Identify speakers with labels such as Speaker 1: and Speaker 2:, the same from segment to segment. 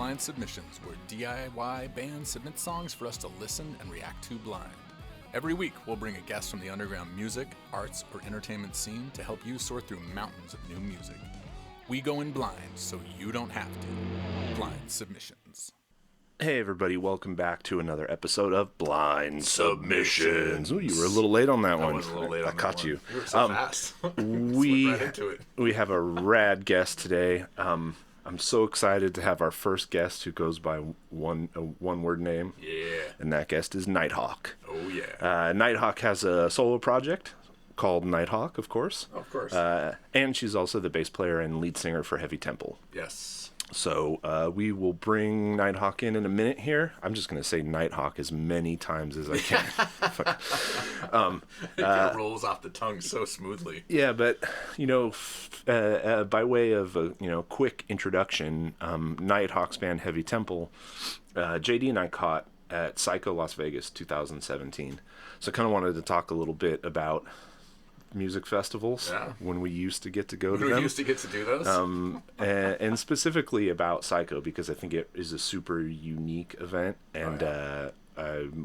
Speaker 1: Blynd Submyshynz, where DIY bands submit songs for us to listen and react to blind. Every week, we'll bring a guest from the underground music, arts, or entertainment scene to help you sort through mountains of new music. We go in blind so you don't have to. Blynd Submyshynz.
Speaker 2: Hey everybody, welcome back to another episode of Blynd Submyshynz. Ooh, you were a little late on that one.
Speaker 1: I was a little late on that
Speaker 2: caught
Speaker 1: one.
Speaker 2: you.
Speaker 1: You were so fast.
Speaker 2: We
Speaker 1: right into it.
Speaker 2: We have a rad guest today. I'm so excited to have our first guest who goes by a one-word name.
Speaker 1: Yeah.
Speaker 2: And that guest is Nighthawk.
Speaker 1: Oh, yeah.
Speaker 2: Nighthawk has a solo project called Nighthawk, of course.
Speaker 1: Of course.
Speaker 2: And she's also the bass player and lead singer for Heavy Temple.
Speaker 1: Yes.
Speaker 2: So we will bring Nighthawk in a minute here. I'm just going to say Nighthawk as many times as I can.
Speaker 1: It kind of rolls off the tongue so smoothly.
Speaker 2: Yeah, but, by way of a quick introduction, Nighthawk's band Heavy Temple, JD and I caught at Psycho Las Vegas 2017. So I kind of wanted to talk a little bit about music festivals when we used to get to go to them.
Speaker 1: We used to get to do those.
Speaker 2: And specifically about Psycho, because I think it is a super unique event, and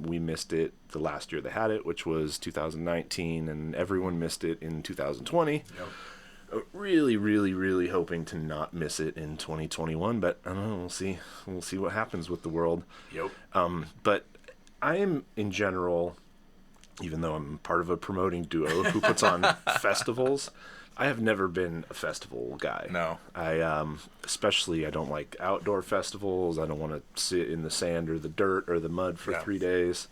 Speaker 2: we missed it the last year they had it, which was 2019, and everyone missed it in 2020. Yep. Really, really, really hoping to not miss it in 2021, but I don't know. We'll see. We'll see what happens with the world.
Speaker 1: Yep.
Speaker 2: But I am in general, even though I'm part of a promoting duo who puts on festivals, I have never been a festival guy.
Speaker 1: No.
Speaker 2: I don't like outdoor festivals. I don't want to sit in the sand or the dirt or the mud for 3 days.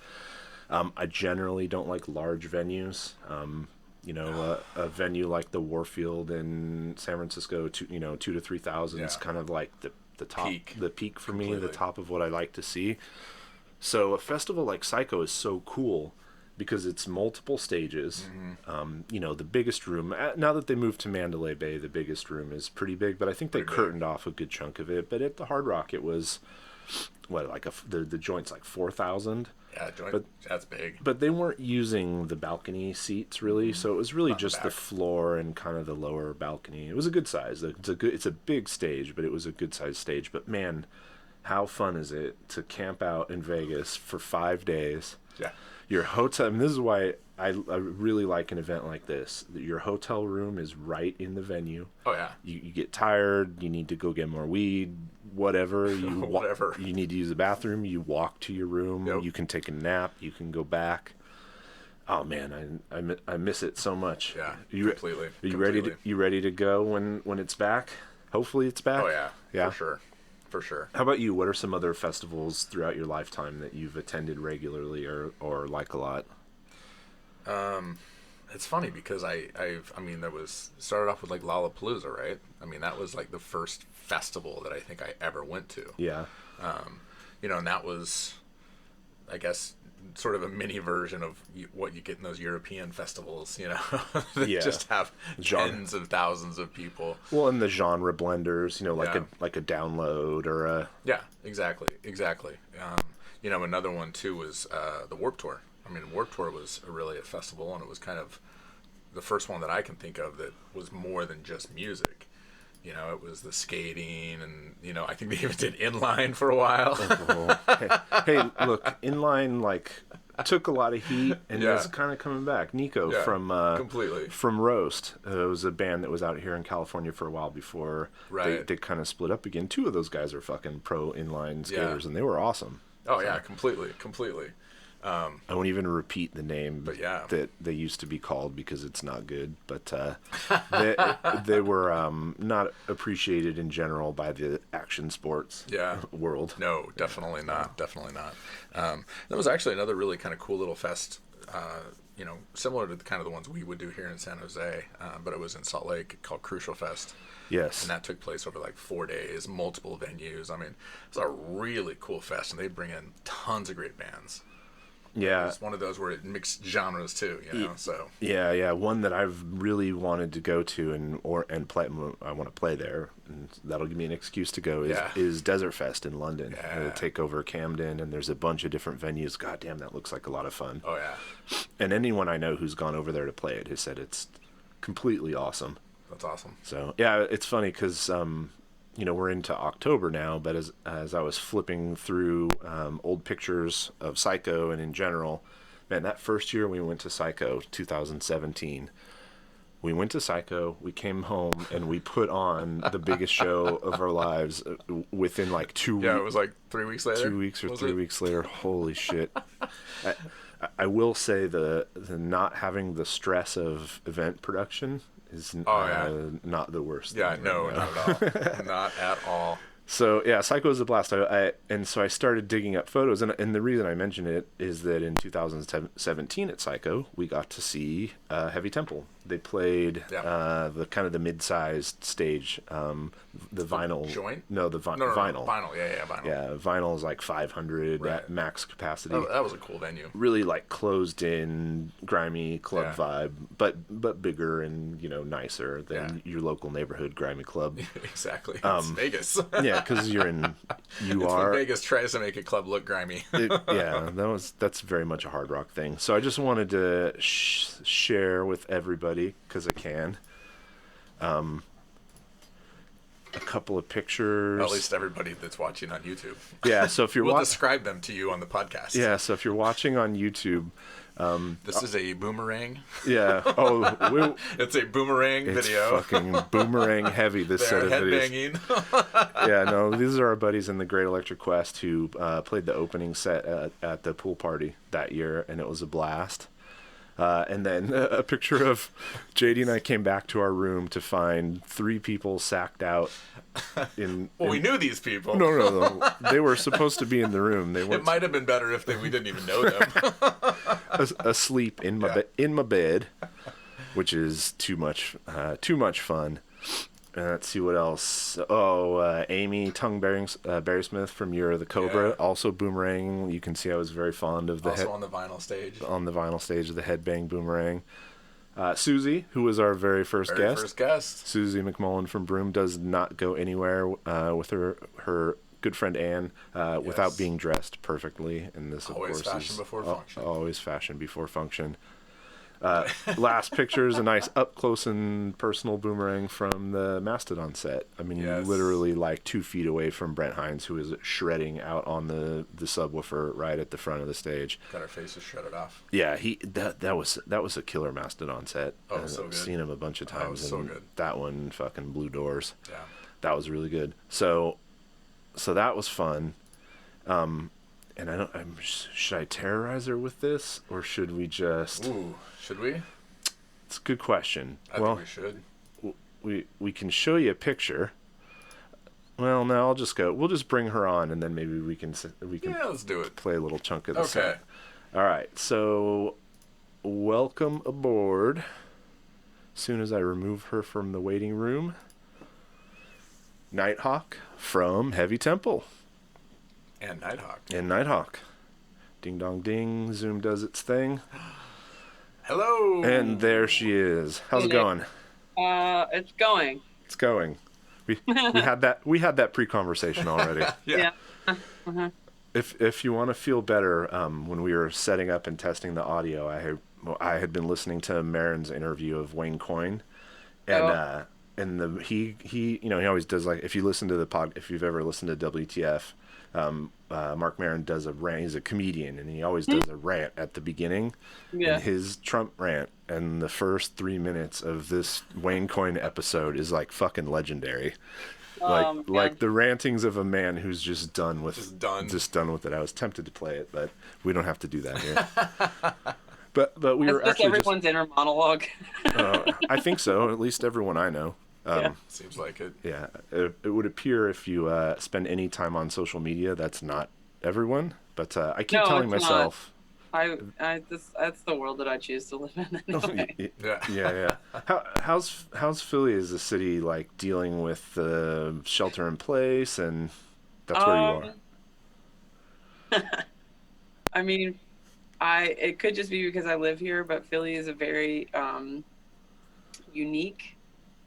Speaker 2: I generally don't like large venues. A venue like the Warfield in San Francisco, 2,000 to 3,000 is kind of like the top, the peak for me, the top of what I like to see. So a festival like Psycho is so cool because it's multiple stages. Mm-hmm. The biggest room, now that they moved to Mandalay Bay, the biggest room is pretty big, but I think they curtained off a good chunk of it. But at the Hard Rock, it was, the joint's like 4,000.
Speaker 1: Yeah, that's big.
Speaker 2: But they weren't using the balcony seats, really, so it was really just the floor and kind of the lower balcony. It was a good size. It's a big stage, but it was a good size stage. But man, how fun is it to camp out in Vegas for 5 days?
Speaker 1: Yeah.
Speaker 2: Your hotel, and this is why I really like an event like this. Your hotel room is right in the venue.
Speaker 1: Oh, yeah.
Speaker 2: You get tired, you need to go get more weed, whatever.
Speaker 1: Whatever.
Speaker 2: You need to use the bathroom, you walk to your room,
Speaker 1: Yep.
Speaker 2: You can take a nap, you can go back. Oh, man, I miss it so much.
Speaker 1: Yeah,
Speaker 2: completely. Are you ready to go when it's back? Hopefully it's back?
Speaker 1: Oh, yeah.
Speaker 2: Yeah.
Speaker 1: For sure.
Speaker 2: How about you? What are some other festivals throughout your lifetime that you've attended regularly or like a lot?
Speaker 1: It's funny because started off with like Lollapalooza, right? I mean, that was like the first festival that I think I ever went to.
Speaker 2: Yeah.
Speaker 1: And that was, I guess, sort of a mini version of what you get in those European festivals, that just have tens of thousands of people.
Speaker 2: Well, and the genre blenders, like a Download or a...
Speaker 1: Yeah, exactly. Another one too was the Warped Tour. I mean, Warped Tour was really a festival, and it was kind of the first one that I can think of that was more than just music. It was the skating, and I think they even did inline for a while.
Speaker 2: Hey, look, inline took a lot of heat, and it's kind of coming back. Nico from Roast, it was a band that was out here in California for a while before they kind of split up again. Two of those guys are fucking pro inline skaters, and they were awesome.
Speaker 1: Oh yeah, completely.
Speaker 2: I won't even repeat the name that they used to be called because it's not good, but they were not appreciated in general by the action sports world.
Speaker 1: No, definitely not. That was actually another really kind of cool little fest, similar to the kind of the ones we would do here in San Jose, but it was in Salt Lake called Crucial Fest.
Speaker 2: Yes.
Speaker 1: And that took place over 4 days, multiple venues. I mean, it was a really cool fest, and they bring in tons of great bands.
Speaker 2: Yeah,
Speaker 1: it's one of those where it mixed genres too, So
Speaker 2: yeah, one that I've really wanted to go to and play. I want to play there, and that'll give me an excuse to go. Is Desert Fest in London?
Speaker 1: Yeah.
Speaker 2: It'll take over Camden, and there's a bunch of different venues. God damn, that looks like a lot of fun.
Speaker 1: Oh yeah.
Speaker 2: And anyone I know who's gone over there to play it has said it's completely awesome.
Speaker 1: That's awesome.
Speaker 2: So yeah, it's funny because we're into October now, but as I was flipping through old pictures of Psycho and in general, man, that first year we went to Psycho, 2017. We went to Psycho, we came home, and we put on the biggest show of our lives within like 2 weeks.
Speaker 1: Yeah, it was like 3 weeks later.
Speaker 2: 2 weeks or 3 weeks later. Holy shit. I will say the not having the stress of event production is not the worst.
Speaker 1: Yeah,
Speaker 2: thing
Speaker 1: no,
Speaker 2: right
Speaker 1: not at all. Not at all.
Speaker 2: So yeah, Psycho is a blast. And so I started digging up photos, and the reason I mention it is that in 2017 at Psycho, we got to see Heavy Temple. They played the kind of the mid-sized stage, the vinyl.
Speaker 1: Joint?
Speaker 2: No, vinyl.
Speaker 1: Vinyl, yeah, vinyl.
Speaker 2: Yeah, vinyl is like 500 at max capacity.
Speaker 1: Oh, that was a cool venue.
Speaker 2: Really like closed in, grimy club vibe, but bigger and nicer than your local neighborhood grimy club.
Speaker 1: Exactly. It's Vegas.
Speaker 2: Yeah, because when
Speaker 1: Vegas tries to make a club look grimy.
Speaker 2: That's very much a hard rock thing. So I just wanted to share with everybody, because I can, a couple of pictures.
Speaker 1: At least everybody that's watching on YouTube.
Speaker 2: Yeah, so if you're
Speaker 1: we'll describe them to you on the podcast.
Speaker 2: Yeah, so if you're watching on YouTube,
Speaker 1: this is a boomerang.
Speaker 2: Yeah.
Speaker 1: It's a boomerang video.
Speaker 2: It's fucking boomerang heavy. This set of videos.
Speaker 1: Headbanging.
Speaker 2: Yeah, no, these are our buddies in the Great Electric Quest who played the opening set at the pool party that year, and it was a blast. And then a picture of JD and I came back to our room to find 3 people sacked out.
Speaker 1: We knew these people.
Speaker 2: No. They were supposed to be in the room.
Speaker 1: It might have been better if we didn't even know them.
Speaker 2: Asleep in my bed, which is too much fun. Let's see what else. Amy Tongue Berrysmith from Year of the Cobra, also boomerang. You can see I was very fond of the
Speaker 1: on the vinyl stage.
Speaker 2: On the vinyl stage of the headbang boomerang. Susie, who was our very first guest. Susie McMullen from Broome does not go anywhere with her good friend Anne without being dressed perfectly. And this,
Speaker 1: always fashion before function.
Speaker 2: Always fashion before function. Last picture is a nice up close and personal boomerang from the Mastodon set. I mean, literally like 2 feet away from Brent Hines, who is shredding out on the subwoofer right at the front of the stage.
Speaker 1: Got our faces shredded off.
Speaker 2: Yeah, that was a killer Mastodon set.
Speaker 1: Oh, so good.
Speaker 2: I've seen him a bunch of times.
Speaker 1: So good.
Speaker 2: That one fucking blew doors.
Speaker 1: Yeah,
Speaker 2: that was really good. So that was fun. And should I terrorize her with this, or should we just?
Speaker 1: Ooh, should we?
Speaker 2: It's a good question.
Speaker 1: I think we should.
Speaker 2: We can show you a picture. Well, no, I'll just go. We'll just bring her on, and then maybe we can
Speaker 1: Yeah, let's do it.
Speaker 2: Play a little chunk of the set. All right. So, welcome aboard. As soon as I remove her from the waiting room, Nighthawk from Heavy Temple.
Speaker 1: And Nighthawk.
Speaker 2: Ding dong ding. Zoom does its thing.
Speaker 1: Hello.
Speaker 2: And there she is. How's it going?
Speaker 3: It's going.
Speaker 2: It's going. We had that pre-conversation already.
Speaker 1: Yeah.
Speaker 3: Uh-huh.
Speaker 2: If you want to feel better, when we were setting up and testing the audio, I had been listening to Marin's interview of Wayne Coyne, and he always does, like, if you listen to the pod, if you've ever listened to WTF. Mark Maron does a rant. He's a comedian, and he always does a rant at the beginning.
Speaker 3: Yeah.
Speaker 2: And his Trump rant and the first 3 minutes of this Wayne Coyne episode is like fucking legendary. Like the rantings of a man who's just done with it. I was tempted to play it, but we don't have to do that here. but we were actually
Speaker 3: everyone's inner monologue.
Speaker 2: I think so. At least everyone I know.
Speaker 1: Seems like it.
Speaker 2: Yeah, it would appear if you spend any time on social media, that's not everyone. But I keep telling myself,
Speaker 3: that's the world that I choose to live in. Anyway.
Speaker 2: Yeah. How's Philly as a city, like, dealing with the shelter in place, and that's where you are?
Speaker 3: I mean, it could just be because I live here, but Philly is a very unique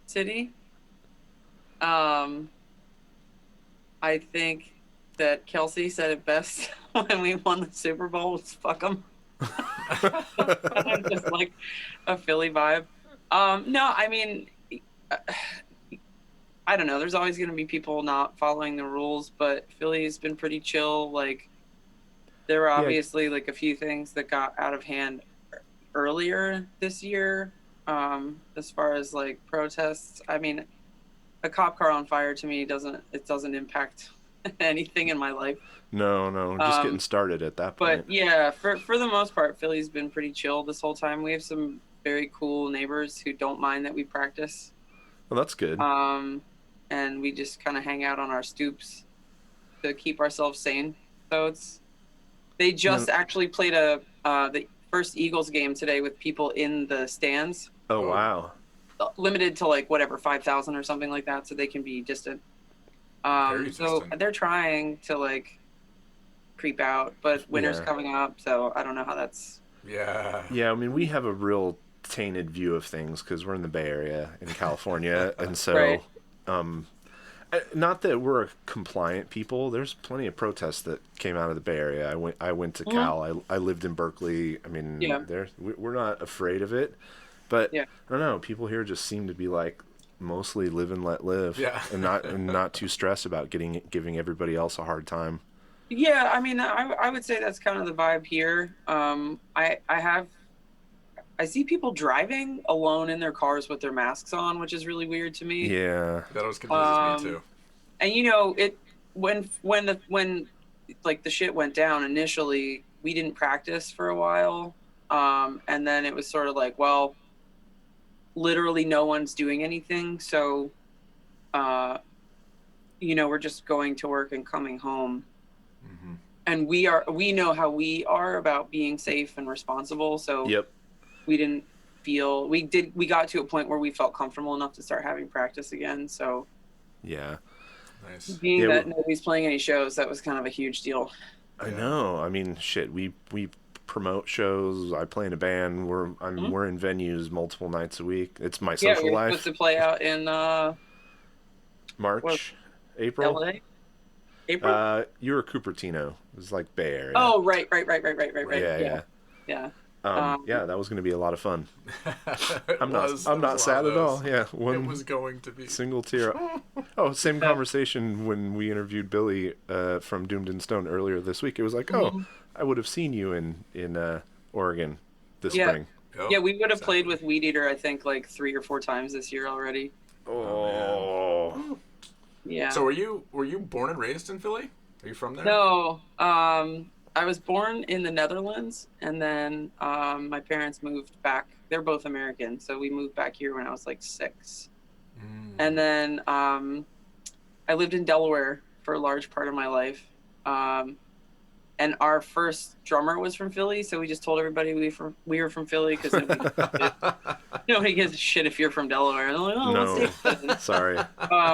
Speaker 3: city. I think that Kelsey said it best when we won the Super Bowl, was fuck them. Just like a Philly vibe. No, I mean, I don't know. There's always going to be people not following the rules, but Philly's been pretty chill. Like, there were obviously like a few things that got out of hand earlier this year, as far as like protests. I mean, a cop car on fire to me doesn't impact anything in my life.
Speaker 2: No, just getting started at that point.
Speaker 3: But yeah, for the most part, Philly's been pretty chill this whole time. We have some very cool neighbors who don't mind that we practice.
Speaker 2: Well, that's good.
Speaker 3: And we just kind of hang out on our stoops to keep ourselves sane. So they just actually played the first Eagles game today with people in the stands.
Speaker 2: Oh, wow.
Speaker 3: Limited to like whatever 5,000 or something like that, so they can be distant. So they're trying to like creep out, but winter's coming up, so I don't know how that's.
Speaker 1: Yeah.
Speaker 2: Yeah, I mean, we have a real tainted view of things because we're in the Bay Area in California, and so,
Speaker 3: right.
Speaker 2: Not that we're a compliant people. There's plenty of protests that came out of the Bay Area. I went to Cal. I lived in Berkeley. I mean, we're not afraid of it, but I don't know. People here just seem to be like mostly live and let live, and not too stressed about giving everybody else a hard time.
Speaker 3: Yeah, I mean, I would say that's kind of the vibe here. I see people driving alone in their cars with their masks on, which is really weird to me.
Speaker 2: Yeah,
Speaker 1: that always confuses me too.
Speaker 3: And you know, when like the shit went down initially, we didn't practice for a while, and then it was sort of like, well, literally no one's doing anything, so you know, we're just going to work and coming home.
Speaker 1: Mm-hmm.
Speaker 3: And we know how we are about being safe and responsible, so we didn't feel we got to a point where we felt comfortable enough to start having practice again. So
Speaker 1: nice.
Speaker 3: Being that nobody's playing any shows, that was kind of a huge deal.
Speaker 2: I know. I mean, shit, we promote shows. I play in a band. We're in venues multiple nights a week. It's my social life.
Speaker 3: Supposed to play out in
Speaker 2: March, April.
Speaker 3: LA? April?
Speaker 2: You were Cupertino. It was like Bay Area.
Speaker 3: Oh, right. Yeah.
Speaker 2: That was going to be a lot of fun. I'm not sad at all. Yeah,
Speaker 1: it was going to be
Speaker 2: single tear. Same conversation when we interviewed Billy from Doomed and Stone earlier this week. It was like, I would have seen you in Oregon this spring.
Speaker 3: Yeah, we would have played with Weed Eater, I think, like 3 or 4 times this year already.
Speaker 2: Oh.
Speaker 3: Yeah.
Speaker 1: So were you born and raised in Philly? Are you from there?
Speaker 3: No. I was born in the Netherlands, and then my parents moved back. They're both American, so we moved back here when I was like 6. And then I lived in Delaware for a large part of my life. And our first drummer was from Philly, so we just told everybody we were from Philly because nobody gives a shit if you're from Delaware. And they're like,
Speaker 2: no, sorry.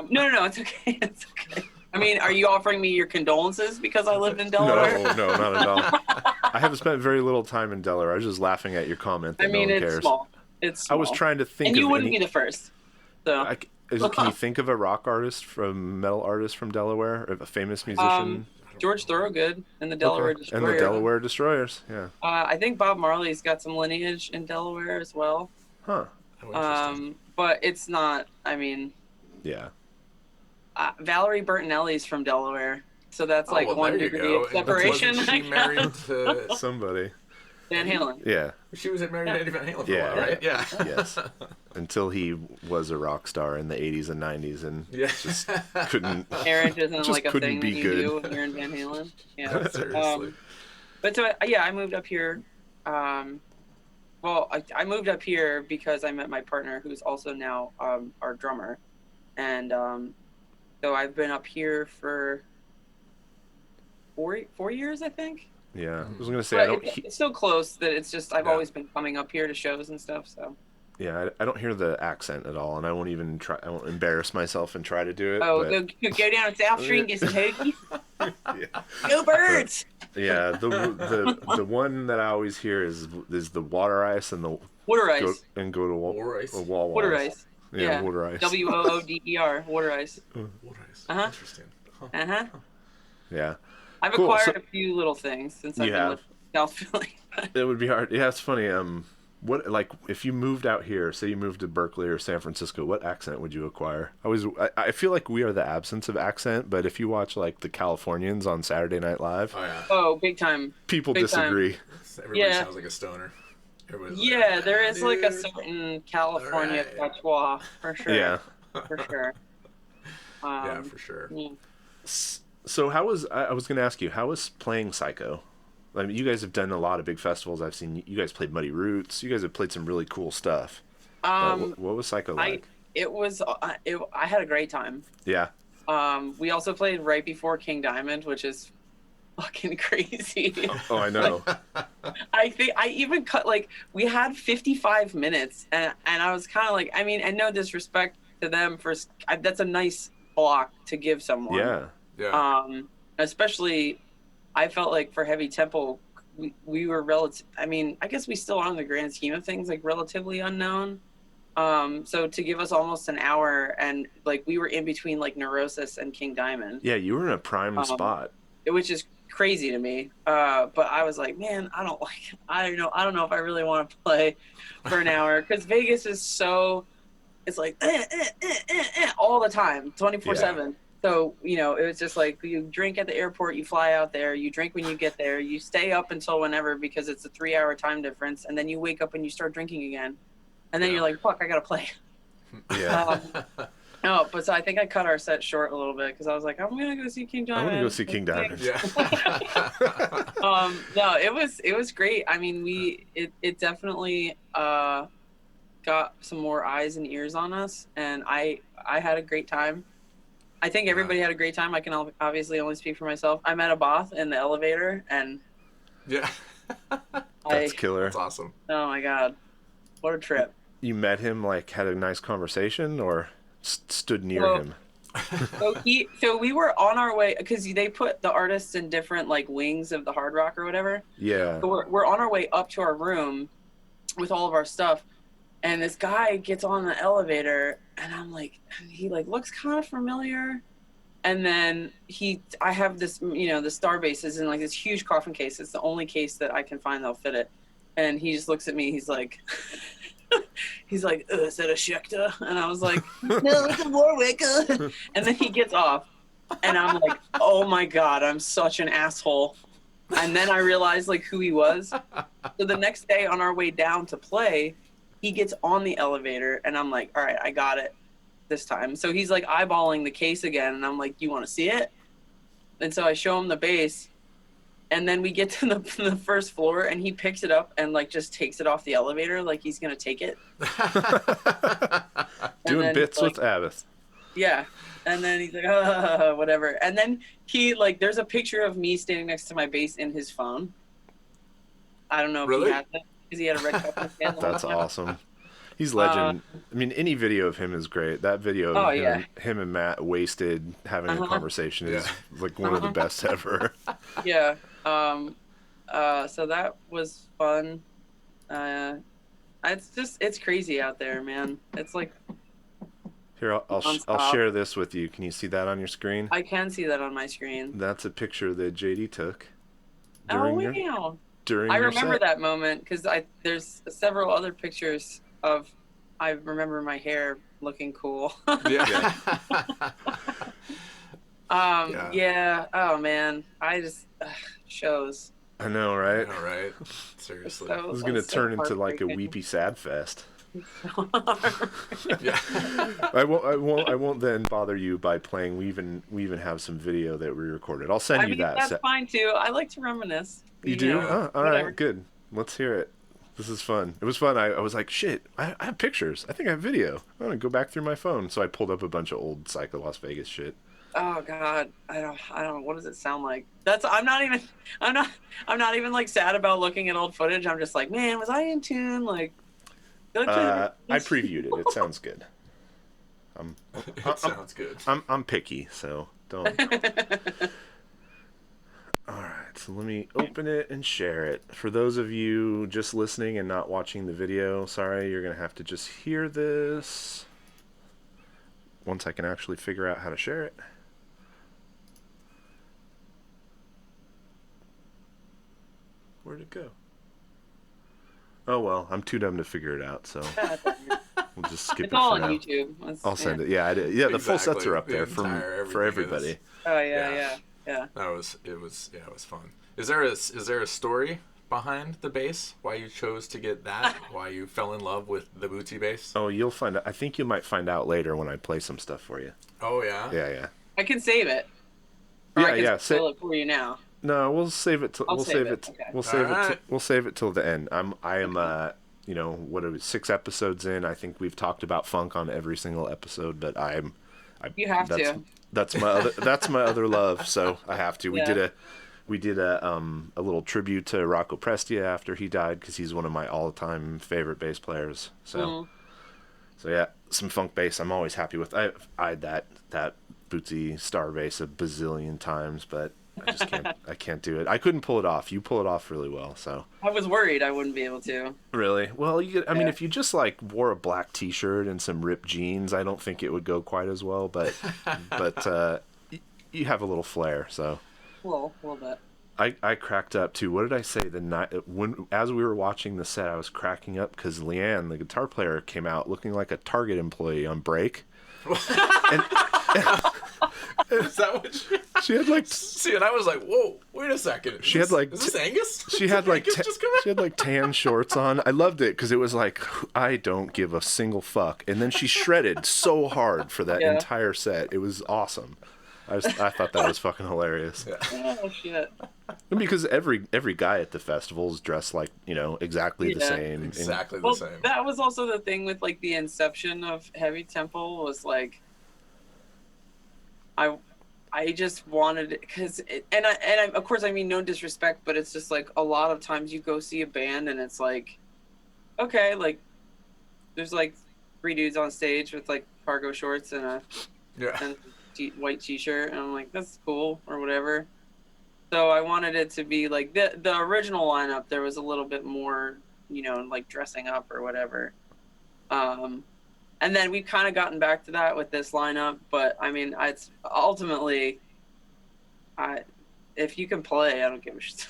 Speaker 3: No, it's okay. It's okay. I mean, are you offering me your condolences because I lived in Delaware?
Speaker 2: No, not at all. I have spent very little time in Delaware. I was just laughing at your comment that no one cares.
Speaker 3: It's small.
Speaker 2: I was trying to think
Speaker 3: and you wouldn't be the first. So.
Speaker 2: Can you think of a metal artist from Delaware, a famous musician?
Speaker 3: George Thorogood and the Delaware Destroyers.
Speaker 2: And the Delaware Destroyers, yeah.
Speaker 3: I think Bob Marley's got some lineage in Delaware as well.
Speaker 2: Huh.
Speaker 3: But it's not, I mean...
Speaker 2: Yeah.
Speaker 3: Valerie Bertinelli's from Delaware, so that's like 1 degree of separation.
Speaker 1: Wasn't she married to
Speaker 2: somebody?
Speaker 3: Van Halen.
Speaker 2: Yeah.
Speaker 1: She was married to Eddie Van Halen for a while, right? Yeah.
Speaker 2: Yes. Until he was a rock star in the 80s and 90s and just couldn't.
Speaker 3: Marriage isn't like a thing that you do when you're in Van Halen. Yeah.
Speaker 1: Seriously.
Speaker 3: But so I moved up here. I moved up here because I met my partner, who's also now our drummer, and so I've been up here for 4 years, I think.
Speaker 2: Yeah, I was gonna say
Speaker 3: it's so close that it's just I've always been coming up here to shows and stuff. So.
Speaker 2: Yeah, I don't hear the accent at all, and I won't even try. I won't embarrass myself and try to do it.
Speaker 3: Oh, go down to South Street and get some hoagies. Go Birds!
Speaker 2: Yeah, the one that I always hear is the water ice and the
Speaker 3: water ice.
Speaker 2: Go to wall
Speaker 3: water ice.
Speaker 2: Yeah, water ice.
Speaker 3: WOODER, water ice.
Speaker 1: Water ice.
Speaker 3: Interesting.
Speaker 2: Yeah.
Speaker 3: I've acquired a few little things since I've been living in South Philly.
Speaker 2: It would be hard. Yeah, it's funny. What, like, if you moved out here, say you moved to Berkeley or San Francisco, what accent would you acquire? I feel like we are the absence of accent, but if you watch, like, the Californians on Saturday Night Live,
Speaker 3: big time.
Speaker 2: People
Speaker 3: big
Speaker 2: disagree.
Speaker 3: Time.
Speaker 1: Everybody sounds like a stoner.
Speaker 3: Yeah, there is like a certain California patois, for sure.
Speaker 2: Yeah.
Speaker 3: For sure.
Speaker 1: Yeah, for sure.
Speaker 3: Yeah.
Speaker 2: So I was going to ask you, how was playing Psycho? I mean, you guys have done a lot of big festivals. I've seen you guys played Muddy Roots. You guys have played some really cool stuff. What was Psycho like?
Speaker 3: I had a great time.
Speaker 2: Yeah.
Speaker 3: We also played right before King Diamond, which is fucking crazy.
Speaker 2: Oh, I know.
Speaker 3: I think I even cut, like, we had 55 minutes, and I was kind of like, I mean, and no disrespect to them that's a nice block to give someone.
Speaker 2: Yeah.
Speaker 3: Especially, I felt like for Heavy Temple, we were relative. I mean, I guess we still are in the grand scheme of things, like, relatively unknown. So to give us almost an hour, and like we were in between like Neurosis and King Diamond.
Speaker 2: Yeah, you were in a prime spot.
Speaker 3: Which is crazy to me. But I was like, man, I don't know if I really want to play for an hour, because Vegas is it's like all the time, 24/7. So, it was just like, you drink at the airport, you fly out there, you drink when you get there, you stay up until whenever, because it's a 3-hour time difference, and then you wake up and you start drinking again. And then you're like, fuck, I gotta play.
Speaker 2: Yeah.
Speaker 3: No, but so I think I cut our set short a little bit, because I was like, I'm gonna go see King Diamond.
Speaker 2: I'm gonna go see King Diamond.
Speaker 1: Yeah.
Speaker 3: No, it was great. I mean, it definitely got some more eyes and ears on us, and I had a great time. I think everybody had a great time. I can obviously only speak for myself. I met a Both in the elevator, and
Speaker 1: yeah,
Speaker 2: that's killer.
Speaker 1: That's awesome.
Speaker 3: Oh my god, what a trip!
Speaker 2: You met him, like, had a nice conversation, or stood near him?
Speaker 3: So we were on our way, because they put the artists in different, like, wings of the Hard Rock or whatever.
Speaker 2: Yeah.
Speaker 3: So we're on our way up to our room with all of our stuff, and this guy gets on the elevator, and I'm like, he like looks kind of familiar, and then I have this, the Starbase is in like this huge coffin case. It's the only case that I can find that'll fit it, and he just looks at me. He's like. He's like, is that a Schecter? And I was like, no, it's a Warwick. And then he gets off, and I'm like, oh my god, I'm such an asshole. And then I realized like who he was. So the next day on our way down to play, he gets on the elevator, and I'm like, all right, I got it this time. So he's like eyeballing the case again, and I'm like, you want to see it? And so I show him the bass. And then we get to the first floor, and he picks it up and like just takes it off the elevator like he's gonna take it.
Speaker 2: Doing bits with Abbott.
Speaker 3: Yeah, and then he's like, whatever. And then he like, there's a picture of me standing next to my bass in his phone. I don't know if he had that because he had a red cup in his hand.
Speaker 2: That's awesome. He's legend. I mean, any video of him is great. That video of him and Matt wasted having a conversation is like one of the best ever.
Speaker 3: Yeah. So that was fun. It's crazy out there, man. It's like,
Speaker 2: here, I'll share this with you. Can you see that on your screen?
Speaker 3: I can see that on my screen.
Speaker 2: That's a picture that JD took.
Speaker 3: I remember that moment, because there's several other pictures of, I remember my hair looking cool.
Speaker 1: Yeah.
Speaker 3: Yeah. Oh man, I just shows.
Speaker 2: I know, right?
Speaker 1: All right. Seriously.
Speaker 2: This is gonna turn into like a weepy sad fest.
Speaker 1: Yeah.
Speaker 2: I won't then bother you by playing. We even have some video that we recorded. I'll send you that.
Speaker 3: That's fine too. I like to reminisce.
Speaker 2: You do? All right, good. Let's hear it. This is fun. It was fun. I was like, shit, I have pictures. I think I have video. I'm gonna go back through my phone. So I pulled up a bunch of old Psycho Las Vegas shit.
Speaker 3: Oh God, I don't. What does it sound like? I'm not even like sad about looking at old footage. I'm just like, man, was I in tune? Like,
Speaker 2: I previewed it. It sounds good.
Speaker 1: Sounds good.
Speaker 2: I'm picky, so don't. All right, so let me open it and share it. For those of you just listening and not watching the video, sorry, you're gonna have to just hear this once I can actually figure out how to share it. Where'd it go? Oh well, I'm too dumb to figure it out, so we'll just skip
Speaker 3: it's
Speaker 2: it
Speaker 3: all
Speaker 2: for
Speaker 3: on
Speaker 2: now.
Speaker 3: YouTube.
Speaker 2: I'll send it. Yeah, I did. Yeah, the full sets are up
Speaker 1: The
Speaker 2: there
Speaker 1: entire
Speaker 2: for
Speaker 1: everything
Speaker 2: everybody.
Speaker 1: is-
Speaker 3: Oh
Speaker 1: Yeah.
Speaker 3: yeah.
Speaker 1: It was fun. Is there a story behind the bass? Why you chose to get that? Why you fell in love with the Bootsy bass?
Speaker 2: Oh, you'll find out. I think you might find out later when I play some stuff for you.
Speaker 1: Oh yeah.
Speaker 2: Yeah.
Speaker 3: I can save it. Or I can spoil it for you now.
Speaker 2: No, we'll save it.
Speaker 3: We'll save it. Okay.
Speaker 2: We'll save it till the end. I am. What are we, 6 episodes in? I think we've talked about funk on every single episode, but
Speaker 3: You have to.
Speaker 2: That's my other love. So I have to. We did a little tribute to Rocco Prestia after he died because he's one of my all-time favorite bass players. So yeah, some funk bass. I'm always happy with. I've eyed that Bootsy Star bass a bazillion times, but I just can't. I can't do it. I couldn't pull it off. You pull it off really well. So
Speaker 3: I was worried I wouldn't be able to.
Speaker 2: Really? Well, I mean, if you just like wore a black T-shirt and some ripped jeans, I don't think it would go quite as well. But you have a little flair, so.
Speaker 3: Well, a little bit.
Speaker 2: I cracked up too. What did I say the night as we were watching the set? I was cracking up because Leanne, the guitar player, came out looking like a Target employee on break. and
Speaker 1: Is that what
Speaker 2: she had like?
Speaker 1: See, and I was like, "Whoa, wait a second."
Speaker 2: She had like,
Speaker 1: is this Angus?
Speaker 2: She had like,
Speaker 1: she
Speaker 2: had like tan shorts on. I loved it because it was like, I don't give a single fuck. And then she shredded so hard for that entire set. It was awesome. I thought that was fucking hilarious.
Speaker 3: Yeah. Oh shit.
Speaker 2: Because every guy at the festival is dressed like, exactly the same.
Speaker 1: Exactly the same.
Speaker 3: That was also the thing with like the inception of Heavy Temple was like, I just wanted it because, and I, of course, I mean, no disrespect, but it's just like a lot of times you go see a band and it's like, okay, like there's like 3 dudes on stage with like cargo shorts and a white t-shirt, and I'm like, that's cool or whatever. So I wanted it to be like the original lineup. There was a little bit more, like dressing up or whatever. And then we've kind of gotten back to that with this lineup, but I mean, it's ultimately, if you can play, I don't give a shit.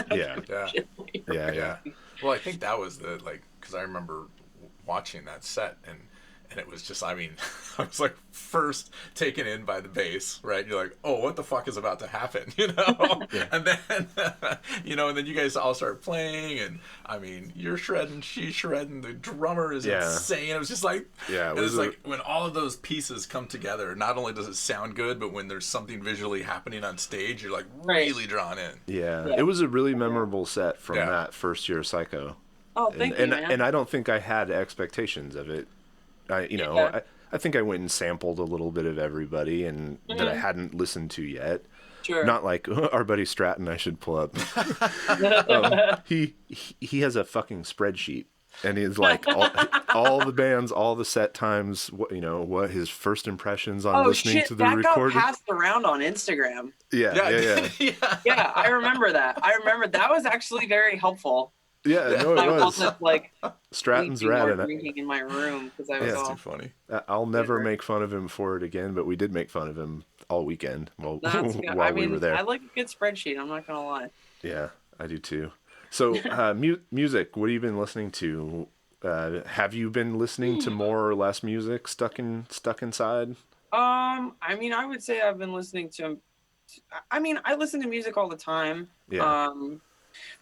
Speaker 2: Yeah.
Speaker 1: Well, I think that was because I remember watching that set and it was just, I mean, I was like first taken in by the bass, right? You're like, oh, what the fuck is about to happen, And then, and then you guys all start playing, and I mean, you're shredding, she's shredding, the drummer is insane. It was just like, it's like when all of those pieces come together, not only does it sound good, but when there's something visually happening on stage, you're like really drawn in.
Speaker 2: Yeah. It was a really memorable set from that first year of Psycho.
Speaker 3: Oh, thank you, man.
Speaker 2: And I don't think I had expectations of it. I think I went and sampled a little bit of everybody and that I hadn't listened to yet.
Speaker 3: Sure.
Speaker 2: Not like our buddy Stratton I should pull up. He has a fucking spreadsheet and he's like all the bands, all the set times, what his first impressions on listening to the recording.
Speaker 3: That got passed around on Instagram.
Speaker 2: Yeah.
Speaker 3: Yeah, I remember that. That was actually very helpful.
Speaker 2: Yeah, no, it was.
Speaker 3: I wasn't like
Speaker 2: Stratton's rad.
Speaker 3: Drinking in my room because I was all
Speaker 1: too funny.
Speaker 2: I'll never make fun of him for it again, but we did make fun of him all weekend while we were there.
Speaker 3: I like a good spreadsheet. I'm not gonna lie.
Speaker 2: Yeah, I do too. So, music. What have you been listening to? Have you been listening to more or less music stuck inside?
Speaker 3: I mean, I would say I've been listening to. I mean, I listen to music all the time.
Speaker 2: Yeah.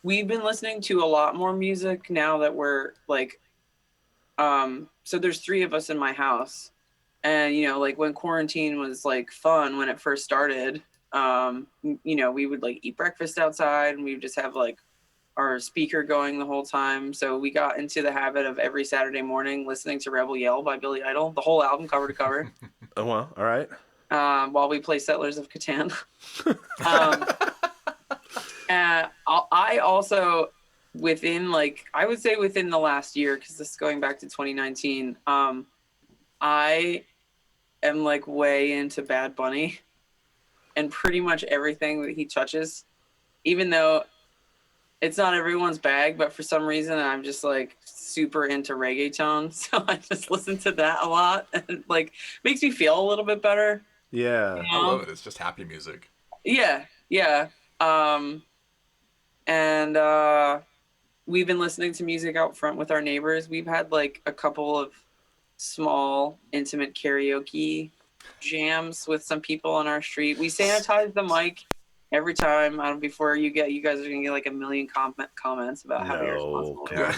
Speaker 3: We've been listening to a lot more music now that we're like, so there's 3 of us in my house, and like when quarantine was like fun when it first started, we would like eat breakfast outside and we would just have like our speaker going the whole time. So we got into the habit of every Saturday morning listening to Rebel Yell by Billy Idol, the whole album cover to cover.
Speaker 2: Oh well, all right.
Speaker 3: While we play Settlers of Catan. I also, I would say within the last year, because this is going back to 2019, I am like way into Bad Bunny and pretty much everything that he touches, even though it's not everyone's bag, but for some reason I'm just like super into reggaeton. So I just listen to that a lot and like makes me feel a little bit better.
Speaker 2: Yeah.
Speaker 1: I love it. It's just happy music.
Speaker 3: Yeah. we've been listening to music out front with our neighbors. We've had like a couple of small, intimate karaoke jams with some people on our street. We sanitize the mic every time. Before you guys are gonna get like a million comments about how irresponsible we are.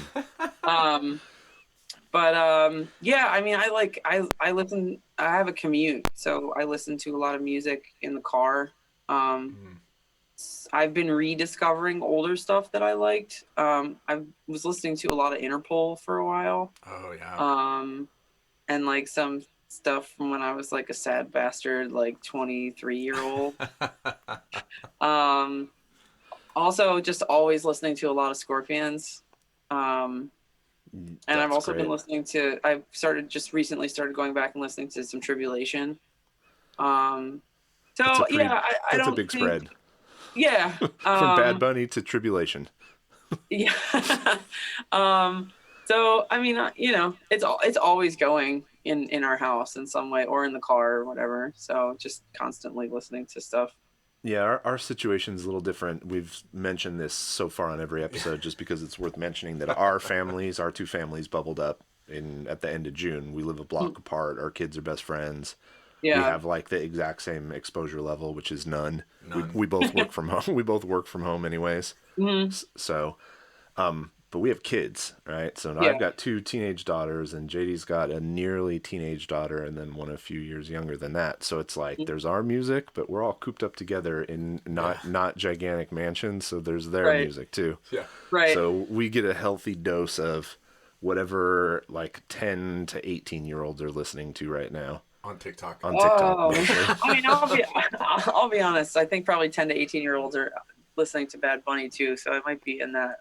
Speaker 3: Yeah, I mean, I listen. I have a commute, so I listen to a lot of music in the car. I've been rediscovering older stuff that I liked. I was listening to a lot of Interpol for a while.
Speaker 1: Oh yeah.
Speaker 3: And like some stuff from when I was like a sad bastard, like 23-year-old. Also just always listening to a lot of Scorpions. And I've also been listening to, recently started going back and listening to some Tribulation. I
Speaker 2: that's
Speaker 3: don't
Speaker 2: a big spread.
Speaker 3: Yeah.
Speaker 2: From Bad Bunny to Tribulation.
Speaker 3: Yeah. So, I mean, it's always going in our house in some way, or in the car or whatever. So just constantly listening to stuff.
Speaker 2: Yeah, our situation's a little different. We've mentioned this so far on every episode just because it's worth mentioning that our two families bubbled up at the end of June. We live a block apart. Our kids are best friends. Yeah. We have like the exact same exposure level, which is none. We both work from home. We both work from home anyways. So, but we have kids, right? So I've got 2 teenage daughters, and JD's got a nearly teenage daughter, and then one a few years younger than that. So it's like there's our music, but we're all cooped up together in not gigantic mansions. So there's their music too. Yeah. Right. So we get a healthy dose of whatever like 10 to 18-year-olds are listening to right now.
Speaker 1: On TikTok.
Speaker 3: I mean, I'll be honest. I think probably 10 to 18-year-olds are listening to Bad Bunny too. So I might be in that.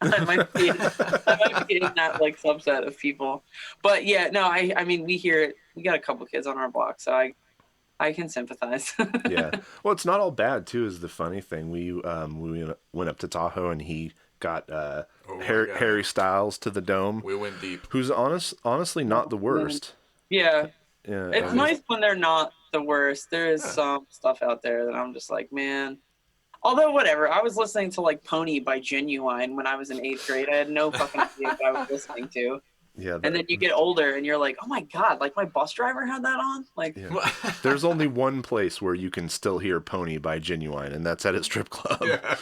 Speaker 3: I might be in that like subset of people. But yeah, no, I mean, we hear it. We got a couple kids on our block, so I can sympathize.
Speaker 2: Yeah. Well, it's not all bad too. Is the funny thing. We went up to Tahoe, and he got Harry Styles to the Dome.
Speaker 1: We went deep.
Speaker 2: Who's honestly not the worst.
Speaker 3: Yeah. Yeah. It's nice when they're not the worst. There is some stuff out there that I'm just like, man. Although, whatever. I was listening to, like, Pony by Genuine when I was in 8th grade. I had no fucking idea what I was listening to. Yeah. And then you get older, and you're like, oh, my God. Like, my bus driver had that on? Like,
Speaker 2: There's only one place where you can still hear Pony by Genuine, and that's at a strip club. Yeah.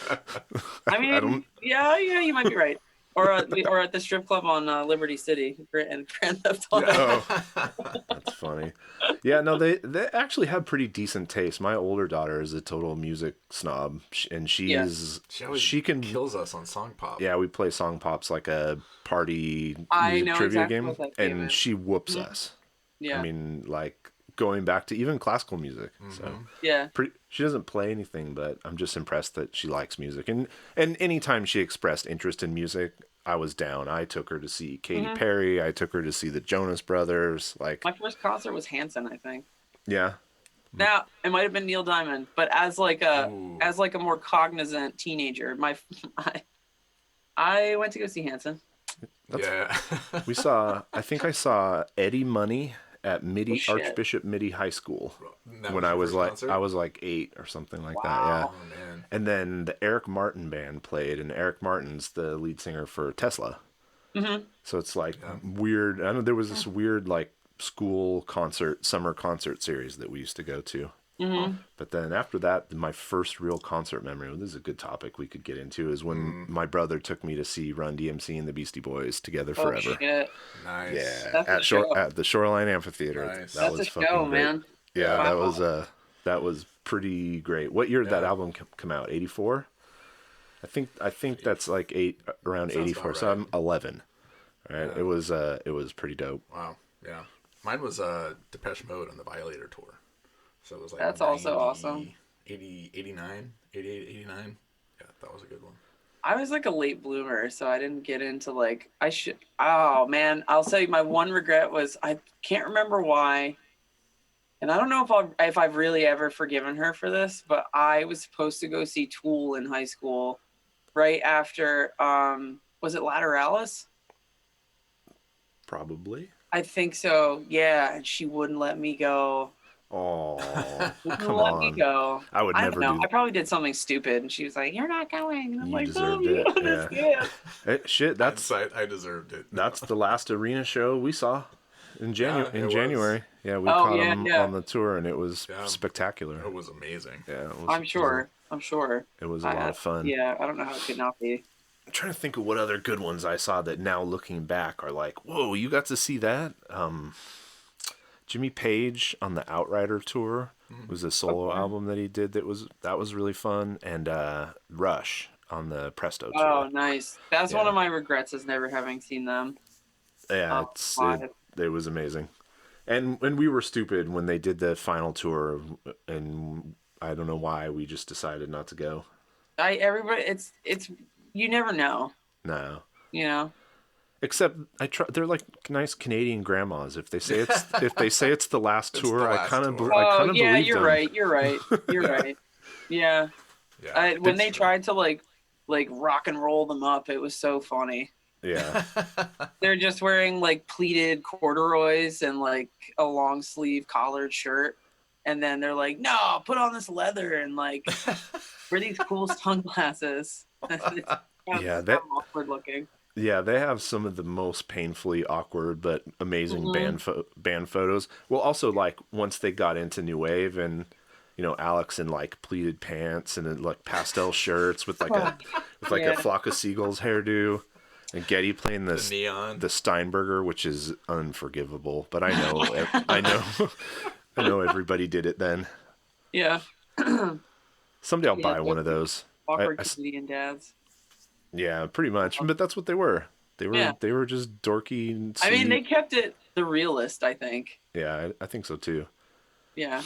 Speaker 3: I mean, yeah, you might be right. Or at the strip club on Liberty City and Grand Theft Auto.
Speaker 2: Oh, that's funny. Yeah, no, they actually have pretty decent taste. My older daughter is a total music snob, and she
Speaker 1: kills us on Song Pop.
Speaker 2: Yeah, we play Song Pop's like a party trivia game, and she whoops us. Yeah, I mean, like going back to even classical music. So yeah, she doesn't play anything, but I'm just impressed that she likes music. And anytime she expressed interest in music, I was down. I took her to see Katy Perry. I took her to see the Jonas Brothers. Like
Speaker 3: my first concert was Hanson, I think.
Speaker 2: Yeah.
Speaker 3: Now it might have been Neil Diamond, but as like a more cognizant teenager, I went to go see Hanson.
Speaker 2: I think I saw Eddie Money at Archbishop Mitty High School when I was like 8 or something like that. Yeah. Oh, man. And then the Eric Martin band played, and Eric Martin's the lead singer for Tesla. Mm-hmm. So it's like weird. I know there was this weird like summer concert series that we used to go to. Mm-hmm. But then after that, my first real concert memory, this is a good topic we could get into, is when my brother took me to see Run DMC and the Beastie Boys Together Forever.
Speaker 3: Oh, shit.
Speaker 1: Nice.
Speaker 2: Yeah, at the Shoreline Amphitheater.
Speaker 3: Nice. That's a show, man.
Speaker 2: Yeah, wow. that was pretty great. What year did that album come out? 84? I think that's like around 84. Right. So I'm 11. Right? Yeah. It was pretty dope.
Speaker 1: Wow. Yeah. Mine was Depeche Mode on the Violator tour. So it was like
Speaker 3: that's also awesome.
Speaker 1: 89, 88, 89. Yeah, that was a good one.
Speaker 3: I was like a late bloomer, so I didn't get into like oh man, I'll tell you my one regret was I can't remember why. And I don't know if I've really ever forgiven her for this, but I was supposed to go see Tool in high school right after was it Lateralis?
Speaker 2: Probably.
Speaker 3: I think so. Yeah, and she wouldn't let me go.
Speaker 2: Oh, come
Speaker 3: Let me
Speaker 2: on.
Speaker 3: go.
Speaker 2: I would
Speaker 3: I
Speaker 2: never
Speaker 3: don't know.
Speaker 2: do that.
Speaker 3: I probably did something stupid, and she was like, "You're not going." And I'm
Speaker 2: You
Speaker 3: like,
Speaker 2: deserved
Speaker 3: "No, you
Speaker 2: it.
Speaker 3: don't
Speaker 2: Yeah.
Speaker 3: understand."
Speaker 2: Hey, shit, that's
Speaker 1: I deserved it.
Speaker 2: that's the last arena show we saw in
Speaker 1: Yeah, it was.
Speaker 2: January. Yeah, we
Speaker 3: Oh,
Speaker 2: caught
Speaker 3: yeah,
Speaker 2: them
Speaker 3: yeah.
Speaker 2: on the tour, and it was
Speaker 1: Yeah.
Speaker 2: spectacular.
Speaker 1: It was amazing.
Speaker 2: Yeah, it was,
Speaker 3: I'm sure. I'm sure.
Speaker 2: it was a lot of fun.
Speaker 3: Yeah, I don't know how it could not be.
Speaker 2: I'm trying to think of what other good ones I saw that now looking back are like, whoa, you got to see that? Jimmy Page on the Outrider tour was a solo album that he did that was really fun, and Rush on the Presto tour.
Speaker 3: Oh, nice. That's one of my regrets is never having seen them.
Speaker 2: Yeah, it was amazing. And when we were stupid when they did the final tour, and I don't know why we just decided not to go.
Speaker 3: It's you never know.
Speaker 2: No.
Speaker 3: You know.
Speaker 2: Except they're like nice Canadian grandmas. If they say it's the last tour, I kind of believe
Speaker 3: you're
Speaker 2: them.
Speaker 3: right. You're right. You're right. Yeah. When they tried to like rock and roll them up, it was so funny.
Speaker 2: Yeah.
Speaker 3: They're just wearing like pleated corduroys and like a long sleeve collared shirt. And then they're like, no, put on this leather and like wear these cool sunglasses. It's awkward looking.
Speaker 2: Yeah, they have some of the most painfully awkward but amazing band photos. Well, also like once they got into new wave and Alex in like pleated pants and like pastel shirts with like a flock of seagulls hairdo. And Getty playing the
Speaker 1: neon,
Speaker 2: the Steinberger, which is unforgivable. But I know everybody did it then.
Speaker 3: Yeah.
Speaker 2: Someday I'll buy one of those.
Speaker 3: Awkward Canadian dads.
Speaker 2: Yeah, pretty much. But that's what they were. They were just dorky and sweet.
Speaker 3: I mean, they kept it the realist, I think.
Speaker 2: Yeah, I think so too.
Speaker 3: Yeah.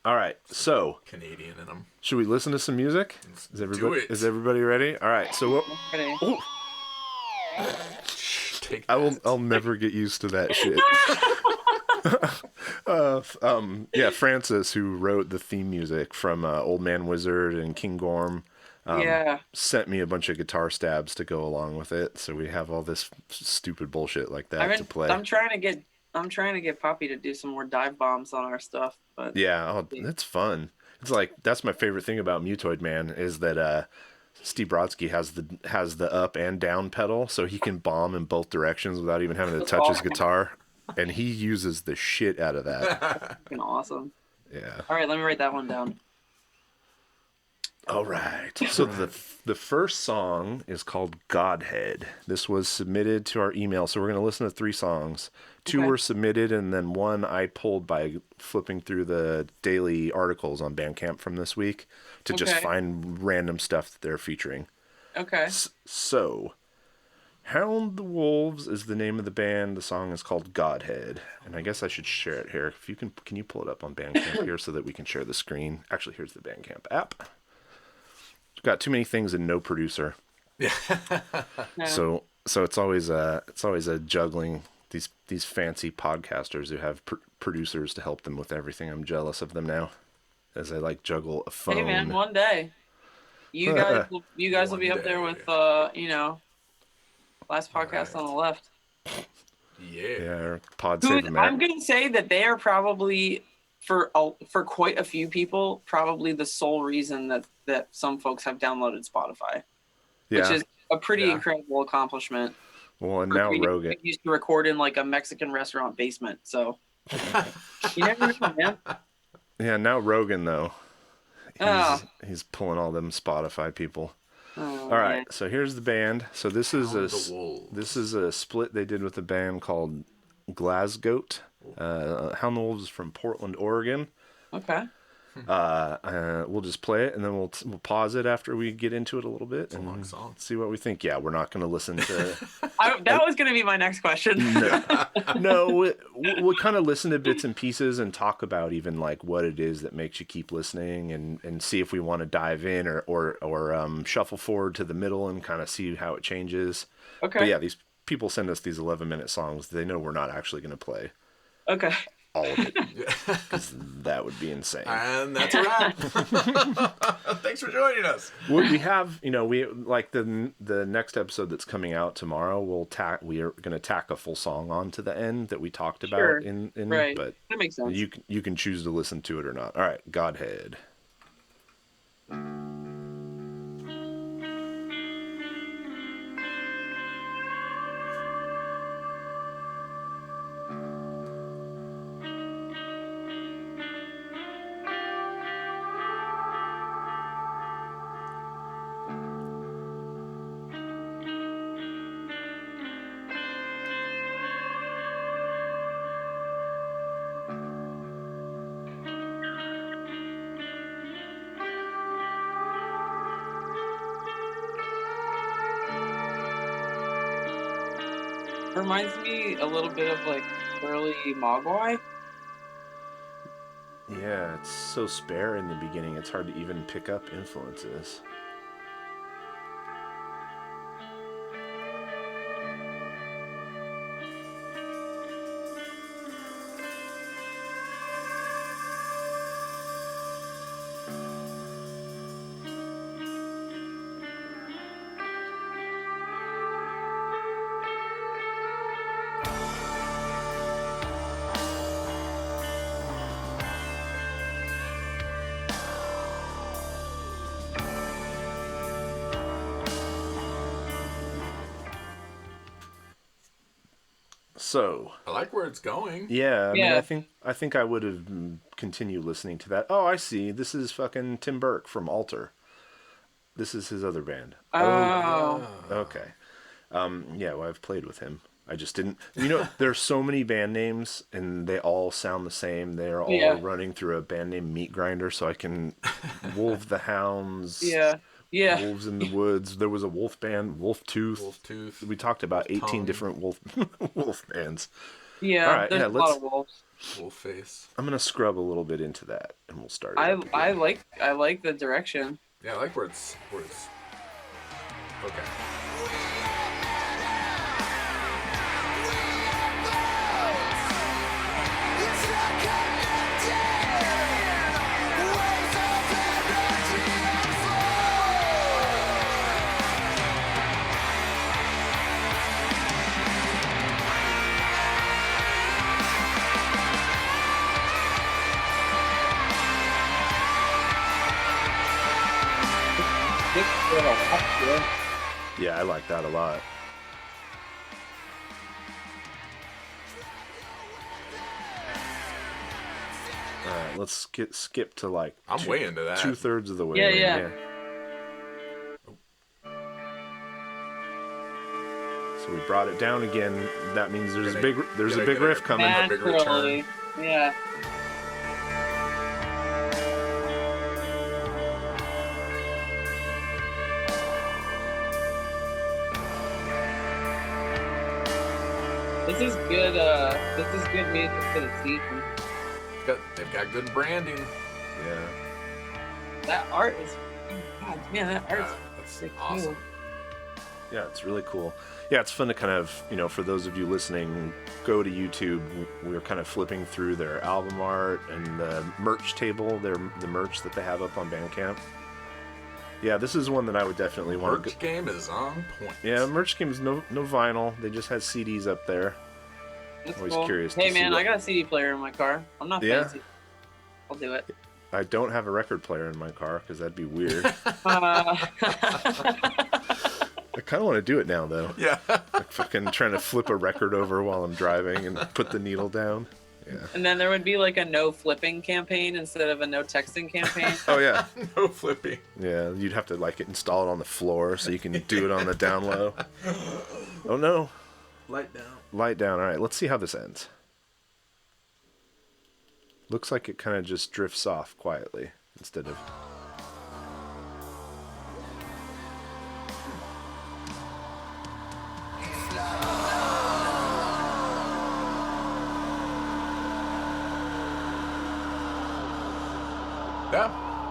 Speaker 2: All right, so
Speaker 1: Canadian in them.
Speaker 2: Should we listen to some music? Is everybody ready? All right, so
Speaker 3: ready.
Speaker 2: I'll never get used to that shit. Francis, who wrote the theme music from Old Man Wizard and King Gorm, sent me a bunch of guitar stabs to go along with it, so we have all this stupid bullshit like that to play.
Speaker 3: I'm trying to get Poppy to do some more dive bombs on our stuff, but
Speaker 2: it's fun. It's like that's my favorite thing about Mutoid Man is that Steve Brodsky has the up and down pedal, so he can bomb in both directions without even having to touch his guitar, and he uses the shit out of that.
Speaker 3: Fucking awesome.
Speaker 2: Yeah.
Speaker 3: All right, let me write that one down.
Speaker 2: All right. So the first song is called Godhead. This was submitted to our email, so we're going to listen to 3 songs. 2 were submitted, and then 1 I pulled by flipping through the daily articles on Bandcamp from this week to just find random stuff that they're featuring.
Speaker 3: Okay.
Speaker 2: So, Hound the Wolves is the name of the band. The song is called Godhead, and I guess I should share it here. If you can you pull it up on Bandcamp here so that we can share the screen? Actually, here's the Bandcamp app. Got too many things and no producer.
Speaker 1: Yeah.
Speaker 2: So it's always a juggling these fancy podcasters who have producers to help them with everything. I'm jealous of them now, as I like juggle a phone.
Speaker 3: Hey man, one day, you guys will be up there with last podcast on the left.
Speaker 2: Yeah. Pod Save Matt.
Speaker 3: I'm gonna say that they are probably for quite a few people probably the sole reason that some folks have downloaded Spotify, which is a pretty incredible accomplishment.
Speaker 2: Well, and now Rogan
Speaker 3: used to record in like a Mexican restaurant basement, so you never know, man.
Speaker 2: Yeah, now Rogan though, he's pulling all them Spotify people. All right, so here's the band. So this is a split they did with a band called Glasgow. Hound the Wolves is from Portland, Oregon.
Speaker 3: Okay.
Speaker 2: We'll just play it and then we'll pause it after we get into it a little bit and
Speaker 1: long song.
Speaker 2: See what we think. Yeah, we're not going to listen to.
Speaker 3: That was going to be my next question.
Speaker 2: No, we'll kind of listen to bits and pieces and talk about even like what it is that makes you keep listening and see if we want to dive in or shuffle forward to the middle and kind of see how it changes.
Speaker 3: Okay.
Speaker 2: But yeah, these people send us these 11-minute songs they know we're not actually going to play.
Speaker 3: Okay.
Speaker 2: all of it. Because that would be insane.
Speaker 1: And that's a wrap. Thanks for joining us.
Speaker 2: We have, we like the next episode that's coming out tomorrow. We are going to tack a full song on to the end that we talked about in
Speaker 3: right.
Speaker 2: But
Speaker 3: that makes sense.
Speaker 2: You can choose to listen to it or not. All right, Godhead.
Speaker 3: Reminds me a little bit of like early Mogwai.
Speaker 2: Yeah, it's so spare in the beginning, it's hard to even pick up influences. So
Speaker 1: I like where it's going.
Speaker 2: Yeah, I mean, I think I would have continued listening to that. Oh, I see. This is fucking Tim Burke from Alter. This is his other band.
Speaker 3: Oh.
Speaker 2: Okay. Yeah, well, I've played with him. I just didn't. There's so many band names, and they all sound the same. They're all running through a band name Meat Grinder, so I can Wolf the Hounds.
Speaker 3: Yeah.
Speaker 2: Wolves in the Woods. There was a wolf band, Wolf Tooth. We talked about 18 different wolf bands.
Speaker 3: Yeah,
Speaker 2: all right,
Speaker 3: there's a lot of wolves.
Speaker 1: Wolf face.
Speaker 2: I'm gonna scrub a little bit into that, and we'll start.
Speaker 3: I like the direction.
Speaker 1: Yeah, I like where it's. Okay.
Speaker 2: Yeah, I like that a lot. All right, let's skip to like.
Speaker 1: I'm way into that.
Speaker 2: 2/3 of the way.
Speaker 3: Yeah.
Speaker 2: So we brought it down again. That means there's a big riff coming.
Speaker 1: A big return.
Speaker 3: Yeah. This is good. This is good music for the season.
Speaker 1: They've got good branding.
Speaker 2: Yeah.
Speaker 3: That art is. God, man, that art
Speaker 1: That's
Speaker 3: is
Speaker 1: awesome.
Speaker 3: cool.
Speaker 2: Yeah, it's really cool. Yeah, it's fun to kind of, for those of you listening, go to YouTube. We're kind of flipping through their album art and the merch table, the merch that they have up on Bandcamp. Yeah, this is one that I would definitely want to.
Speaker 1: Merch game is on point.
Speaker 2: Yeah, merch game is no vinyl. They just have CDs up there.
Speaker 3: That's
Speaker 2: Always
Speaker 3: cool.
Speaker 2: curious.
Speaker 3: Hey man, I got a CD player in my car. I'm not fancy. I'll do it.
Speaker 2: I don't have a record player in my car because that'd be weird.
Speaker 3: Uh,
Speaker 2: I kind of want to do it now, though.
Speaker 1: Yeah.
Speaker 2: Like fucking trying to flip a record over while I'm driving and put the needle down. Yeah.
Speaker 3: And then there would be like a no flipping campaign instead of a no texting campaign.
Speaker 2: Oh, yeah.
Speaker 1: No flipping.
Speaker 2: Yeah, you'd have to like install it on the floor so you can do it on the down low. Oh, no.
Speaker 1: Light down.
Speaker 2: Light down. All right, let's see how this ends. Looks like it kind of just drifts off quietly instead of...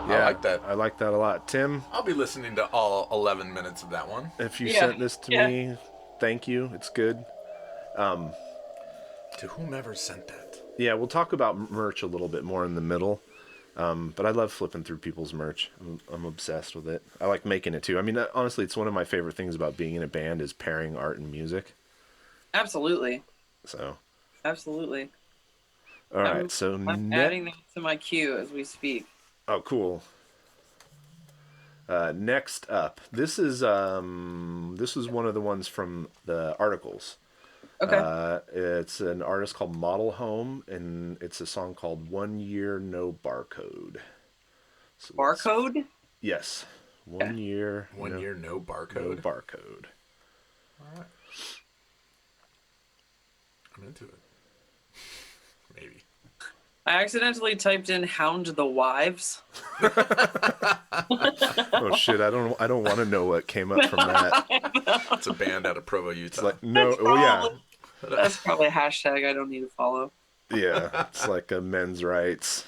Speaker 1: Yeah, I like that.
Speaker 2: I like that a lot. Tim?
Speaker 1: I'll be listening to all 11 minutes of that one.
Speaker 2: If you sent this to me, thank you. It's good.
Speaker 1: To whomever sent that.
Speaker 2: Yeah, we'll talk about merch a little bit more in the middle. But I love flipping through people's merch. I'm obsessed with it. I like making it too. I mean, honestly, it's one of my favorite things about being in a band is pairing art and music.
Speaker 3: Absolutely.
Speaker 2: So.
Speaker 3: Absolutely.
Speaker 2: All right. So
Speaker 3: I'm adding that to my queue as we speak.
Speaker 2: Oh, cool. Next up, this is one of the ones from the articles.
Speaker 3: Okay.
Speaker 2: It's an artist called Model Home, and it's a song called 1 Year No Barcode. So
Speaker 3: Barcode?
Speaker 2: Yes. 1 year.
Speaker 1: 1 year no barcode?
Speaker 2: No barcode.
Speaker 1: All right. I'm into it. Maybe.
Speaker 3: I accidentally typed in Hound the Wives.
Speaker 2: Oh shit! I don't want to know what came up from that.
Speaker 1: It's a band out of Provo, Utah.
Speaker 2: It's like no,
Speaker 3: That's probably a hashtag I don't need to follow.
Speaker 2: Yeah, it's like a men's rights.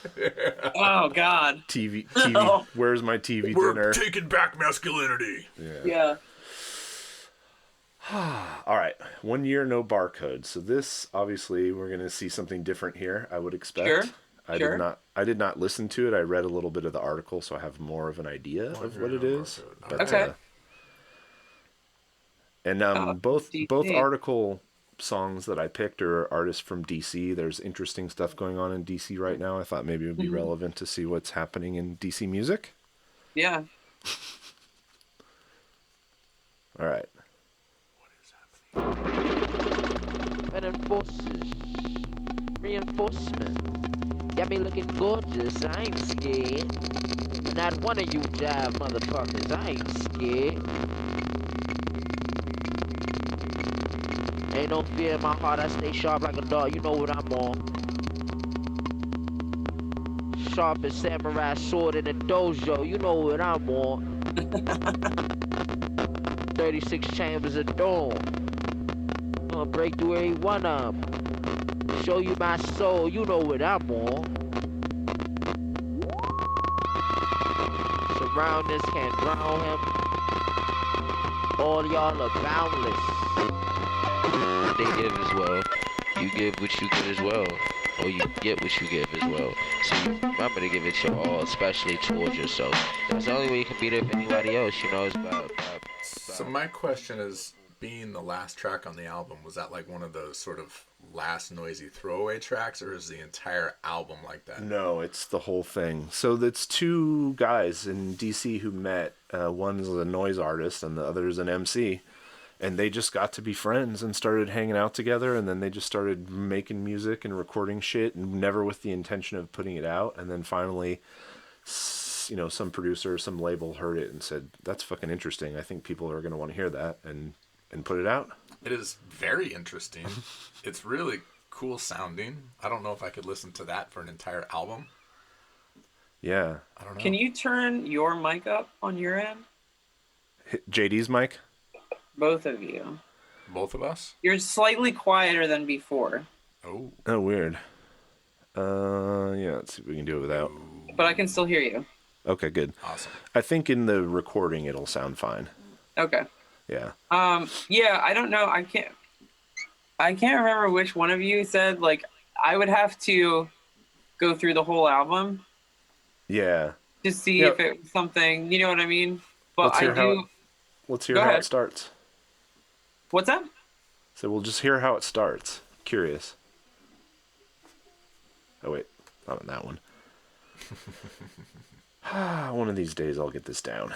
Speaker 3: Oh God.
Speaker 2: TV. Where's my TV
Speaker 1: We're
Speaker 2: dinner?
Speaker 1: taking back masculinity.
Speaker 3: Yeah.
Speaker 2: All right, 1 year no barcode. So this, obviously, we're going to see something different here. I would expect.
Speaker 3: Sure.
Speaker 2: I did not listen to it. I read a little bit of the article, so I have more of an idea of what it is. But,
Speaker 3: okay.
Speaker 2: And both article songs that I picked are artists from DC. There's interesting stuff going on in DC right now. I thought maybe it would be relevant to see what's happening in DC music.
Speaker 3: Yeah.
Speaker 2: All right.
Speaker 4: Reinforcement. Got me looking gorgeous. I ain't scared. Not one of you jive motherfuckers. I ain't scared. Ain't no fear in my heart. I stay sharp like a dog. You know what I'm on. Sharp as samurai sword in a dojo. You know what I'm on. 36 chambers of dawn. Gonna break through every one of them. Show you my soul, you know what I'm on. Surroundings can't drown him. All y'all are boundless.
Speaker 5: They give as well. You give what you get as well. Or you get what you give as well. So you remember to give it your all, especially towards yourself. That's the only way you can be there for anybody else, you know, it's about.
Speaker 1: So my question is, being the last track on the album, was that like one of those sort of last noisy throwaway tracks, or is the entire album like that?
Speaker 2: No, it's the whole thing. So it's two guys in DC who met. One's a noise artist and the other's an MC. And they just got to be friends and started hanging out together, and then they just started making music and recording shit, and never with the intention of putting it out. And then finally, you know, some producer or some label heard it and said, that's fucking interesting. I think people are going to want to hear that, and put it out.
Speaker 1: It is very interesting. It's really cool sounding. I don't know if I could listen to that for an entire album.
Speaker 2: Yeah.
Speaker 1: I don't know.
Speaker 3: Can you turn your mic up on your end?
Speaker 2: JD's mic?
Speaker 3: Both of you.
Speaker 1: Both of us?
Speaker 3: You're slightly quieter than before.
Speaker 1: Oh,
Speaker 2: weird. Yeah, let's see if we can do it without.
Speaker 3: But I can still hear you.
Speaker 2: Okay, good.
Speaker 1: Awesome.
Speaker 2: I think in the recording it'll sound fine.
Speaker 3: Okay.
Speaker 2: Yeah.
Speaker 3: Yeah, I don't know. I can't remember which one of you said, like, I would have to go through the whole album.
Speaker 2: Yeah.
Speaker 3: To see if it was something, you know what I mean? But
Speaker 2: Let's hear how it starts.
Speaker 3: What's that?
Speaker 2: So we'll just hear how it starts. Curious. Oh, wait. Not on that one. One of these days I'll get this down.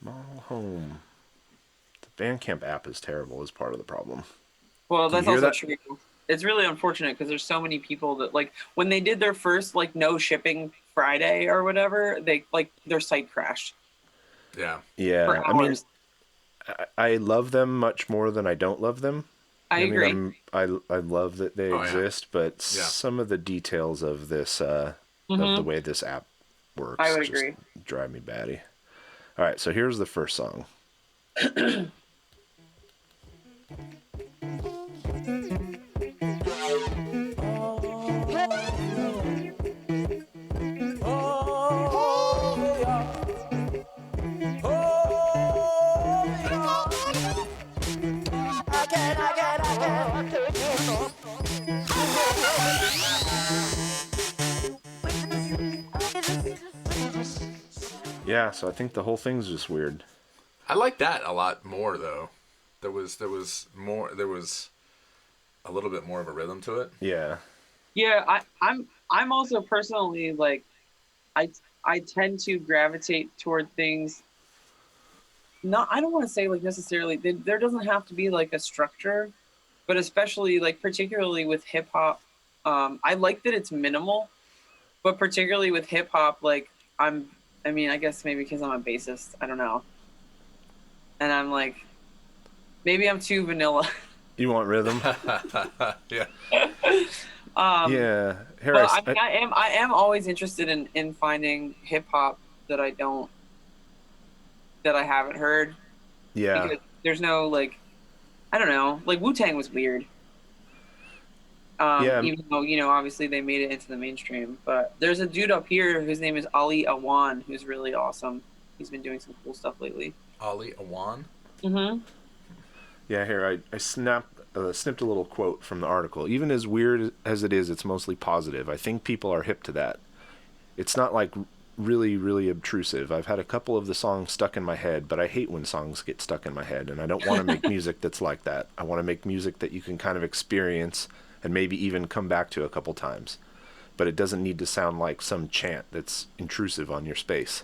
Speaker 2: Model Home. The Bandcamp app is terrible is part of the problem.
Speaker 3: Well, that's also true. It's really unfortunate because there's so many people that, like, when they did their first, like, no shipping Friday or whatever, they, like, their site crashed.
Speaker 1: Yeah.
Speaker 2: Yeah. I mean, I love them much more than I don't love them.
Speaker 3: I agree.
Speaker 2: I love that they exist, but some of the details of this, of the way this app works,
Speaker 3: I would agree.
Speaker 2: Drive me batty. All right, so here's the first song. Yeah, so I think the whole thing's just weird.
Speaker 1: I like that a lot more though. There was a little bit more of a rhythm to it.
Speaker 2: Yeah.
Speaker 3: Yeah, I'm also personally like I tend to gravitate toward things. I don't want to say like necessarily there doesn't have to be like a structure, but especially like particularly with hip hop, I like that it's minimal, but particularly with hip hop, like I guess maybe because I'm a bassist, I don't know, and I'm like, maybe I'm too vanilla.
Speaker 2: You want rhythm?
Speaker 1: Yeah.
Speaker 2: Yeah. Harris,
Speaker 3: but I am always interested in finding hip hop that I haven't heard.
Speaker 2: Yeah.
Speaker 3: Because there's no like, I don't know, like Wu-Tang was weird.
Speaker 2: Yeah.
Speaker 3: Even though, obviously they made it into the mainstream. But there's a dude up here whose name is Ali Awan, who's really awesome. He's been doing some cool stuff lately.
Speaker 1: Ali Awan?
Speaker 3: Mm-hmm.
Speaker 2: Yeah, here, I snipped a little quote from the article. Even as weird as it is, it's mostly positive. I think people are hip to that. It's not like really, really obtrusive. I've had a couple of the songs stuck in my head, but I hate when songs get stuck in my head, and I don't want to make music that's like that. I want to make music that you can kind of experience and maybe even come back to a couple times. But it doesn't need to sound like some chant that's intrusive on your space.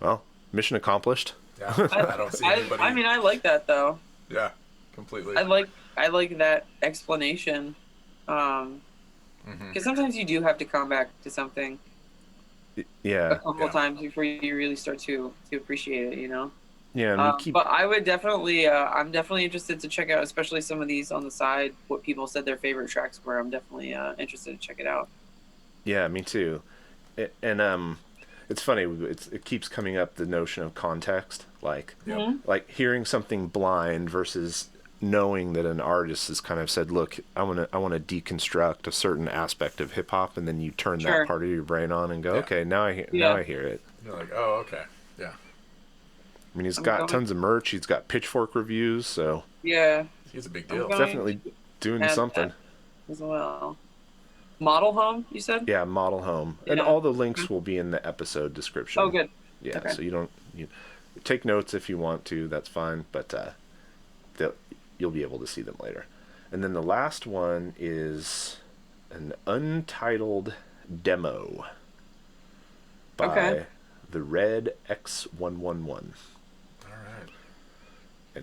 Speaker 2: Well, mission accomplished.
Speaker 1: Yeah, I don't see anybody.
Speaker 3: I like that though.
Speaker 1: Yeah, completely.
Speaker 3: I like that explanation. Because sometimes you do have to come back to something.
Speaker 2: Yeah.
Speaker 3: A couple times before you really start to appreciate it,
Speaker 2: Yeah, and
Speaker 3: but I would definitely, I'm definitely interested to check out, especially some of these on the side, what people said their favorite tracks were. I'm definitely interested to check it out.
Speaker 2: Yeah, me too. And it's funny. It keeps coming up, the notion of context, like hearing something blind versus knowing that an artist has kind of said, "Look, I want to deconstruct a certain aspect of hip hop," and then you turn that part of your brain on and go, "Okay, now I hear it."
Speaker 1: You're like, "Oh, okay, yeah."
Speaker 2: I mean, he's got tons of merch. He's got Pitchfork reviews, so
Speaker 3: yeah,
Speaker 1: he's a big deal.
Speaker 2: Definitely doing something
Speaker 3: as well. Model Home, you said?
Speaker 2: Yeah, Model Home, and all the links will be in the episode description.
Speaker 3: Oh, good.
Speaker 2: Yeah,
Speaker 3: okay.
Speaker 2: So you take notes if you want to. That's fine, but you'll be able to see them later. And then the last one is an untitled demo by the Red X111.
Speaker 1: All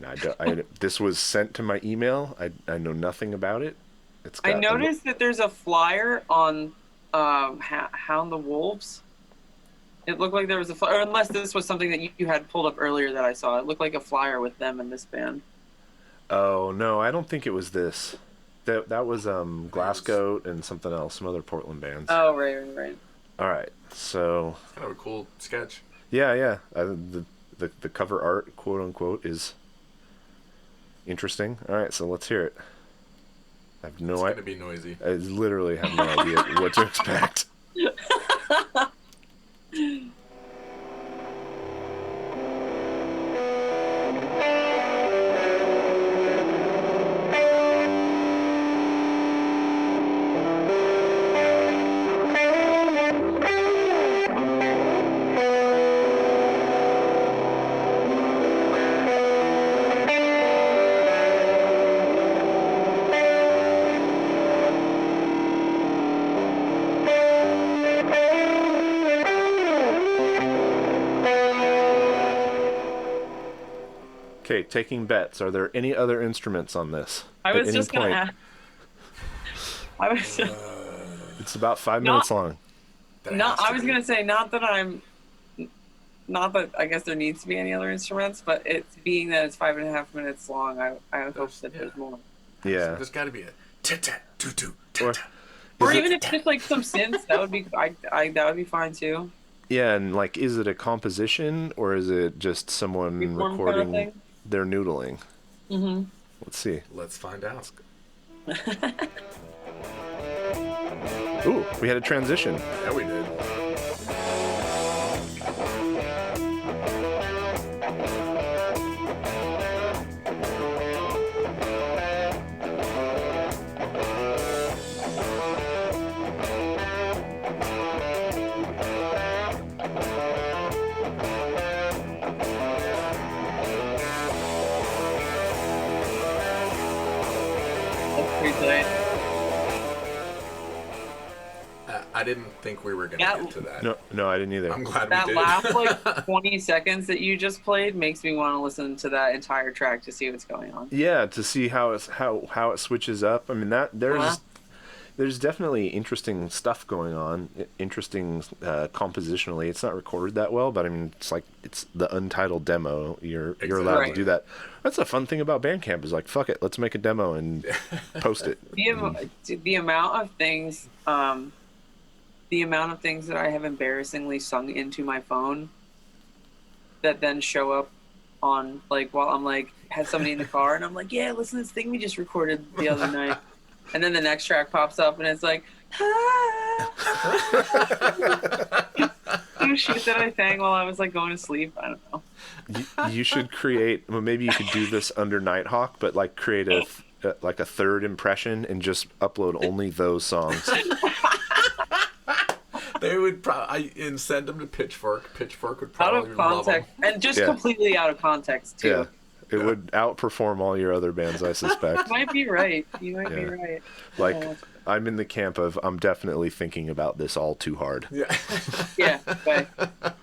Speaker 1: right.
Speaker 2: And this was sent to my email. I know nothing about it.
Speaker 3: I noticed that there's a flyer on Hound the Wolves. It looked like there was a flyer, or unless this was something that you had pulled up earlier that I saw. It looked like a flyer with them and this band.
Speaker 2: Oh, no, I don't think it was this. That was Glasgow and something else, some other Portland bands.
Speaker 3: Oh, right.
Speaker 2: All right, so...
Speaker 1: It's kind of a cool sketch.
Speaker 2: Yeah. The cover art, quote unquote, is interesting. All right, so let's hear it. I have no idea.
Speaker 1: It's going to be noisy.
Speaker 2: I literally have no idea what to expect. Okay, taking bets. Are there any other instruments on this?
Speaker 3: I was just going to ask.
Speaker 2: It's about 5 minutes long.
Speaker 3: I was going to say, not that I guess there needs to be any other instruments, but it's being that it's 5.5 minutes long, I hope that there's more.
Speaker 2: Yeah.
Speaker 1: There's got to be a tat-tat, toot-toot,
Speaker 2: Or,
Speaker 1: tat-tat.
Speaker 3: Or even if it's just like some synths, that would be that would be fine too.
Speaker 2: yeah, and like, is it a composition or is it just someone
Speaker 3: Freeform
Speaker 2: recording
Speaker 3: kind of
Speaker 2: their noodling?
Speaker 3: Mm-hmm.
Speaker 2: Let's see.
Speaker 1: Let's find out.
Speaker 2: Ooh, we had a transition.
Speaker 1: Yeah, we did. I didn't think we were going to get to that.
Speaker 2: No, I didn't either.
Speaker 1: I'm glad
Speaker 3: that
Speaker 1: we did.
Speaker 3: last like 20 seconds that you just played makes me want to listen to that entire track to see what's going on.
Speaker 2: Yeah, to see how it switches up. I mean, there's definitely interesting stuff going on. Interesting compositionally. It's not recorded that well, but I mean, it's the Untitled demo. You're allowed to do that. That's a fun thing about Bandcamp is like, fuck it, let's make a demo and post it.
Speaker 3: The amount of things that I have embarrassingly sung into my phone that then show up on like while I'm like had somebody in the car and I'm like, yeah, listen to this thing we just recorded the other night. And then the next track pops up and it's like, some shit that I sang while I was like going to sleep. I don't know.
Speaker 2: You should create. Well, maybe you could do this under Nighthawk, but like create a third impression and just upload only those songs.
Speaker 1: They would probably and send them to Pitchfork. Pitchfork would probably
Speaker 3: out of context and just completely out of context too.
Speaker 2: Yeah. It would outperform all your other bands, I suspect.
Speaker 3: You might be right. You might be right.
Speaker 2: Like, I'm in the camp of I'm definitely thinking about this all too hard.
Speaker 1: Yeah.
Speaker 3: Yeah, okay.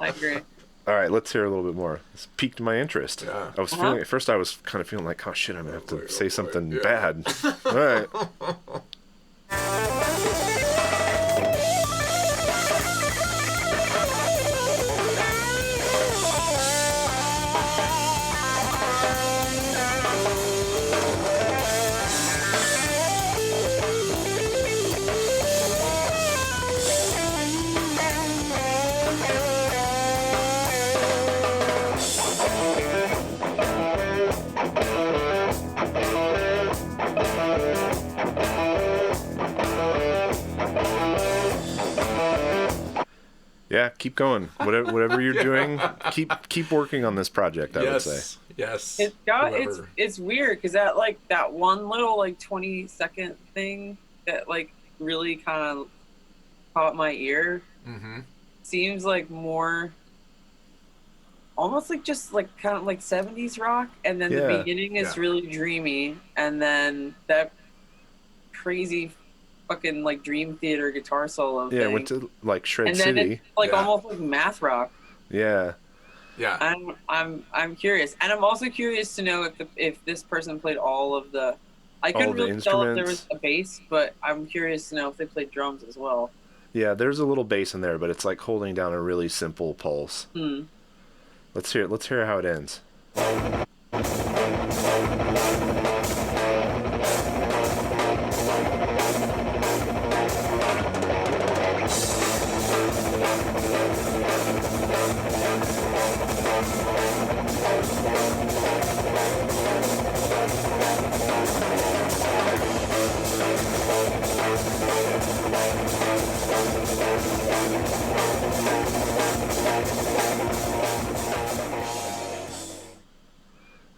Speaker 3: I agree.
Speaker 2: All right, let's hear a little bit more. It's piqued my interest.
Speaker 1: Yeah.
Speaker 2: I was feeling at first. I was kind of feeling like, oh shit, I'm gonna have to say something bad. All right. Yeah, keep going. Whatever you're doing, keep working on this project. I would say.
Speaker 1: Yes.
Speaker 3: It's weird because that one little like 20-second thing that like really kind of caught my ear seems like more almost like just like kind of like 70s rock, and then the beginning is really dreamy, and then that crazy fucking like Dream Theater guitar solo thing.
Speaker 2: Went to like Shred
Speaker 3: and then
Speaker 2: City.
Speaker 3: It's like almost like math rock.
Speaker 2: Yeah.
Speaker 3: I'm curious, and I'm also curious to know if this person played all of the. I couldn't really tell if there was a bass, but I'm curious to know if they played drums as well.
Speaker 2: Yeah, there's a little bass in there, but it's like holding down a really simple pulse. Let's hear how it ends.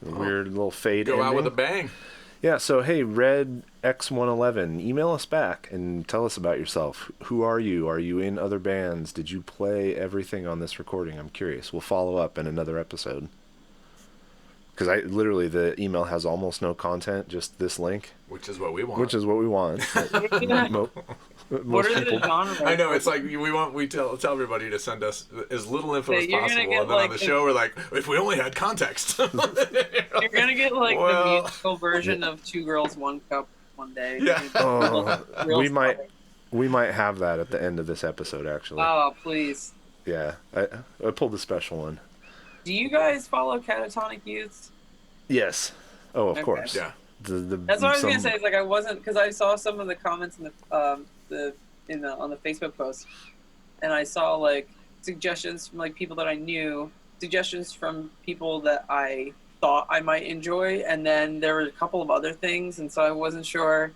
Speaker 2: Weird little fade
Speaker 1: Go
Speaker 2: ending.
Speaker 1: out with a bang.
Speaker 2: Yeah, so hey, Red X111, email us back and tell us about yourself. Who are you? Are you in other bands? Did you play everything on this recording? I'm curious. We'll follow up in another episode. Because the email has almost no content, just this link.
Speaker 1: Which is what we want.
Speaker 2: What are
Speaker 3: the genres?
Speaker 1: I know, it's like we tell everybody to send us as little info as possible, and then on the show we're like, if we only had context.
Speaker 3: You're gonna get like the musical version of Two Girls, One Cup one day.
Speaker 2: Yeah. We might have that at the end of this episode, actually.
Speaker 3: Oh, please.
Speaker 2: Yeah, I pulled a special one.
Speaker 3: Do you guys follow Catatonic Youths?
Speaker 2: Yes. Oh, of course.
Speaker 1: Yeah.
Speaker 3: That's what I was gonna say. Is like I wasn't, because I saw some of the comments in on the Facebook post, and I saw like suggestions from like people that I knew, suggestions from people that I thought I might enjoy, and then there were a couple of other things, and so I wasn't sure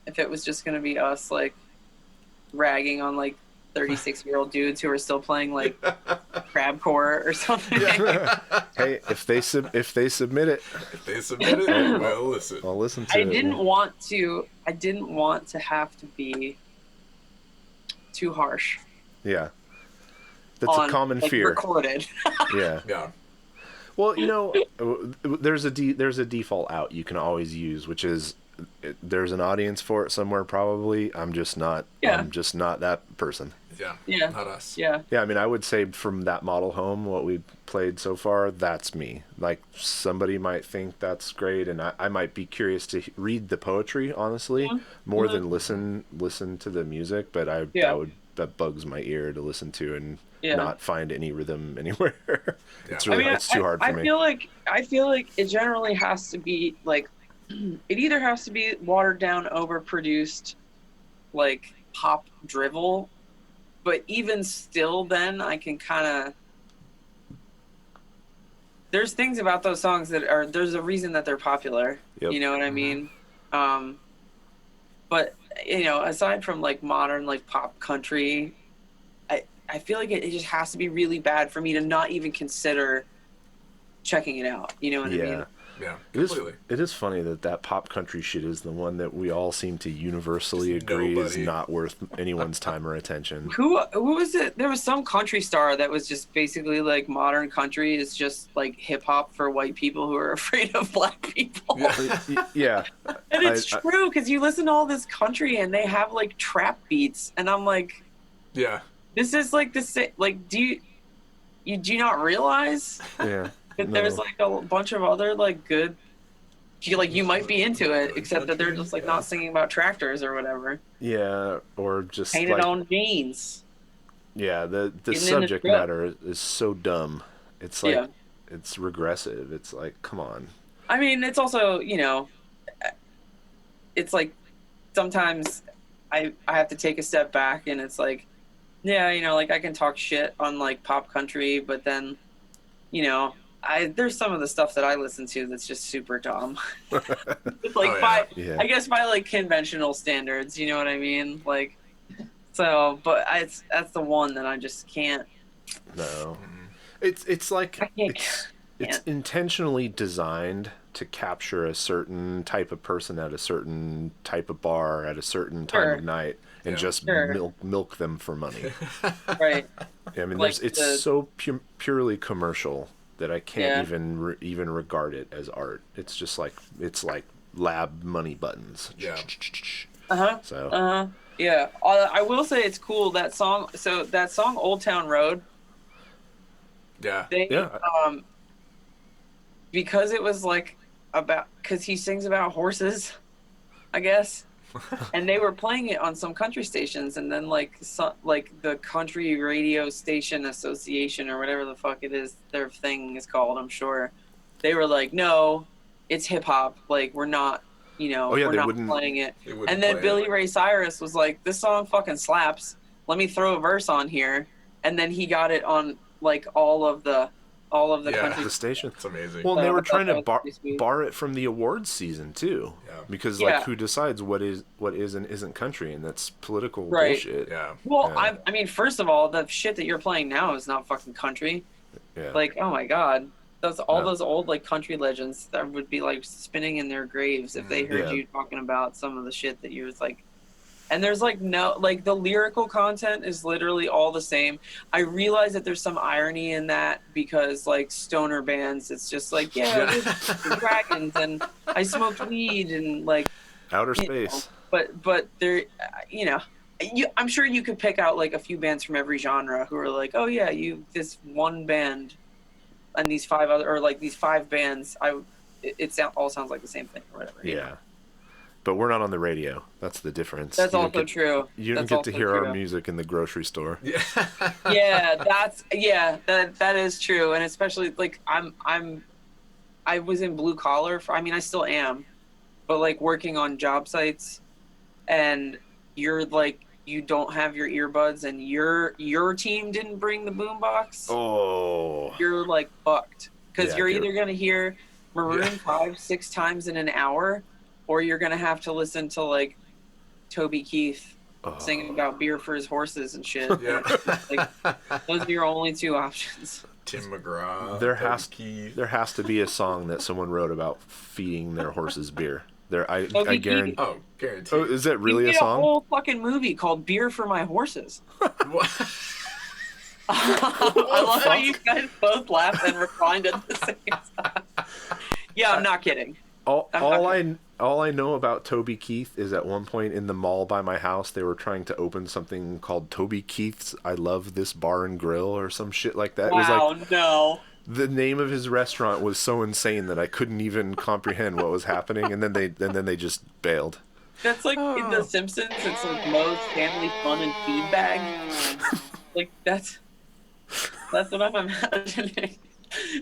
Speaker 3: if it was just gonna be us like ragging on like 36-year-old dudes who are still playing like crabcore or something.
Speaker 1: Yeah.
Speaker 2: Hey, if they submit it,
Speaker 1: we'll listen.
Speaker 2: I'll listen to it.
Speaker 3: I didn't want to have to be too harsh.
Speaker 2: Yeah, that's a common fear.
Speaker 3: Recorded.
Speaker 2: Yeah.
Speaker 1: Yeah.
Speaker 2: Well, there's a default out you can always use, which is there's an audience for it somewhere probably. I'm just not.
Speaker 3: Yeah.
Speaker 2: I'm just not that person.
Speaker 3: Yeah.
Speaker 1: Not us.
Speaker 3: Yeah.
Speaker 2: Yeah, I mean, I would say from that model home, what we played so far, that's me. Like, somebody might think that's great, and I might be curious to read the poetry, honestly, more than listen to the music. But that bugs my ear to listen to and not find any rhythm anywhere. It's really it's too hard for me.
Speaker 3: I feel like it generally has to be like, it either has to be watered down, overproduced, like pop drivel. But even still, then I can kind of. There's things about those songs that are. There's a reason that they're popular.
Speaker 2: Yep.
Speaker 3: You know what I mean? But aside from like modern like pop country, I feel like it just has to be really bad for me to not even consider checking it out. You know what I mean?
Speaker 1: Yeah, completely.
Speaker 2: It is funny that pop country shit is the one that we all seem to universally agree is not worth anyone's time or attention.
Speaker 3: Who was it? There was some country star that was just basically like modern country is just like hip hop for white people who are afraid of black people.
Speaker 2: Yeah.
Speaker 3: And it's true because you listen to all this country and they have like trap beats, and I'm like, this is like this. Like, do you not realize?
Speaker 2: Yeah.
Speaker 3: But there's like a bunch of other like good, you might be into it, except that they're just like not singing about tractors or whatever.
Speaker 2: Yeah, or just
Speaker 3: painted on jeans.
Speaker 2: Yeah, the subject matter is so dumb. It's like it's regressive. It's like, come on.
Speaker 3: I mean, it's also it's like sometimes I have to take a step back, and it's like, like I can talk shit on like pop country, but then there's some of the stuff that I listen to that's just super dumb. It's like I guess by like conventional standards, you know what I mean? Like, so, but that's the one that I just can't.
Speaker 2: No, it's like it's intentionally designed to capture a certain type of person at a certain type of bar at a certain time of night and just milk them for money.
Speaker 3: Right.
Speaker 2: I mean, like it's so purely commercial that I can't even regard it as art. It's just like lab money buttons.
Speaker 1: Yeah.
Speaker 2: So.
Speaker 3: Yeah. I will say it's cool that song. So that song "Old Town Road."
Speaker 1: Yeah.
Speaker 3: Because it was like because he sings about horses, I guess. And they were playing it on some country stations, and then like the Country Radio Station Association or whatever the fuck it is, their thing is called, I'm sure. They were like, no, it's hip hop. Like, we're not, we're not playing it. And then Billy Ray Cyrus was like, this song fucking slaps. Let me throw a verse on here. And then he got it on like all of the country
Speaker 2: the station.
Speaker 1: It's amazing.
Speaker 2: Well, they were trying to bar it from the awards season too, because like who decides what is and isn't country, and that's political bullshit.
Speaker 3: Yeah. Well, I mean, first of all, the shit that you're playing now is not fucking country.
Speaker 2: Yeah.
Speaker 3: Like, oh my god, those old like country legends that would be like spinning in their graves if they heard you talking about some of the shit that you was like. And there's like the lyrical content is literally all the same. I realize that there's some irony in that because like stoner bands, it's just like, dragons and I smoked weed and like
Speaker 2: outer space.
Speaker 3: But there, I'm sure you could pick out like a few bands from every genre who are like, oh yeah, this one band and these five other, or like these five bands. It all sounds like the same thing or whatever.
Speaker 2: Yeah. But we're not on the radio. That's the difference.
Speaker 3: That's also true.
Speaker 2: You don't get to hear our music in the grocery store.
Speaker 1: Yeah.
Speaker 3: That is true. And especially like I was in blue collar I still am, but like working on job sites, and you're like you don't have your earbuds and your team didn't bring the boombox.
Speaker 2: Oh.
Speaker 3: You're like fucked because you're either gonna hear Maroon 5-6 times in an hour, or you're going to have to listen to, like, Toby Keith singing about beer for his horses and shit.
Speaker 1: Yeah.
Speaker 3: Like, those are your only two options.
Speaker 1: Tim McGraw.
Speaker 2: There has to be a song that someone wrote about feeding their horses beer. I guarantee.
Speaker 1: Oh, guaranteed.
Speaker 2: Oh, is that really
Speaker 3: a
Speaker 2: song?
Speaker 3: A whole fucking movie called Beer for My Horses.
Speaker 1: What?
Speaker 3: I love how you guys both laughed and reclined at the same time. Yeah, I'm not kidding.
Speaker 2: All all I know about Toby Keith is at one point in the mall by my house, they were trying to open something called Toby Keith's I Love This Bar and Grill or some shit like that.
Speaker 3: Wow,
Speaker 2: It was like,
Speaker 3: no.
Speaker 2: the name of his restaurant was so insane that I couldn't even comprehend what was happening, and then they just bailed.
Speaker 3: That's like in The Simpsons. It's like Moe's Family Fun and Feed Bag. Like that's what I'm imagining.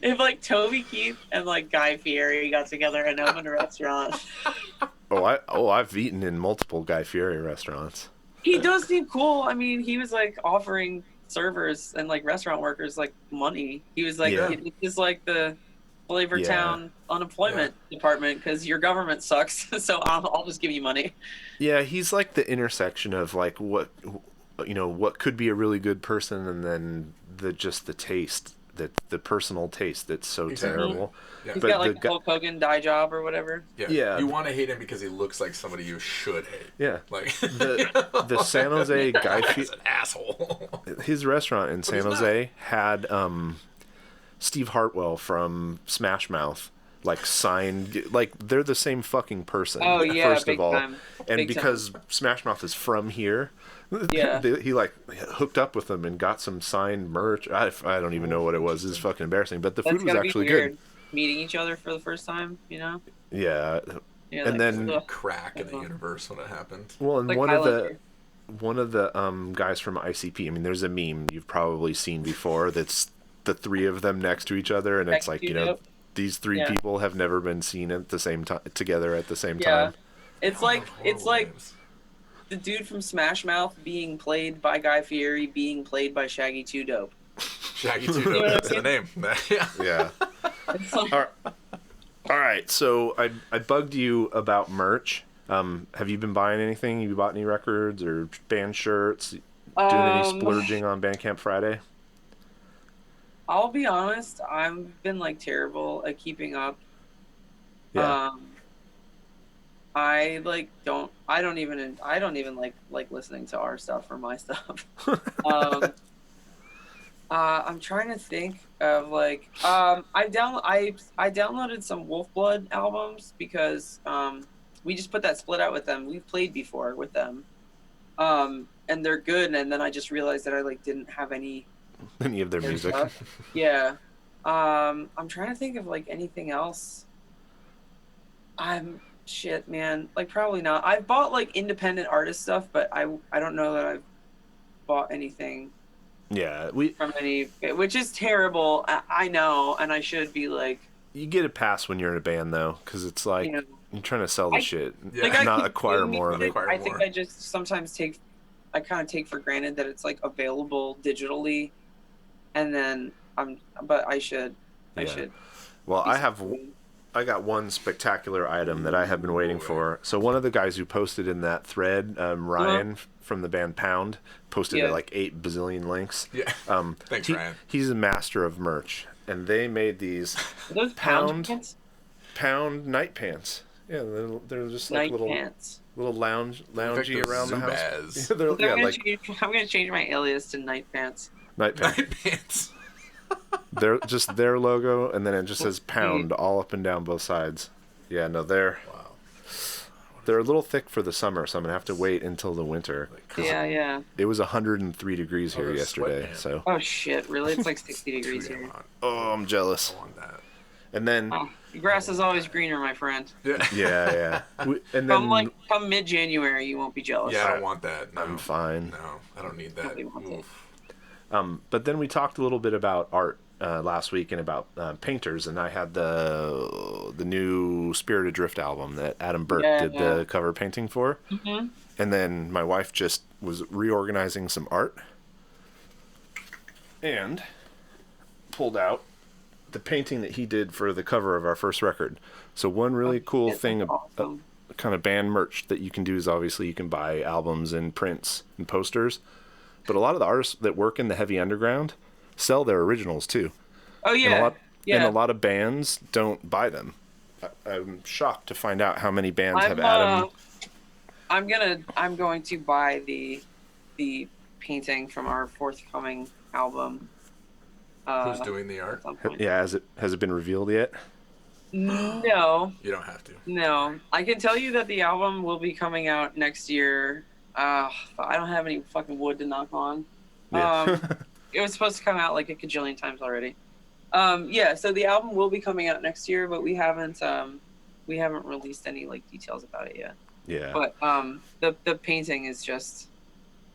Speaker 3: If like Toby Keith and like Guy Fieri got together and opened a restaurant.
Speaker 2: I've eaten in multiple Guy Fieri restaurants.
Speaker 3: He does seem cool. I mean, he was like offering servers and like restaurant workers like money. He was like, it's just like the Flavortown unemployment department because your government sucks. So I'll just give you money. Yeah,
Speaker 2: he's like the intersection of like what could be a really good person and then the taste. The personal taste that's so terrible.
Speaker 3: Yeah. He's got like Hulk Hogan dye job or whatever.
Speaker 1: Yeah. You want to hate him because he looks like somebody you should hate.
Speaker 2: Yeah.
Speaker 1: Like
Speaker 2: the San Jose guy.
Speaker 1: He's an asshole.
Speaker 2: His restaurant in San Jose had Steve Hartwell from Smash Mouth like signed, like they're the same fucking person.
Speaker 3: Oh yeah,
Speaker 2: first
Speaker 3: big
Speaker 2: of all,
Speaker 3: time.
Speaker 2: And
Speaker 3: big
Speaker 2: because
Speaker 3: time.
Speaker 2: Smash Mouth is from here.
Speaker 3: Yeah.
Speaker 2: He like hooked up with them and got some signed merch. I don't even know what it was. It's fucking embarrassing. But the food was actually good.
Speaker 3: Meeting each other for the first time, you know?
Speaker 2: Yeah.
Speaker 3: Yeah,
Speaker 2: and
Speaker 3: like,
Speaker 2: then
Speaker 1: crack in the universe when it happened.
Speaker 2: Well, and
Speaker 3: like
Speaker 2: one of the guys from ICP. I mean, there's a meme you've probably seen before. That's the three of them next to each other, and it's like these three people have never been seen at the same time together at the same time.
Speaker 3: It's like the dude from Smash Mouth being played by Guy Fieri being played by Shaggy 2 Dope.
Speaker 1: Shaggy 2 Dope, that's the name.
Speaker 2: Yeah. All right, so I bugged you about merch. Have you been buying anything? Have you bought any records or band shirts? Doing any splurging on Bandcamp Friday?
Speaker 3: I'll be honest, I've been like terrible at keeping up.
Speaker 2: Yeah.
Speaker 3: I don't even like listening to our stuff or my stuff. I'm trying to think of like I downloaded some Wolfblood albums because we just put that split out with them. We've played before with them, and they're good. And then I just realized that I like didn't have any
Speaker 2: of their music.
Speaker 3: Stuff. Yeah. I'm trying to think of like anything else. Shit, man. Like probably not. I've bought like independent artist stuff, but I don't know that I've bought anything.
Speaker 2: Yeah,
Speaker 3: from any, which is terrible. I know, and I should be like.
Speaker 2: You get a pass when you're in a band though, because it's like you're trying to sell the shit, not acquire more of it.
Speaker 3: I think I just sometimes I kind of take for granted that it's like available digitally, and then but I should. Well,
Speaker 2: I got one spectacular item that I have been waiting for. So one of the guys who posted in that thread, Ryan from the band Pound, posted like 8 bazillion links.
Speaker 1: Yeah. Thanks, Ryan.
Speaker 2: He's a master of merch, and they made these Pound night pants. Yeah, they're just like little loungy around the house.
Speaker 3: I'm gonna change my alias to Night Pants.
Speaker 2: Night Pants. They're just their logo, and then it just says Pound all up and down both sides. Yeah, no, they're a little thick for the summer, so I'm gonna have to wait until the winter.
Speaker 3: Yeah.
Speaker 2: It was 103 degrees here yesterday, so.
Speaker 3: Oh shit! Really? It's like 60 degrees here.
Speaker 2: Oh, I'm jealous.
Speaker 1: I want that.
Speaker 2: And then.
Speaker 3: The grass is always greener, my friend.
Speaker 2: Yeah. And then
Speaker 3: come mid-January, you won't be jealous.
Speaker 1: Yeah, I don't want that. No.
Speaker 2: I'm fine.
Speaker 1: No, I don't need that.
Speaker 2: But then we talked a little bit about art last week and about painters, and I had the new Spirit Adrift album that Adam Burke did the cover painting for. Mm-hmm. And then my wife just was reorganizing some art and pulled out the painting that he did for the cover of our first record. So one really cool thing about kind of band merch that you can do is obviously you can buy albums and prints and posters. But a lot of the artists that work in the heavy underground sell their originals too.
Speaker 3: Oh yeah.
Speaker 2: And a lot of bands don't buy them. I'm shocked to find out how many bands have Adam.
Speaker 3: I'm going to buy the painting from our forthcoming album.
Speaker 1: Who's doing the art?
Speaker 2: Yeah, has it been revealed yet?
Speaker 3: No.
Speaker 1: You don't have to.
Speaker 3: No. I can tell you that the album will be coming out next year. I don't have any fucking wood to knock on.
Speaker 2: Yeah.
Speaker 3: It was supposed to come out like a cajillion times already. Yeah, so the album will be coming out next year, but we haven't released any like details about it yet.
Speaker 2: Yeah.
Speaker 3: But the painting is just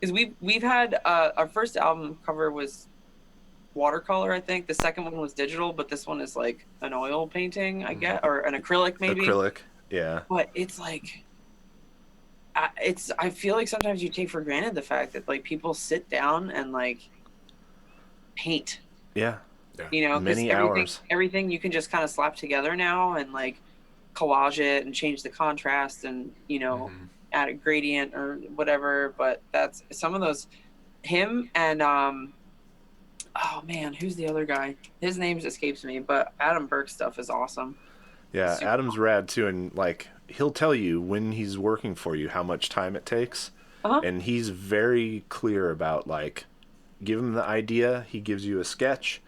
Speaker 3: because we've had our first album cover was watercolor, I think. The second one was digital, but this one is like an oil painting, I guess, or an acrylic maybe.
Speaker 2: Acrylic, yeah.
Speaker 3: But it's like I feel like sometimes you take for granted the fact that like people sit down and like paint.
Speaker 2: Yeah.
Speaker 3: You know,
Speaker 2: many hours.
Speaker 3: Everything you can just kind of slap together now and like collage it and change the contrast and, you know, add a gradient or whatever. But that's some of those, him and, oh man, who's the other guy? His name escapes me, but Adam Burke's stuff is awesome.
Speaker 2: Yeah,
Speaker 3: Super
Speaker 2: Adam's
Speaker 3: awesome.
Speaker 2: rad too, and like he'll tell you when he's working for you how much time it takes, and he's very clear about like, give him the idea, he gives you a sketch,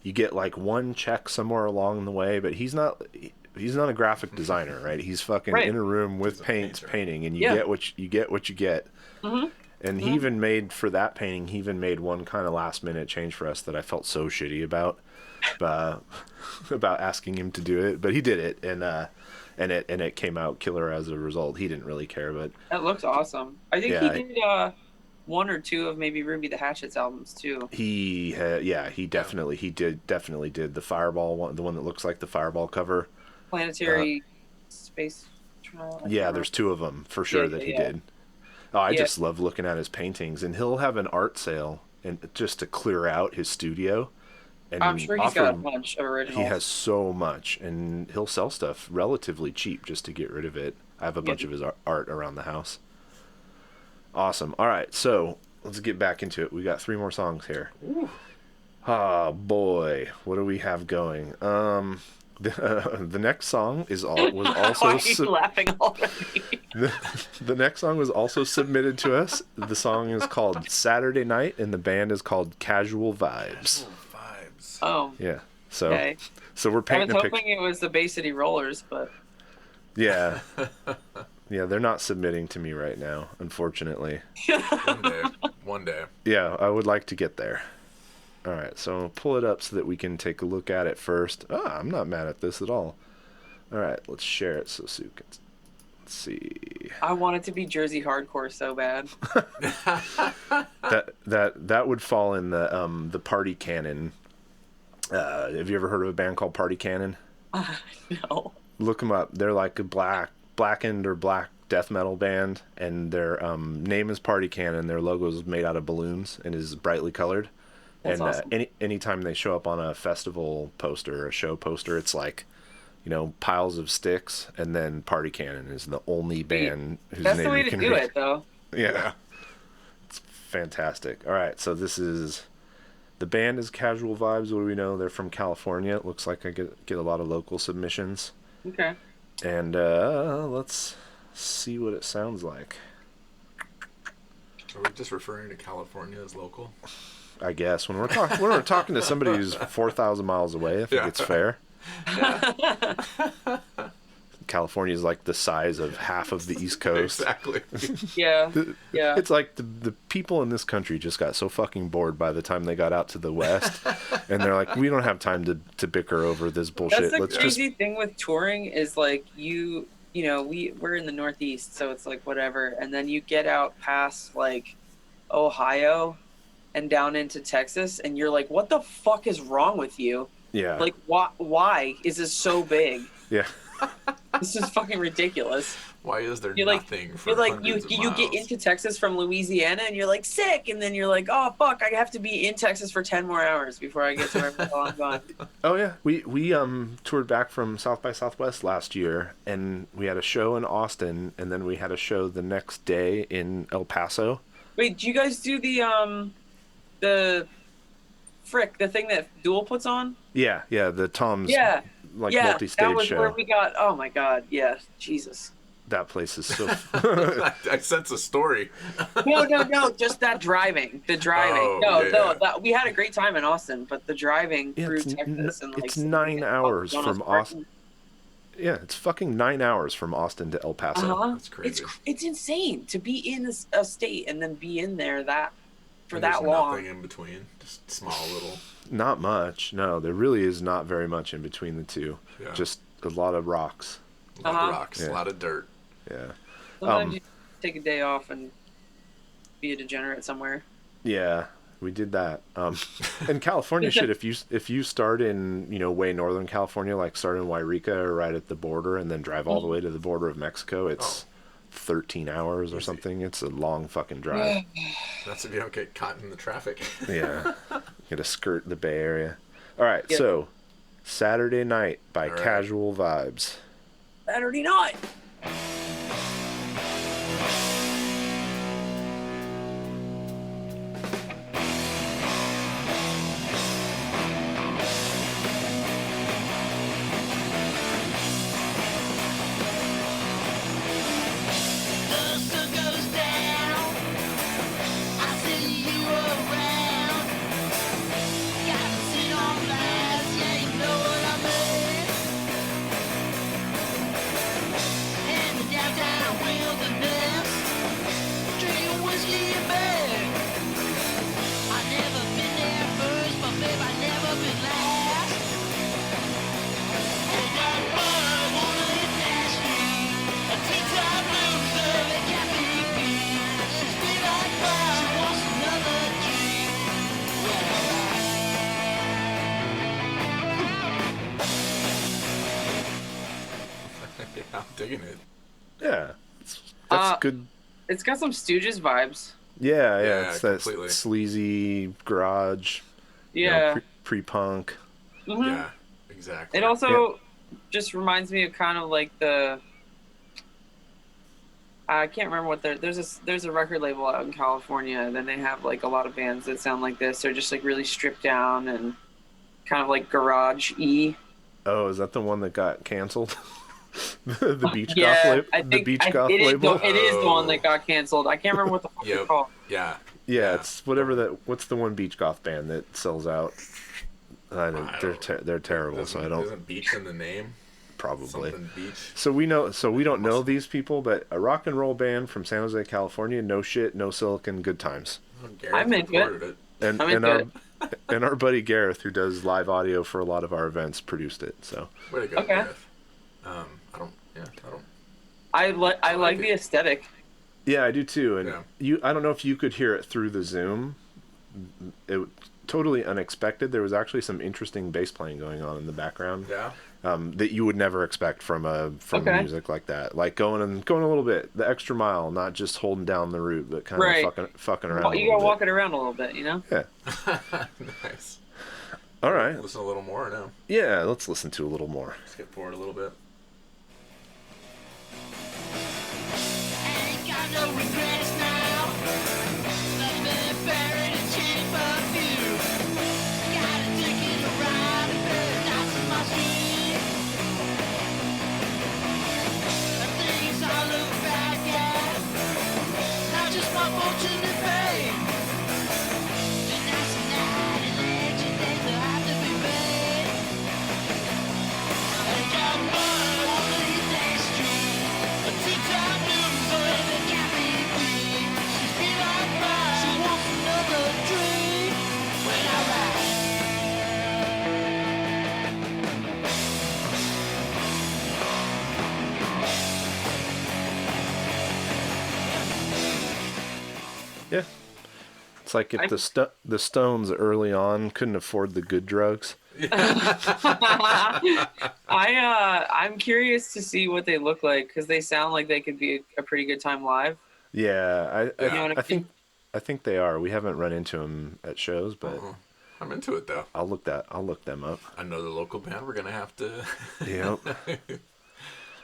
Speaker 2: you get like one check somewhere along the way, but he's not a graphic designer, right? He's fucking in a room with paints painting, and you get what you get. And he even made, for that painting, he even made one kind of last minute change for us that I felt so shitty about asking him to do it, but he did it, and it came out killer as a result. He didn't really care, but
Speaker 3: that looks awesome. I think he did one or two of maybe Ruby the Hatchet's albums too.
Speaker 2: He definitely did the Fireball one, the one that looks like the Fireball cover.
Speaker 3: Planetary Space Trial.
Speaker 2: Yeah, there's two of them for sure that he did. Oh, I just love looking at his paintings, and he'll have an art sale and just to clear out his studio. And
Speaker 3: I'm sure he's got a bunch of originals.
Speaker 2: He has so much, and he'll sell stuff relatively cheap just to get rid of it. I have a bunch of his art around the house. Awesome. All right, so let's get back into it. We got 3 more songs here. Oh boy, what do we have going? The next song was also.
Speaker 3: Why are you laughing already?
Speaker 2: The next song was also submitted to us. The song is called Saturday Night, and the band is called Casual Vibes.
Speaker 3: Oh.
Speaker 2: Yeah. So we're painting.
Speaker 3: I was hoping it was the Bay City Rollers, but.
Speaker 2: Yeah. Yeah, they're not submitting to me right now, unfortunately.
Speaker 1: One day.
Speaker 2: Yeah, I would like to get there. All right, so I'll pull it up so that we can take a look at it first. I'm not mad at this at all. All right, let's share it so Sue can. Let's see.
Speaker 3: I want it to be Jersey hardcore so bad.
Speaker 2: that would fall in the Party Cannon. Have you ever heard of a band called Party Cannon?
Speaker 3: No.
Speaker 2: Look them up. They're like a blackened or black death metal band, and their name is Party Cannon. Their logo is made out of balloons and is brightly colored.
Speaker 3: That's
Speaker 2: and
Speaker 3: awesome.
Speaker 2: Anytime they show up on a festival poster or a show poster, it's like, you know, piles of sticks, and then Party Cannon is the only band whose
Speaker 3: That's
Speaker 2: name
Speaker 3: the way
Speaker 2: you
Speaker 3: to
Speaker 2: can
Speaker 3: do
Speaker 2: read.
Speaker 3: it, though.
Speaker 2: Yeah. It's fantastic. All right, so this is... The band is Casual Vibes. What do we know? They're from California. It looks like I get a lot of local submissions.
Speaker 3: Okay.
Speaker 2: And let's see what it sounds like.
Speaker 1: Are we just referring to California as local?
Speaker 2: I guess when we're talking to somebody who's 4,000 miles away, I think it's fair. California is like the size of half of the East Coast.
Speaker 1: Exactly.
Speaker 3: Yeah.
Speaker 2: It's like the people in this country just got so fucking bored by the time they got out to the West, and they're like, we don't have time to bicker over this bullshit.
Speaker 3: That's the crazy thing with touring is like you know, we're in the Northeast, so it's like whatever, and then you get out past like Ohio and down into Texas, and you're like, what the fuck is wrong with you?
Speaker 2: Yeah.
Speaker 3: Like, why is this so big?
Speaker 2: Yeah.
Speaker 3: This is fucking ridiculous.
Speaker 1: Why is there
Speaker 3: You're
Speaker 1: nothing
Speaker 3: like,
Speaker 1: for
Speaker 3: you're like
Speaker 1: hundreds of
Speaker 3: you
Speaker 1: miles?
Speaker 3: get into Texas from Louisiana, and you're like sick, and then you're like, oh fuck, I have to be in Texas for 10 more hours before I get to wherever the hell I'm going.
Speaker 2: Oh yeah, we toured back from South by Southwest last year, and we had a show in Austin, and then we had a show the next day in El Paso.
Speaker 3: Wait, do you guys do the thing that Duel puts on?
Speaker 2: Yeah, the Tom's multi-stage
Speaker 3: that was
Speaker 2: show.
Speaker 3: where we got. Oh my god, yeah, Jesus.
Speaker 2: That place is so.
Speaker 1: I sense a story.
Speaker 3: No, just that driving. The driving. We had a great time in Austin, but the driving through Texas and like
Speaker 2: it's 9 hours from Austin. it's fucking 9 hours from Austin to El Paso.
Speaker 1: That's crazy.
Speaker 3: It's insane to be in a state and then be in there that
Speaker 1: long. Nothing in between, just small little.
Speaker 2: Not much. No, there really is not very much in between the two.
Speaker 1: Yeah.
Speaker 2: Just a lot of rocks.
Speaker 1: A lot of rocks, a lot of dirt.
Speaker 2: Yeah.
Speaker 3: Sometimes you take a day off and be a degenerate somewhere.
Speaker 2: Yeah, we did that. And California shit. If you start in way northern California, like start in Wairika or right at the border, and then drive all the way to the border of Mexico, it's 13 hours or something. It's a long fucking drive.
Speaker 1: That's if you don't get caught in the traffic.
Speaker 2: Yeah, you gotta skirt the Bay Area. All right, so Saturday Night by Casual Vibes.
Speaker 3: Saturday night.
Speaker 1: I'm digging it.
Speaker 2: Yeah, that's good.
Speaker 3: It's got some Stooges vibes.
Speaker 2: Yeah, it's that
Speaker 1: completely.
Speaker 2: Sleazy garage.
Speaker 3: Yeah.
Speaker 2: Pre-punk.
Speaker 3: Mm-hmm.
Speaker 1: Yeah, exactly.
Speaker 3: It also just reminds me of kind of like the. I can't remember what there's a record label out in California, and then they have like a lot of bands that sound like this. They're just like really stripped down and kind of like garage-y.
Speaker 2: Oh, is that the one that got canceled? the beach goth label. The beach goth label.
Speaker 3: It is the one that got canceled. I can't remember what the fuck it's called.
Speaker 1: Yeah,
Speaker 2: it's whatever that. What's the one beach goth band that sells out? They're terrible. So I don't.
Speaker 1: Isn't beach in the name?
Speaker 2: Probably.
Speaker 1: Something beach.
Speaker 2: So we don't know these people, but a rock and roll band from San Jose, California. No shit, no silicon, good times.
Speaker 3: I'm into it.
Speaker 2: And our buddy Gareth, who does live audio for a lot of our events, produced it. So
Speaker 1: way to go, Gareth.
Speaker 3: I like the aesthetic.
Speaker 2: Yeah, I do too. And I don't know if you could hear it through the Zoom. It totally unexpected. There was actually some interesting bass playing going on in the background.
Speaker 1: Yeah.
Speaker 2: That you would never expect from music like that. Like going a little bit the extra mile, not just holding down the root, but kind of fucking around.
Speaker 3: Well, you gotta walk it around a little bit,
Speaker 2: Yeah.
Speaker 1: Nice.
Speaker 2: All right.
Speaker 1: Listen a little more now.
Speaker 2: Yeah, let's listen to a little more.
Speaker 1: Skip forward a little bit.
Speaker 6: Ain't got no regrets now. Nothing buried in cheap view. Got a ticket around and paradise in my street. The things I look back at, not just my fortune and fame. Tonight's a night and legend, days will have to be paid. I got mud on the East Street. A two-time loser that got me beat. She's been on fire, she wants another drink. When I ride.
Speaker 2: Yeah. It's like if the Stones early on couldn't afford the good drugs.
Speaker 3: I'm curious to see what they look like because they sound like they could be a pretty good time live.
Speaker 2: Yeah,
Speaker 3: You know what I mean?
Speaker 2: I think they are. We haven't run into them at shows, but
Speaker 1: I'm into it though.
Speaker 2: I'll look them up.
Speaker 1: Another local band. We're gonna have to.
Speaker 2: Yep.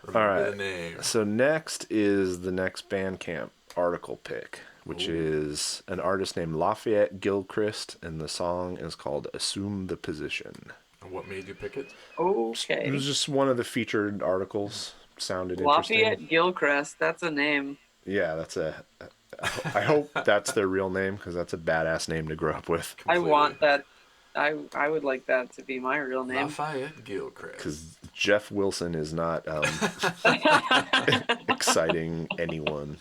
Speaker 1: Remember
Speaker 2: All right.
Speaker 1: the name.
Speaker 2: So next is the next Bandcamp article pick, which is an artist named Lafayette Gilchrist, and the song is called "Assume the Position."
Speaker 1: And what made you pick it?
Speaker 3: Okay.
Speaker 2: It was just one of the featured articles. Sounded interesting.
Speaker 3: Lafayette Gilchrist. That's a name.
Speaker 2: Yeah, that's I hope that's their real name because that's a badass name to grow up with.
Speaker 3: I want that. I would like that to be my real name.
Speaker 1: Lafayette Gilchrist.
Speaker 2: Because Jeff Wilson is not exciting anyone.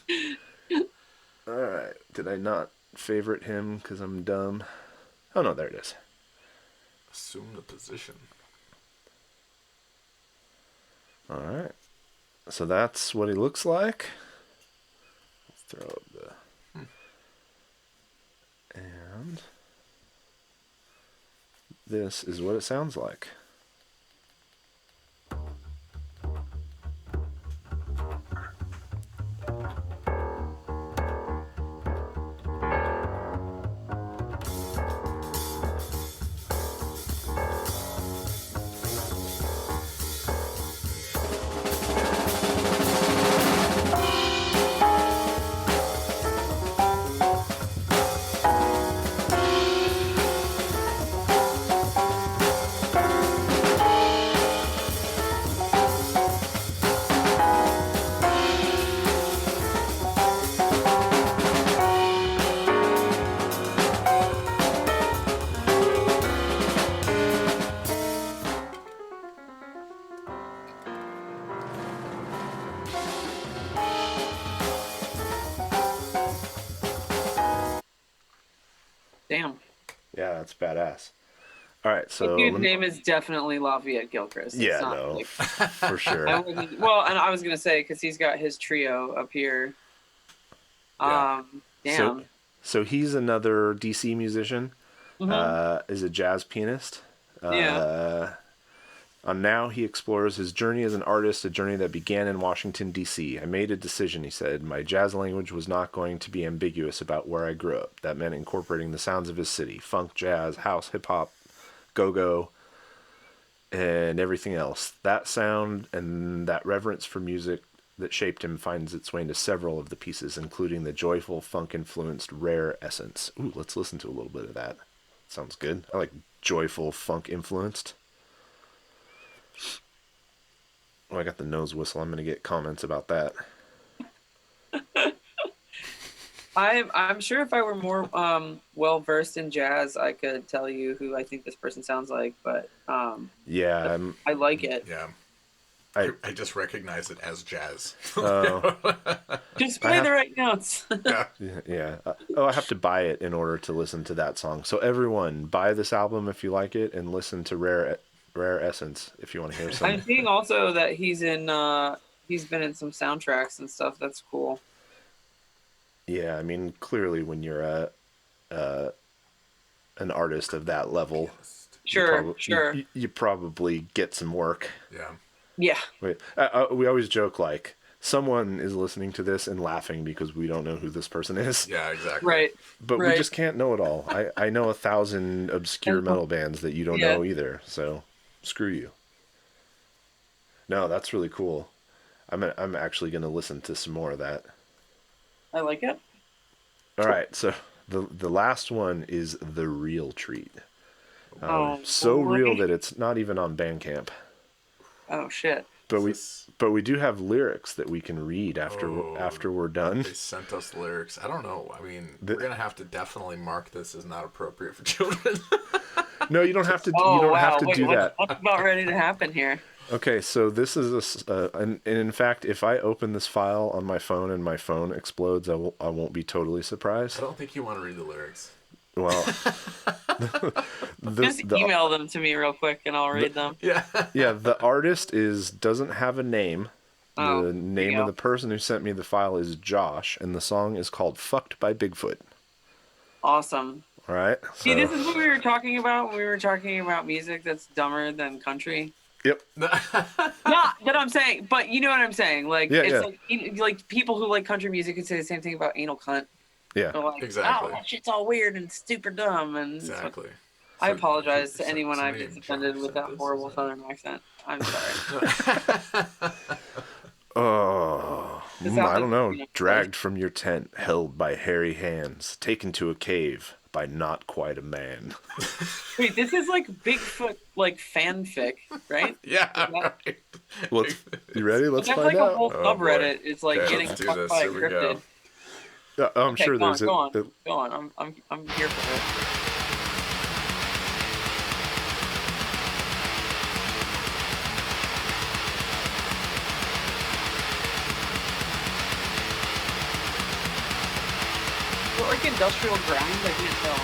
Speaker 2: All right. Did I not favorite him because I'm dumb? Oh, no, there it is.
Speaker 1: Assume the position.
Speaker 2: All right. So that's what he looks like. Let's throw up the... And this is what it sounds like.
Speaker 3: Damn.
Speaker 2: Yeah, that's badass. All right, so...
Speaker 3: His name is definitely Lafayette Gilchrist.
Speaker 2: Yeah, no, for sure.
Speaker 3: Well, and I was going to say, because he's got his trio up here.
Speaker 1: Yeah.
Speaker 3: Damn.
Speaker 2: So he's another DC musician, is a jazz pianist. On Now, he explores his journey as an artist, a journey that began in Washington, D.C. I made a decision, he said. My jazz language was not going to be ambiguous about where I grew up. That meant incorporating the sounds of his city, funk, jazz, house, hip-hop, go-go, and everything else. That sound and that reverence for music that shaped him finds its way into several of the pieces, including the joyful, funk-influenced Rare Essence. Ooh, let's listen to a little bit of that. Sounds good. I like joyful, funk-influenced. Oh, I got the nose whistle. I'm going to get comments about that.
Speaker 3: I'm sure if I were more well versed in jazz, I could tell you who I think this person sounds like. But
Speaker 2: yeah,
Speaker 3: I like it.
Speaker 1: Yeah, I just recognize it as jazz.
Speaker 3: Just play the right notes.
Speaker 2: Yeah. Oh, I have to buy it in order to listen to that song. So everyone, buy this album if you like it, and listen to Rare Essence if you want to hear something.
Speaker 3: I'm seeing also that he's been in some soundtracks and stuff. That's cool.
Speaker 2: Yeah, I mean, clearly when you're an artist of that level,
Speaker 3: sure,
Speaker 2: you probably get some work.
Speaker 3: Yeah.
Speaker 2: Wait, we always joke like someone is listening to this and laughing because we don't know who this person is.
Speaker 1: Yeah, exactly.
Speaker 3: Right.
Speaker 2: But we just can't know it all. I know 1,000 obscure metal bands that you don't know either. So screw you. No, that's really cool. I'm actually going to listen to some more of that.
Speaker 3: I like it.
Speaker 2: All right, so the last one is The Real Treat. So real that it's not even on Bandcamp.
Speaker 3: Oh shit!
Speaker 2: But we do have lyrics that we can read after we're done.
Speaker 1: They sent us lyrics. I don't know. I mean, we're gonna have to definitely mark this as not appropriate for children.
Speaker 2: No, you don't have to. You don't have to do that.
Speaker 3: What's about ready to happen here?
Speaker 2: Okay, so this is and in fact, if I open this file on my phone and my phone explodes, I won't be totally surprised.
Speaker 1: I don't think you want to read the lyrics.
Speaker 2: Well,
Speaker 3: just email them to me real quick and I'll read them.
Speaker 2: Yeah. Yeah, the artist doesn't have a name. The name of the person who sent me the file is Josh, and the song is called Fucked by Bigfoot.
Speaker 3: Awesome.
Speaker 2: All right.
Speaker 3: See, this is what we were talking about when we were talking about music that's dumber than country.
Speaker 2: Yep.
Speaker 3: No, that I'm saying, but you know what I'm saying. Like, like people who like country music could say the same thing about anal cunt.
Speaker 2: Yeah,
Speaker 3: like,
Speaker 1: exactly.
Speaker 3: Oh, that shit's all weird and super dumb. And
Speaker 1: exactly.
Speaker 3: I apologize to anyone I've offended with that horrible southern accent. I'm sorry.
Speaker 2: I don't know. Dragged from your tent, held by hairy hands, taken to a cave by not quite a man.
Speaker 3: Wait, this is like Bigfoot, like fanfic, right?
Speaker 1: Yeah. Right.
Speaker 2: Well, you ready? Let's find
Speaker 3: like
Speaker 2: out.
Speaker 3: A whole subreddit. It's like getting
Speaker 1: let's do
Speaker 3: fucked
Speaker 1: this.
Speaker 3: by a
Speaker 1: Here we go.
Speaker 3: cryptid.
Speaker 2: I'm sure there's
Speaker 3: go on. I'm here for it. like industrial grind? I can't tell.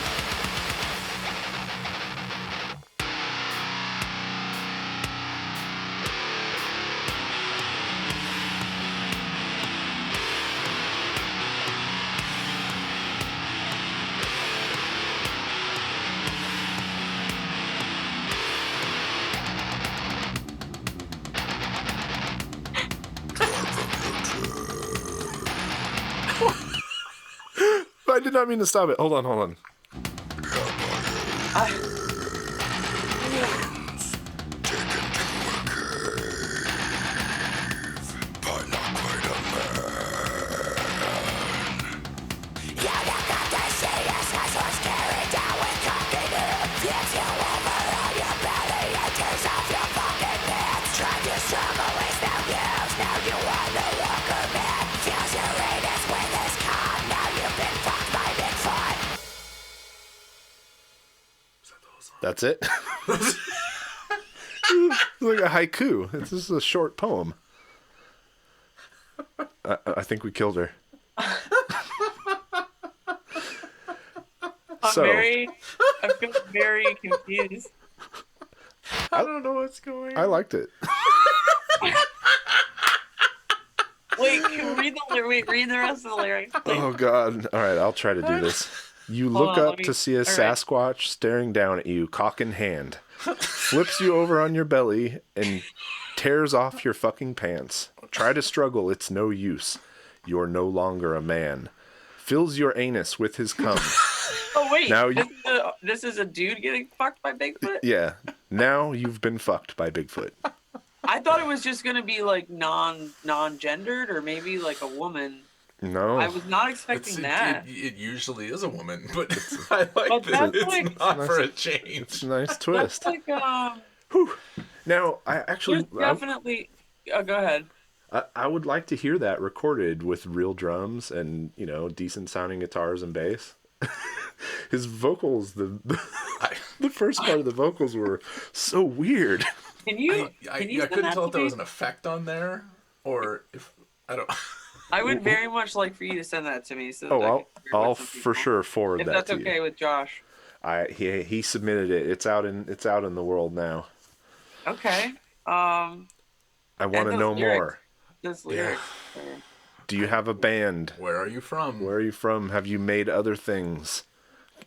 Speaker 2: I did not mean to stop it. Hold on. That's it? It's like a haiku. This is a short poem. I think we killed her.
Speaker 3: I feel very confused.
Speaker 1: I don't know what's going on.
Speaker 2: I liked it.
Speaker 3: Wait, can we read the rest of the lyrics, please?
Speaker 2: Oh, God. All right, I'll try to do this. You look up to see a Sasquatch staring down at you, cock in hand. Flips you over on your belly and tears off your fucking pants. Try to struggle, it's no use. You're no longer a man. Fills your anus with his cum.
Speaker 3: Oh, wait.
Speaker 2: Now
Speaker 3: this is a dude getting fucked by Bigfoot?
Speaker 2: Yeah. Now you've been fucked by Bigfoot.
Speaker 3: I thought it was just going to be like non-gendered or maybe like a woman.
Speaker 2: No.
Speaker 3: I was not expecting that.
Speaker 1: It usually is a woman, but I like that it's
Speaker 3: like,
Speaker 1: not for a change.
Speaker 2: It's a nice twist.
Speaker 3: That's like,
Speaker 2: Whew. Now, I actually...
Speaker 3: definitely... go ahead.
Speaker 2: I would like to hear that recorded with real drums and, decent sounding guitars and bass. His vocals, the first part of the vocals were so weird.
Speaker 3: Can you
Speaker 1: I couldn't tell if there was an effect on there or if... I don't...
Speaker 3: I would very much like for you to send that to me. So
Speaker 2: I'll for sure forward that to you.
Speaker 3: If that's okay with Josh.
Speaker 2: He submitted it. It's out in the world now.
Speaker 3: Okay.
Speaker 2: I want to know more.
Speaker 3: Those lyrics.
Speaker 2: Do you have a band?
Speaker 1: Where are you from?
Speaker 2: Where are you from? Have you made other things?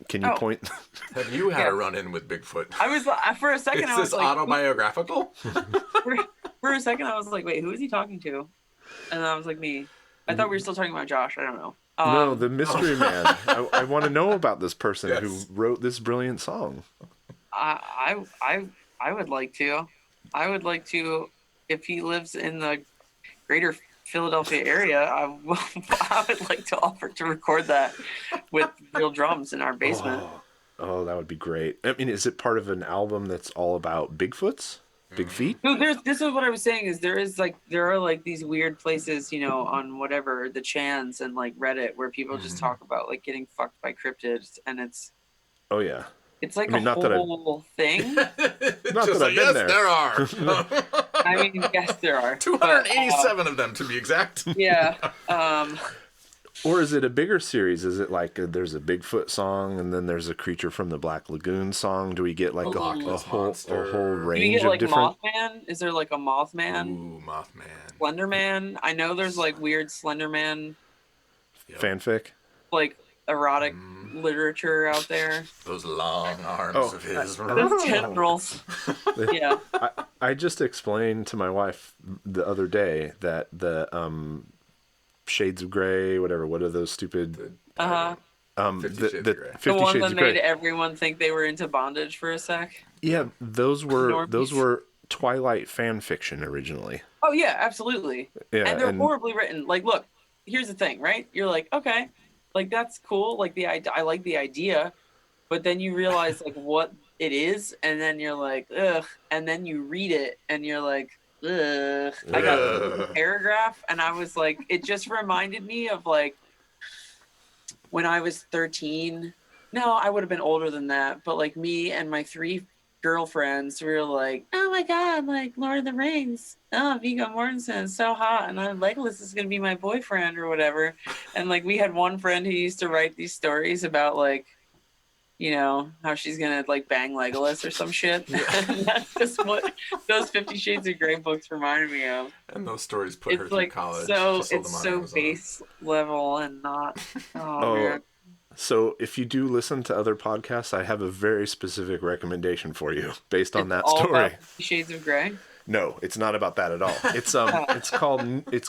Speaker 2: Can you point?
Speaker 1: Have you had a run-in with Bigfoot?
Speaker 3: I was for a second.
Speaker 1: Is this autobiographical?
Speaker 3: For a second, I was like, "Wait, who is he talking to?" And I was like, "Me." I thought we were still talking about Josh. I don't know.
Speaker 2: No, the mystery man. I want to know about this person who wrote this brilliant song.
Speaker 3: I would like to. I would like to. If he lives in the greater Philadelphia area, I would like to offer to record that with real drums in our basement.
Speaker 2: Oh, that would be great. I mean, is it part of an album that's all about Bigfoots? Big feet?
Speaker 3: No, this is what I was saying is there are these weird places, on whatever, the Chans and like Reddit where people just talk about like getting fucked by cryptids and it's
Speaker 2: oh yeah.
Speaker 3: It's like a whole thing.
Speaker 2: Not that I've been there.
Speaker 1: There are.
Speaker 3: I mean, yes, there are.
Speaker 1: 287 of them to be exact.
Speaker 3: Yeah.
Speaker 2: Or is it a bigger series? Is it like there's a Bigfoot song and then there's a Creature from the Black Lagoon song? Do we get like a whole range of different?
Speaker 3: Mothman? Is there like a Mothman?
Speaker 1: Ooh, Mothman.
Speaker 3: Slenderman. I know there's like weird Slenderman
Speaker 2: fanfic,
Speaker 3: like erotic literature out there.
Speaker 1: Those long arms of his.
Speaker 3: Those tendrils. Yeah.
Speaker 2: I just explained to my wife the other day that the Shades of Grey, whatever. What are those stupid?
Speaker 1: 50 Shades of Grey.
Speaker 3: The one that made everyone think they were into bondage for a sec.
Speaker 2: Yeah, those were Twilight fan fiction originally.
Speaker 3: Oh yeah, absolutely.
Speaker 2: Yeah,
Speaker 3: and they're horribly written. Like, look, here's the thing, right? You're like, okay, like that's cool. Like I like the idea, but then you realize like what it is, and then you're like, ugh. And then you read it, and you're like, ugh. I got a paragraph, and I was like, it just reminded me of like when I was 13. No, I would have been older than that. But like me and my 3 girlfriends, we were like, oh my god, like Lord of the Rings, oh, Viggo Mortensen is so hot, and I'm Legolas is gonna be my boyfriend or whatever. And like we had one friend who used to write these stories about like, you know, how she's gonna like bang Legolas or some shit. And that's just what those 50 Shades of Grey books reminded me of.
Speaker 1: And those stories put her
Speaker 3: It's
Speaker 1: through
Speaker 3: like
Speaker 1: college.
Speaker 3: so
Speaker 1: She sold
Speaker 3: it's
Speaker 1: them on
Speaker 3: so
Speaker 1: Amazon.
Speaker 3: base level and not. Oh man.
Speaker 2: So if you do listen to other podcasts, I have a very specific recommendation for you based on that
Speaker 3: All
Speaker 2: story.
Speaker 3: about 50 Shades of Grey.
Speaker 2: No, it's not about that at all. It's it's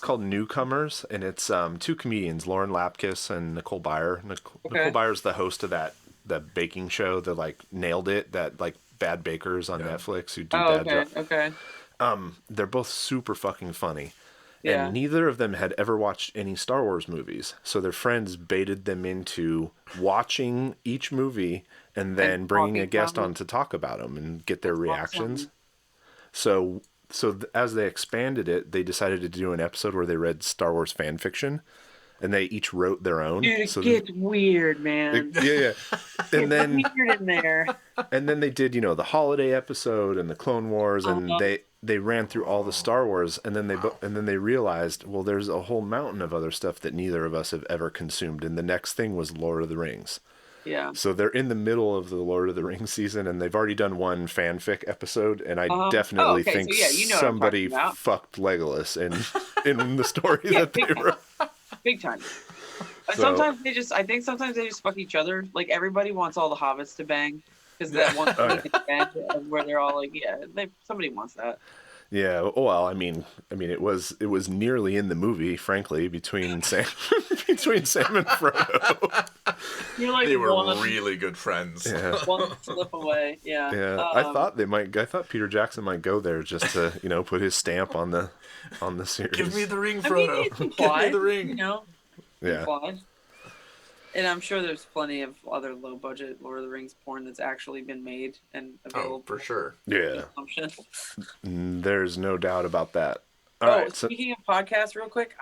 Speaker 2: called Newcomers, and it's two comedians, Lauren Lapkus and Nicole Byer. Nicole Byer's the host of the baking show, the like Nailed It, that like Bad Bakers on Netflix who do
Speaker 3: Okay.
Speaker 2: They're both super fucking funny.
Speaker 3: Yeah.
Speaker 2: And neither of them had ever watched any Star Wars movies. So their friends baited them into watching each movie and then bringing a guest on to talk about them and get their reactions. So as they expanded it, they decided to do an episode where they read Star Wars fan fiction, and they each wrote their own.
Speaker 3: Dude, it gets weird, man.
Speaker 2: Yeah. And then
Speaker 3: weird in there.
Speaker 2: And then they did, the holiday episode and the Clone Wars, and they ran through all the Star Wars, and then they realized, well, there's a whole mountain of other stuff that neither of us have ever consumed, and the next thing was Lord of the Rings.
Speaker 3: Yeah.
Speaker 2: So they're in the middle of the Lord of the Rings season, and they've already done one fanfic episode, and I definitely think somebody fucked Legolas in the story that they wrote.
Speaker 3: Big time. Sometimes I think sometimes they just fuck each other. Like everybody wants all the hobbits to bang. Because that one where they're all like, somebody wants that.
Speaker 2: Yeah, well, I mean, it was nearly in the movie, frankly, between Sam and Frodo.
Speaker 3: You're like
Speaker 1: they were really good friends.
Speaker 2: Yeah.
Speaker 3: One slip away. Yeah.
Speaker 2: Yeah, I thought Peter Jackson might go there just to put his stamp on the series.
Speaker 1: Give me the ring, Frodo. Give me the ring.
Speaker 2: Yeah.
Speaker 3: Implied. And I'm sure there's plenty of other low-budget Lord of the Rings porn that's actually been made and available.
Speaker 1: Oh, for sure.
Speaker 2: Yeah. There's no doubt about that. All right.
Speaker 3: Speaking of podcasts, real quick,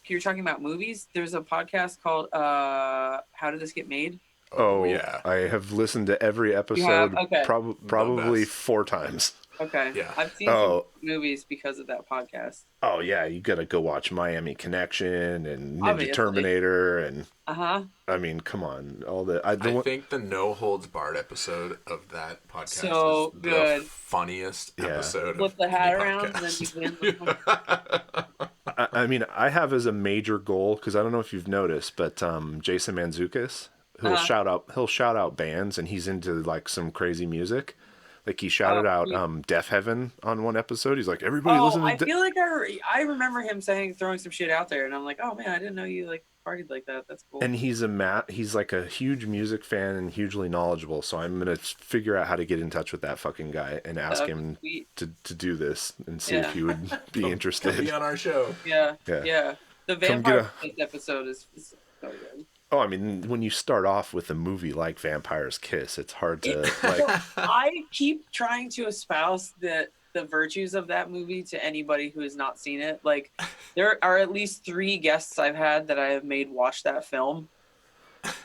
Speaker 3: you're talking about movies. There's a podcast called How Did This Get Made?
Speaker 2: Oh, yeah. I have listened to every episode probably 4 times.
Speaker 3: Okay.
Speaker 1: Yeah.
Speaker 3: I've seen some movies because of that podcast.
Speaker 2: Oh, yeah. You got to go watch Miami Connection and Ninja Terminator and... I mean, come on. I
Speaker 1: think the No Holds Barred episode of that podcast is
Speaker 3: good.
Speaker 1: The funniest episode.
Speaker 3: Flip the hat around and then you win.
Speaker 2: I mean, I have as a major goal, because I don't know if you've noticed, but Jason Mantzoukas, he'll shout out bands, and he's into like some crazy music. Like he shouted out Deaf Heaven on one episode. He's like, everybody listen to...
Speaker 3: I feel like I remember him throwing some shit out there, and I'm like, oh man, I didn't know you like partied like that. That's cool. And
Speaker 2: he's like a huge music fan and hugely knowledgeable. So I'm gonna figure out how to get in touch with that fucking guy and ask him to do this and see if he would be interested.
Speaker 1: Be on our show.
Speaker 3: Yeah. The Vampire episode is so good.
Speaker 2: Oh, I mean, when you start off with a movie like Vampire's Kiss, it's hard to like.
Speaker 3: I keep trying to espouse the virtues of that movie to anybody who has not seen it. Like, there are at least 3 guests I've had that I have made watch that film,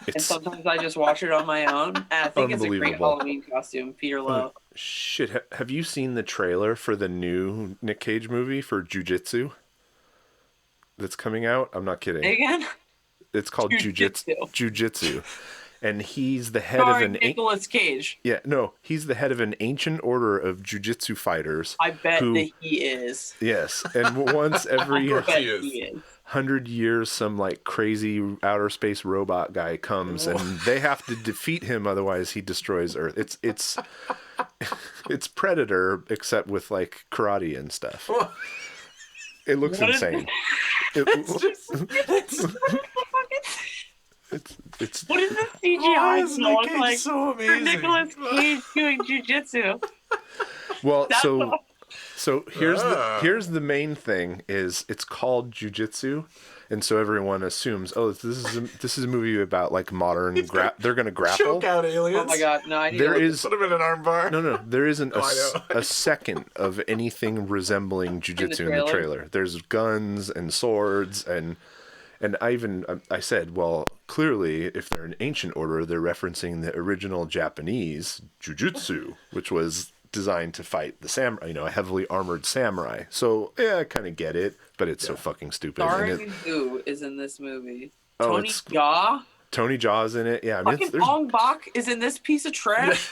Speaker 3: and sometimes I just watch it on my own. And I think it's a great Halloween costume, Peter Lowe.
Speaker 2: Shit, have you seen the trailer for the new Nick Cage movie for Jiu-Jitsu that's coming out? I'm not kidding.
Speaker 3: Again?
Speaker 2: It's called Jiu-Jitsu. And he's the head of an...
Speaker 3: Nicolas Cage.
Speaker 2: Yeah, no, he's the head of an ancient order of jiu-jitsu fighters.
Speaker 3: I bet that he is.
Speaker 2: Yes, and once every 100 years, some like crazy outer space robot guy comes, and they have to defeat him, otherwise he destroys Earth. It's Predator, except with like karate and stuff. It looks insane. It's
Speaker 3: what is the CGI look like
Speaker 1: so amazing.
Speaker 3: for Nicolas Cage doing jiu-jitsu?
Speaker 2: Well, so here's the main thing is it's called jiu-jitsu, and so everyone assumes, oh, this is a movie about like modern they're gonna grapple.
Speaker 1: Choke out aliens.
Speaker 3: Oh my god, no! I need
Speaker 2: there
Speaker 3: to
Speaker 2: is
Speaker 1: put him in an arm bar.
Speaker 2: No, there isn't a second of anything resembling jiu-jitsu in the trailer. There's guns and swords and And I said, well, clearly, if they're an ancient order, they're referencing the original Japanese jujutsu, which was designed to fight the samurai, a heavily armored samurai. So, yeah, I kind of get it, but it's so fucking stupid.
Speaker 3: Starring who is in this movie?
Speaker 2: Oh,
Speaker 3: Tony Jaa?
Speaker 2: Tony Jaa's in it. Yeah, I mean,
Speaker 3: fucking Ong Bak is in this piece of trash.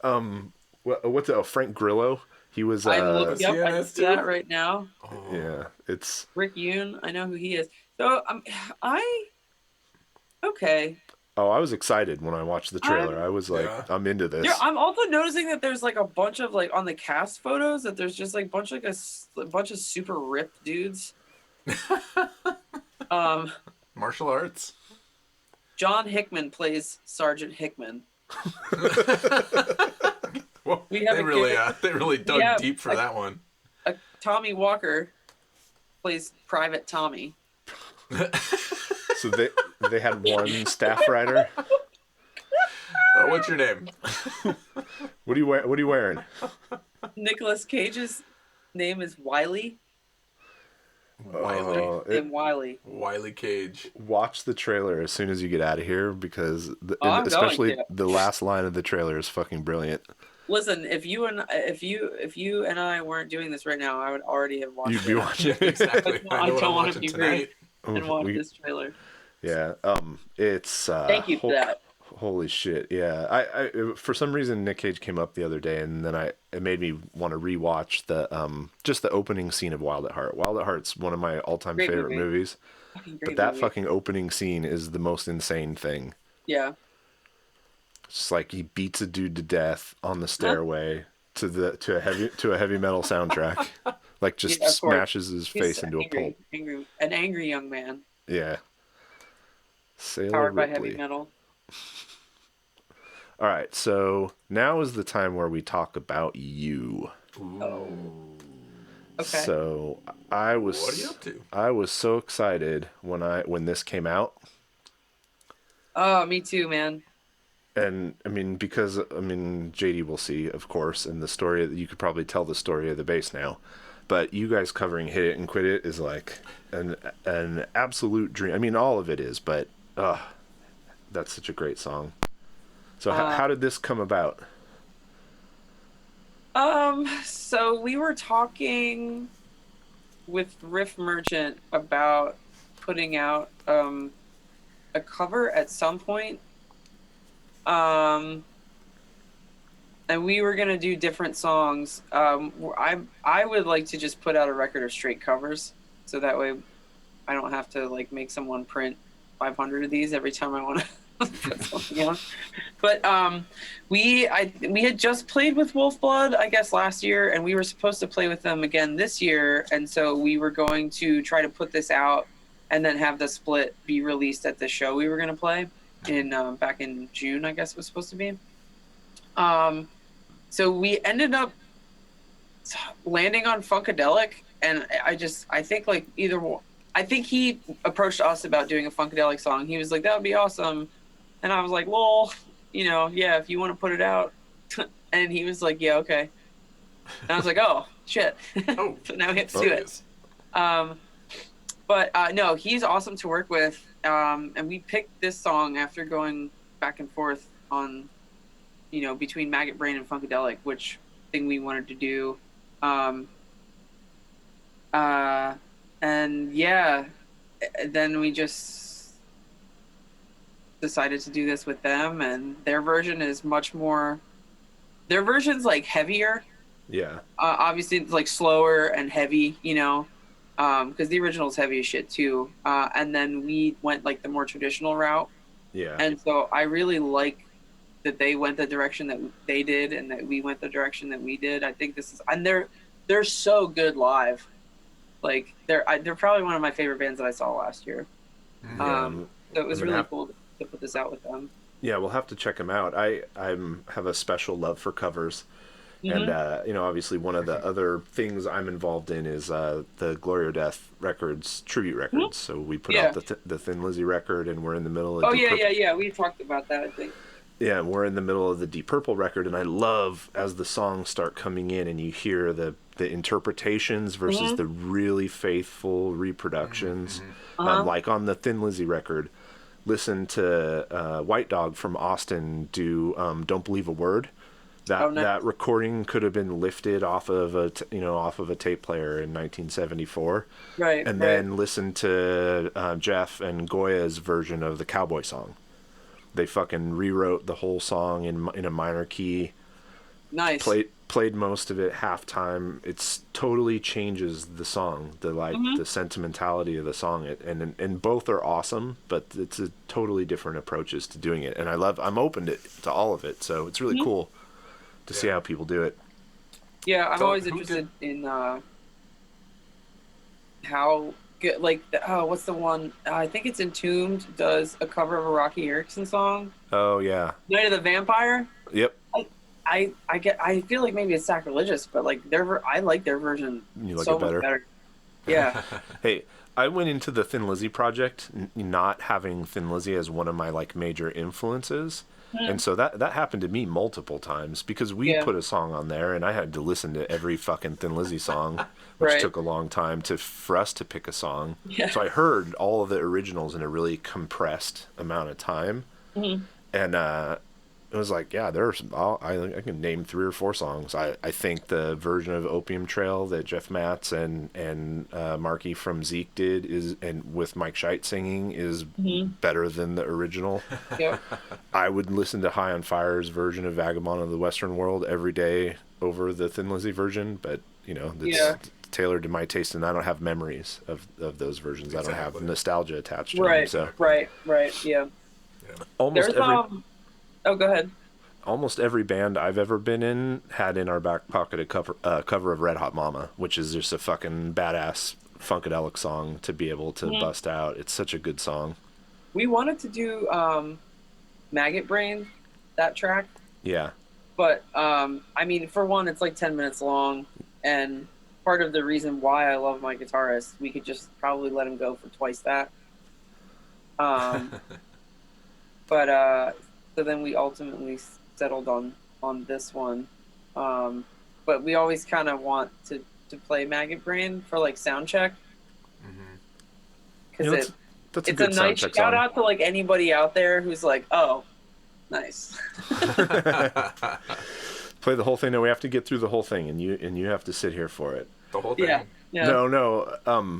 Speaker 2: What's it? Oh, Frank Grillo. He was.
Speaker 3: I'm looking up. I see that right now.
Speaker 2: Oh. Yeah, it's
Speaker 3: Rick Yoon. I know who he is. So okay.
Speaker 2: Oh, I was excited when I watched the trailer. I was like, I'm into this.
Speaker 3: Yeah, I'm also noticing that there's like a bunch of like on the cast photos that there's just like a bunch of super ripped dudes.
Speaker 1: Martial arts.
Speaker 3: John Hickman plays Sergeant Hickman.
Speaker 1: Well, they really dug deep for that one.
Speaker 3: Tommy Walker plays Private Tommy.
Speaker 2: So they had one staff writer.
Speaker 1: What's your name?
Speaker 2: What are you wearing?
Speaker 3: Nicolas Cage's name is Wiley. Wiley.
Speaker 1: Wiley Cage.
Speaker 2: Watch the trailer as soon as you get out of here because especially the last line of the trailer is fucking brilliant.
Speaker 3: Listen, if you and I weren't doing this right now, I would already have watched.
Speaker 2: You'd be watching.
Speaker 1: Exactly.
Speaker 3: I don't want to be rude and watch this trailer.
Speaker 2: Yeah. It's.
Speaker 3: Thank you for that.
Speaker 2: Holy shit! Yeah, I for some reason Nick Cage came up the other day, and then it made me want to rewatch the just the opening scene of Wild at Heart. Wild at Heart's one of my all-time favorite movies. But that fucking opening scene is the most insane thing.
Speaker 3: Yeah.
Speaker 2: It's like he beats a dude to death on the stairway to a heavy metal soundtrack. Like just smashes his face into a pulp.
Speaker 3: An angry young man.
Speaker 2: Yeah. Sailor
Speaker 3: Powered by
Speaker 2: Ripley.
Speaker 3: heavy metal.
Speaker 2: All right, so now is the time where we talk about you.
Speaker 3: Oh. Okay.
Speaker 2: So I was.
Speaker 1: What are you up to?
Speaker 2: I was so excited when this came out.
Speaker 3: Oh, me too, man.
Speaker 2: And because JD will see, of course, and the story. You could probably tell the story of the bass now, but you guys covering "Hit It and Quit It" is like an absolute dream. All of it is, but that's such a great song. So how did this come about?
Speaker 3: So we were talking with Riff Merchant about putting out a cover at some point. And we were gonna do different songs. I would like to just put out a record of straight covers, so that way I don't have to like make someone print 500 of these every time I want to put something out. But we had just played with Wolfblood, I guess, last year, and we were supposed to play with them again this year, and so we were going to try to put this out and then have the split be released at the show we were going to play in back in June, I guess it was supposed to be. So we ended up landing on Funkadelic, and I think he approached us about doing a Funkadelic song. He was like, that would be awesome. And I was like, well, yeah, if you want to put it out. And he was like, yeah, okay. And I was like, oh, shit. So now we have to do it. But no, he's awesome to work with. And we picked this song after going back and forth on, between Maggot Brain and Funkadelic, which thing we wanted to do. And yeah, then we just decided to do this with them, and their version is much more. Their version's like heavier.
Speaker 2: Yeah.
Speaker 3: Obviously, it's like slower and heavy, because the original's heavy as shit too. And then we went like the more traditional route.
Speaker 2: Yeah.
Speaker 3: And so I really like that they went the direction that they did, and that we went the direction that we did. I think this is, and they're so good live. Like they're probably one of my favorite bands that I saw last year. So it was really cool to put this out with them.
Speaker 2: Yeah, we'll have to check them out. I have a special love for covers, and obviously one of the other things I'm involved in is the Glory or Death Records tribute records. So we put out the Thin Lizzy record, and we're in the middle of.
Speaker 3: Yeah. We talked about that, I think.
Speaker 2: Yeah, we're in the middle of the Deep Purple record, and I love as the songs start coming in and you hear the the interpretations versus the really faithful reproductions. Like on the Thin Lizzy record, listen to White Dog from Austin do Don't Believe a Word. That recording could have been lifted off of a tape player in 1974,
Speaker 3: right?
Speaker 2: And then listen to Jeff and Goya's version of the Cowboy Song. They fucking rewrote the whole song in a minor key.
Speaker 3: Nice.
Speaker 2: Played most of it halftime. It's totally changes the song, the sentimentality of the song. And both are awesome, but it's a totally different approaches to doing it. And I'm open to all of it, so it's really cool to see how people do it.
Speaker 3: Yeah, I'm always interested in how good, like, what's the one? I think it's Entombed does a cover of a Rocky Erickson song.
Speaker 2: Oh yeah,
Speaker 3: Night of the Vampire.
Speaker 2: Yep.
Speaker 3: I feel like maybe it's sacrilegious, but like I like their version.
Speaker 2: You like
Speaker 3: so
Speaker 2: it better?
Speaker 3: Much better. Yeah.
Speaker 2: Hey, I went into the Thin Lizzy project not having Thin Lizzy as one of my like major influences. And so that happened to me multiple times because we put a song on there and I had to listen to every fucking Thin Lizzy song, which took a long time for us to pick a song. Yeah. So I heard all of the originals in a really compressed amount of time. And it was like, yeah, I can name 3 or 4 songs. I think the version of Opium Trail that Jeff Matz and Marky from Zeke did and with Mike Scheidt singing is better than the original. Yep. I would listen to High on Fire's version of Vagabond of the Western World every day over the Thin Lizzy version, but it's tailored to my taste, and I don't have memories of those versions. Exactly. I don't have nostalgia attached to them. So.
Speaker 3: Right, yeah.
Speaker 2: Almost
Speaker 3: Oh, go ahead.
Speaker 2: Almost every band I've ever been in had in our back pocket a cover of Red Hot Mama, which is just a fucking badass Funkadelic song to be able to bust out. It's such a good song.
Speaker 3: We wanted to do Maggot Brain, that track.
Speaker 2: Yeah.
Speaker 3: But, I mean, for one, it's like 10 minutes long, and part of the reason why I love my guitarist, we could just probably let him go for twice that. But, so then we ultimately settled on this one. But we always kind of want to play Maggot Brain for like sound check. Because it's a nice shout out to like anybody out there who's like, oh, nice.
Speaker 2: Play the whole thing. No, we have to get through the whole thing, and you have to sit here for it.
Speaker 1: The whole thing?
Speaker 3: Yeah.
Speaker 2: No.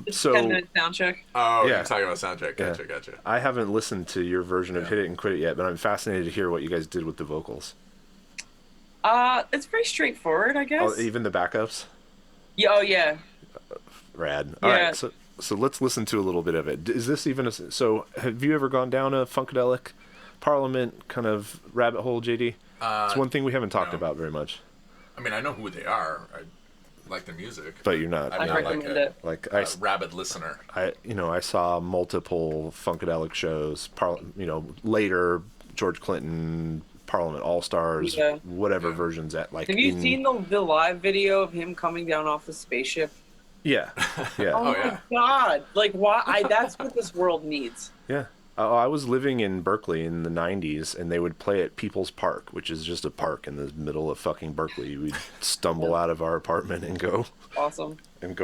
Speaker 2: So
Speaker 3: 10-minute sound check.
Speaker 1: Oh, yeah. You're talking about sound check. Gotcha.
Speaker 2: I haven't listened to your version of Hit It and Quit It yet, but I'm fascinated to hear what you guys did with the vocals.
Speaker 3: It's pretty straightforward, I guess.
Speaker 2: Oh, even the backups?
Speaker 3: Yeah. Oh, yeah.
Speaker 2: Rad. All right. So let's listen to a little bit of it. Is this even so have you ever gone down a Funkadelic Parliament kind of rabbit hole, JD? It's one thing we haven't talked about very much.
Speaker 1: I mean, I know who they are. I like their music,
Speaker 2: but you're not.
Speaker 3: I recommend it.
Speaker 2: Like
Speaker 1: a rabid listener.
Speaker 2: I saw multiple Funkadelic shows. Later George Clinton, Parliament All Stars, whatever versions at like.
Speaker 3: Have you seen the live video of him coming down off the spaceship?
Speaker 2: Yeah.
Speaker 3: Oh my God! Like why? That's what this world needs.
Speaker 2: Yeah. I was living in Berkeley in the 90s, and they would play at People's Park, which is just a park in the middle of fucking Berkeley. We'd stumble out of our apartment and go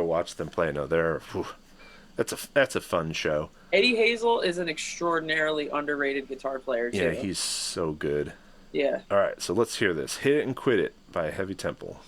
Speaker 2: watch them play. No, that's a fun show.
Speaker 3: Eddie Hazel is an extraordinarily underrated guitar player, too.
Speaker 2: Yeah, he's so good.
Speaker 3: Yeah.
Speaker 2: All right, so let's hear this. Hit It and Quit It by Heavy Temple.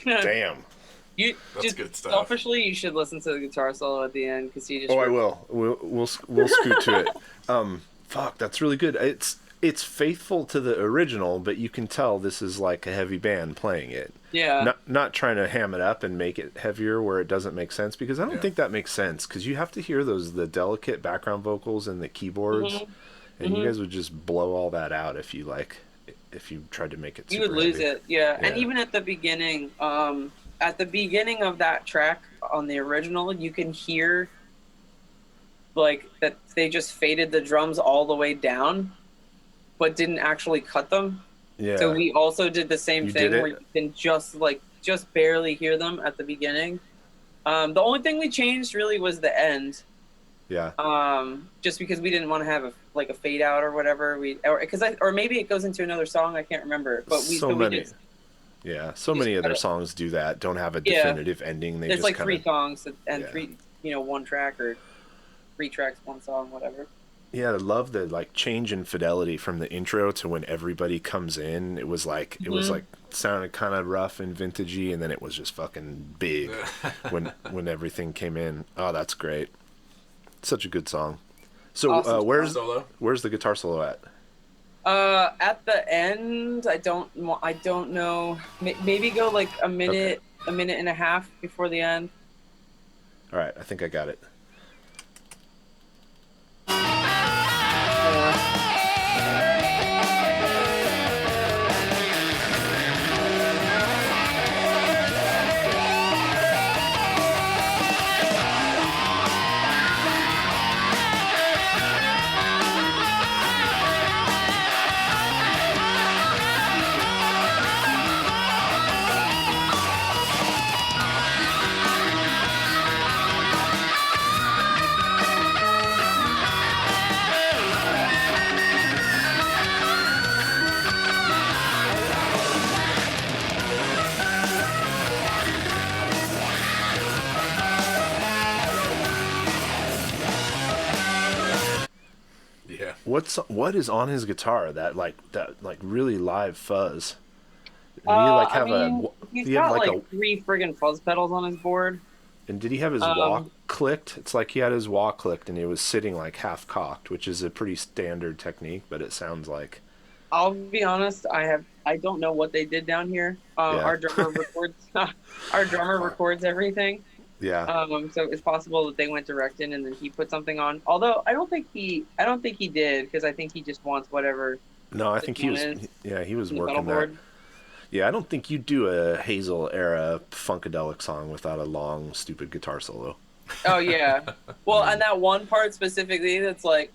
Speaker 2: Damn.
Speaker 3: You
Speaker 1: That's
Speaker 3: just
Speaker 1: good stuff.
Speaker 3: selfishly, you should listen to the guitar solo at the end because he just.
Speaker 2: Oh, I will. We'll scoot to it. Fuck, that's really good. It's faithful to the original, but you can tell this is like a heavy band playing it.
Speaker 3: Yeah.
Speaker 2: Not trying to ham it up and make it heavier where it doesn't make sense, because I don't think that makes sense, because you have to hear the delicate background vocals and the keyboards, and you guys would just blow all that out if you tried to make it super
Speaker 3: You would lose
Speaker 2: heavy.
Speaker 3: it, yeah. And even at the beginning of that track on the original, you can hear like that they just faded the drums all the way down, but didn't actually cut them.
Speaker 2: Yeah.
Speaker 3: So we also did the same
Speaker 2: You
Speaker 3: thing
Speaker 2: did it?
Speaker 3: where you can just barely hear them at the beginning. The only thing we changed really was the end.
Speaker 2: Yeah.
Speaker 3: Just because we didn't want to have a fade out or whatever. Or maybe it goes into another song. I can't remember. But many
Speaker 2: other songs do that. Don't have a definitive ending.
Speaker 3: There's
Speaker 2: just
Speaker 3: like
Speaker 2: kinda,
Speaker 3: 3 songs and 3, one track, or 3 tracks, 1 song, whatever.
Speaker 2: Yeah, I love the like change in fidelity from the intro to when everybody comes in. It was like sounded kind of rough and vintagey, and then it was just fucking big when everything came in. Oh, that's great. Such a good song. So
Speaker 1: Awesome.
Speaker 2: where's the guitar solo at?
Speaker 3: At the end, I don't know. Maybe go like a minute and a half before the end.
Speaker 2: All right, I think I got it. What is on his guitar that really live fuzz?
Speaker 3: He's got like 3 friggin' fuzz pedals on his board.
Speaker 2: And did he have his wah clicked? It's like he had his wah clicked and he was sitting like half cocked, which is a pretty standard technique, but it sounds like.
Speaker 3: I'll be honest, I don't know what they did down here. Our drummer records everything.
Speaker 2: Yeah.
Speaker 3: So it's possible that they went direct in and then he put something on. Although I don't think he did, because I think he just wants whatever.
Speaker 2: No, I think he was working that. Yeah, I don't think you do a Hazel era Funkadelic song without a long stupid guitar solo.
Speaker 3: Oh yeah. Well, and that one part specifically that's like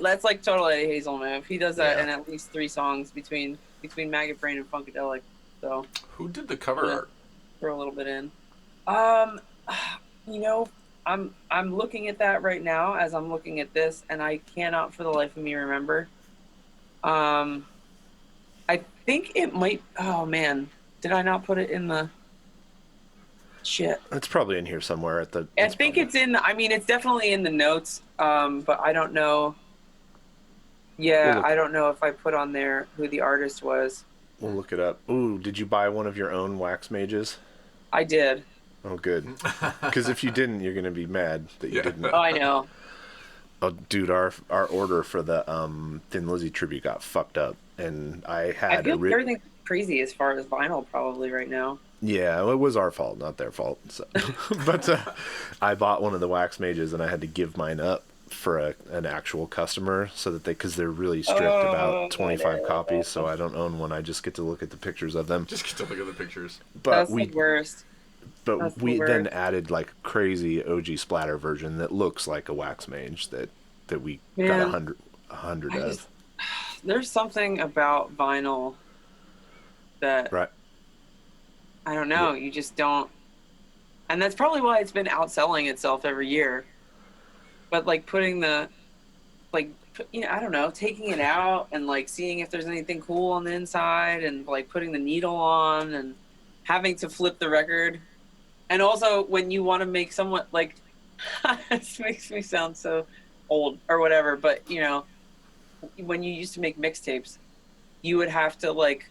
Speaker 3: that's like totally a Hazel move. He does that in at least 3 songs between Maggot Brain and Funkadelic. So
Speaker 1: who did the cover art?
Speaker 3: Throw a little bit in. I'm looking at that right now as I'm looking at this, and I cannot for the life of me remember. I think it might. Oh man, did I not put it in the? Shit.
Speaker 2: It's probably in here somewhere at the.
Speaker 3: I think it's in. It's definitely in the notes. But I don't know. Yeah, I don't know if I put on there who the artist was.
Speaker 2: We'll look it up. Ooh, did you buy one of your own wax mages?
Speaker 3: I did.
Speaker 2: Oh, good. Because if you didn't, you're going to be mad that you didn't.
Speaker 3: Oh, I know.
Speaker 2: Oh, dude, our order for the Thin Lizzy tribute got fucked up, and I feel
Speaker 3: like everything's crazy as far as vinyl probably right now.
Speaker 2: Yeah, it was our fault, not their fault. So. But I bought one of the wax mages, and I had to give mine up for an actual customer, so that because they're really strict about 25 copies, so I don't own one. I just get to look at the pictures of them.
Speaker 1: Just get to look at the pictures.
Speaker 2: But
Speaker 3: that's the worst.
Speaker 2: But we then added like a crazy OG splatter version that looks like a wax mage that we got 100 of.
Speaker 3: There's something about vinyl that I don't know. You just don't, and that's probably why it's been outselling itself every year. But like putting the, I don't know, taking it out and like seeing if there's anything cool on the inside, and like putting the needle on and having to flip the record. And also when you want to make somewhat like, this makes me sound so old or whatever, but when you used to make mixtapes, you would have to like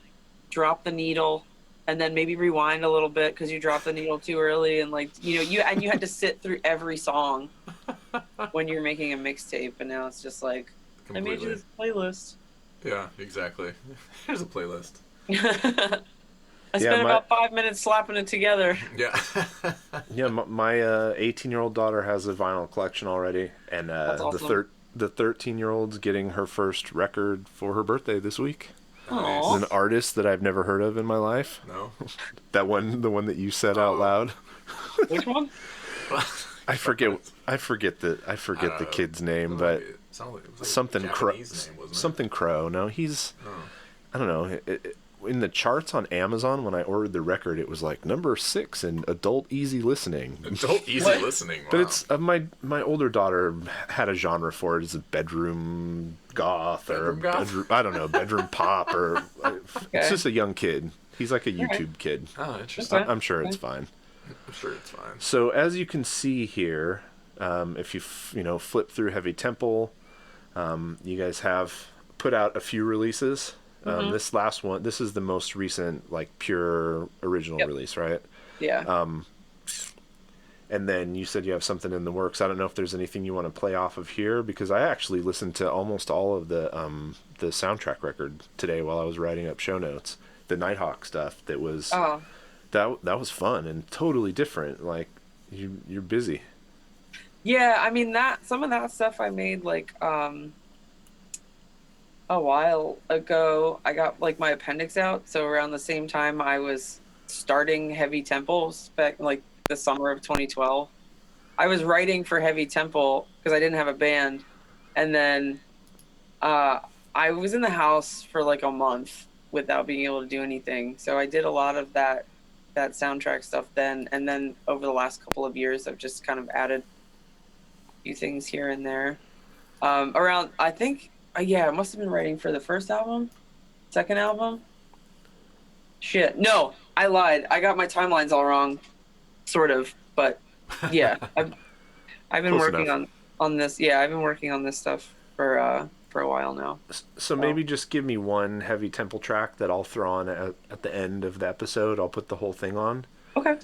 Speaker 3: drop the needle and then maybe rewind a little bit because you dropped the needle too early, and like you had to sit through every song when you're making a mixtape, and now it's just like I made you this playlist.
Speaker 1: Yeah, exactly. Here's a playlist.
Speaker 3: I spent about 5 minutes slapping it together.
Speaker 1: Yeah.
Speaker 2: Yeah, my 18-year-old daughter has a vinyl collection already, and
Speaker 3: That's awesome.
Speaker 2: the 13-year-old's getting her first record for her birthday this week.
Speaker 3: Aww.
Speaker 2: It's an artist that I've never heard of in my life.
Speaker 1: No.
Speaker 2: The one that you said out loud.
Speaker 3: Which one?
Speaker 2: I forget the kid's name, but
Speaker 1: it was like
Speaker 2: something Crow.
Speaker 1: Japanese name, wasn't it?
Speaker 2: Something Crow. No, he's.
Speaker 1: Oh.
Speaker 2: I don't know. In the charts on Amazon, when I ordered the record, it was like number 6 in adult easy listening.
Speaker 1: Adult easy listening. Wow.
Speaker 2: But it's my older daughter had a genre for it. It's a bedroom goth I don't know, bedroom pop or it's just a young kid. He's like a YouTube kid.
Speaker 1: Oh, interesting.
Speaker 2: I'm sure it's fine.
Speaker 1: I'm sure it's fine.
Speaker 2: So as you can see here, if you flip through Heavy Temple, you guys have put out a few releases. This last one, this is the most recent, like pure original release, right?
Speaker 3: Yeah.
Speaker 2: And then you said you have something in the works. I don't know if there's anything you want to play off of here, because I actually listened to almost all of the soundtrack record today while I was writing up show notes. The Nighthawk stuff that was that was fun and totally different. Like you're busy.
Speaker 3: Yeah, I mean some of that stuff I made like a while ago. I got like my appendix out, so around the same time I was starting Heavy Temple back like the summer of 2012. I was writing for Heavy Temple because I didn't have a band, and then I was in the house for like a month without being able to do anything. So I did a lot of that soundtrack stuff then, and then over the last couple of years I've just kind of added a few things here and there. Around, I think, I must have been writing for the first album, second album. Shit, no, I lied. I got my timelines all wrong, sort of. But yeah, I've been working on this. Yeah, I've been working on this stuff for a while now.
Speaker 2: So maybe just give me one Heavy Temple track that I'll throw on at the end of the episode. I'll put the whole thing on.
Speaker 3: Okay.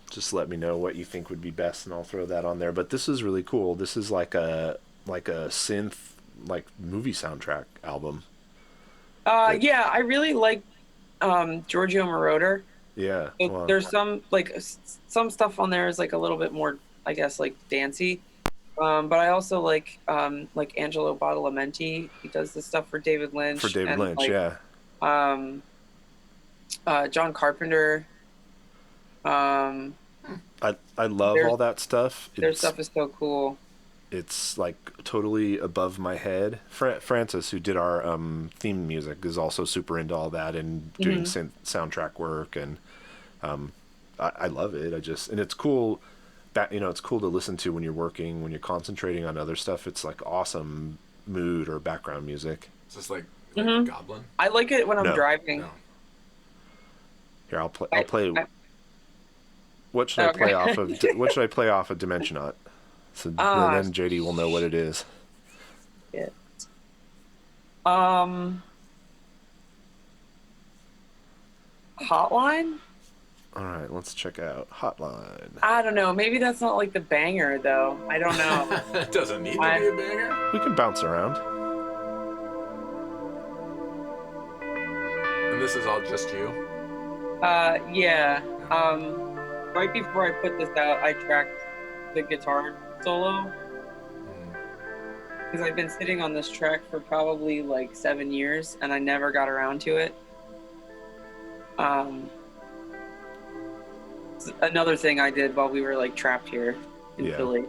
Speaker 2: Just let me know what you think would be best, and I'll throw that on there. But this is really cool. This is like a synth, like movie soundtrack album.
Speaker 3: Yeah, I really like Giorgio Moroder.
Speaker 2: Yeah.
Speaker 3: So there's some stuff on there is like a little bit more, I guess, like dancey. But I also like Angelo Badalamenti. He does this stuff for David Lynch.
Speaker 2: Yeah.
Speaker 3: John Carpenter.
Speaker 2: I love all that stuff.
Speaker 3: Their stuff is so cool.
Speaker 2: It's like totally above my head. Francis, who did our theme music, is also super into all that and doing soundtrack work, and I love it. And it's cool that it's cool to listen to when you're working, when you're concentrating on other stuff. It's like awesome mood or background music.
Speaker 1: Is this like Goblin?
Speaker 3: I like it when I'm driving.
Speaker 1: No.
Speaker 2: Here, I'll play. What should I play off of? What should I play off of Dimensionaut? So then JD will know what it is.
Speaker 3: Yeah. Hotline?
Speaker 2: All right, let's check out Hotline.
Speaker 3: I don't know. Maybe that's not like the banger, though. I don't know.
Speaker 1: It doesn't need to be a banger.
Speaker 2: We can bounce around.
Speaker 1: And this is all just you?
Speaker 3: Yeah. Right before I put this out, I tracked the guitar solo. Because I've been sitting on this track for probably like 7 years, and I never got around to it. Another thing I did while we were like trapped here in Philly.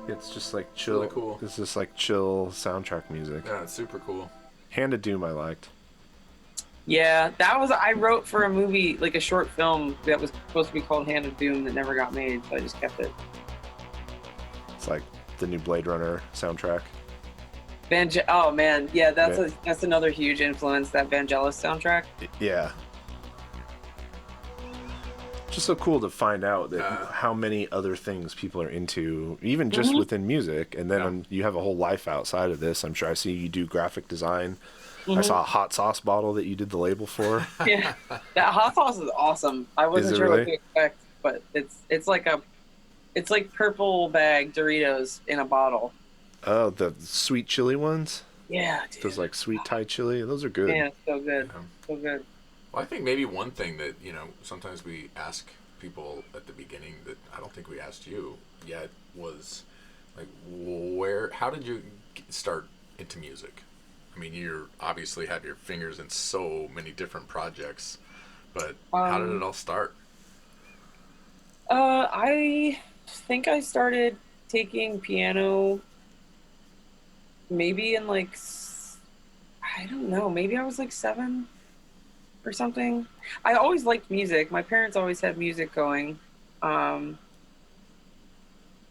Speaker 2: It's just like chill.
Speaker 1: Really cool.
Speaker 2: It's just like chill soundtrack music.
Speaker 1: Yeah, it's super cool.
Speaker 2: Hand of Doom I liked.
Speaker 3: Yeah, I wrote for a movie, like a short film that was supposed to be called Hand of Doom that never got made, so I just kept it.
Speaker 2: It's like the new Blade Runner soundtrack.
Speaker 3: Oh man, yeah, that's another huge influence, that Vangelis soundtrack.
Speaker 2: Yeah. just so cool to find out that how many other things people are into, even just within music. And then you have a whole life outside of this. I'm sure I see you do graphic design. I saw a hot sauce bottle that you did the label for.
Speaker 3: Yeah, that hot sauce is awesome. I wasn't sure what to expect, but it's like purple bag Doritos in a bottle.
Speaker 2: Oh, the sweet chili ones?
Speaker 3: Yeah, dude.
Speaker 2: Those like sweet Thai chili. Those are good.
Speaker 3: Yeah, so good. So good.
Speaker 1: Well, I think maybe one thing that, sometimes we ask people at the beginning that I don't think we asked you yet was, like, how did you start into music? I mean, you obviously have your fingers in so many different projects, but how did it all start?
Speaker 3: I think I started taking piano maybe in like, I don't know, maybe I was like 7 or something. I always liked music. My parents always had music going. And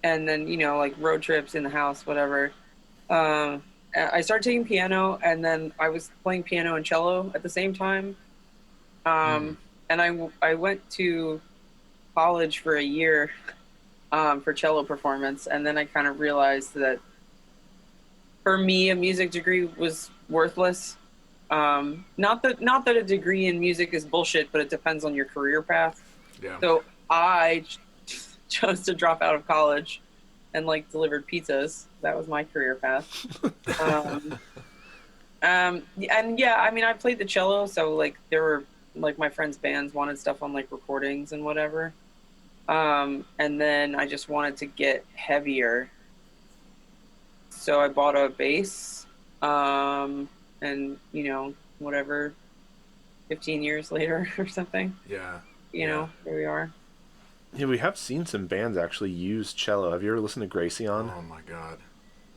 Speaker 3: then, like road trips in the house, whatever. I started taking piano, and then I was playing piano and cello at the same time. And I went to college for a year for cello performance, and then I kind of realized that for me a music degree was worthless. Not that a degree in music is bullshit, but it depends on your career path.
Speaker 1: Yeah.
Speaker 3: So I chose to drop out of college and like delivered pizzas. That was my career path. And yeah, I mean, I played the cello, so like there were like my friends' bands wanted stuff on like recordings and whatever. And then I just wanted to get heavier, so I bought a bass. And whatever, 15 years later or something.
Speaker 1: Yeah.
Speaker 3: Here we are.
Speaker 2: Yeah, we have seen some bands actually use cello. Have you ever listened to Graceon?
Speaker 1: Oh my God.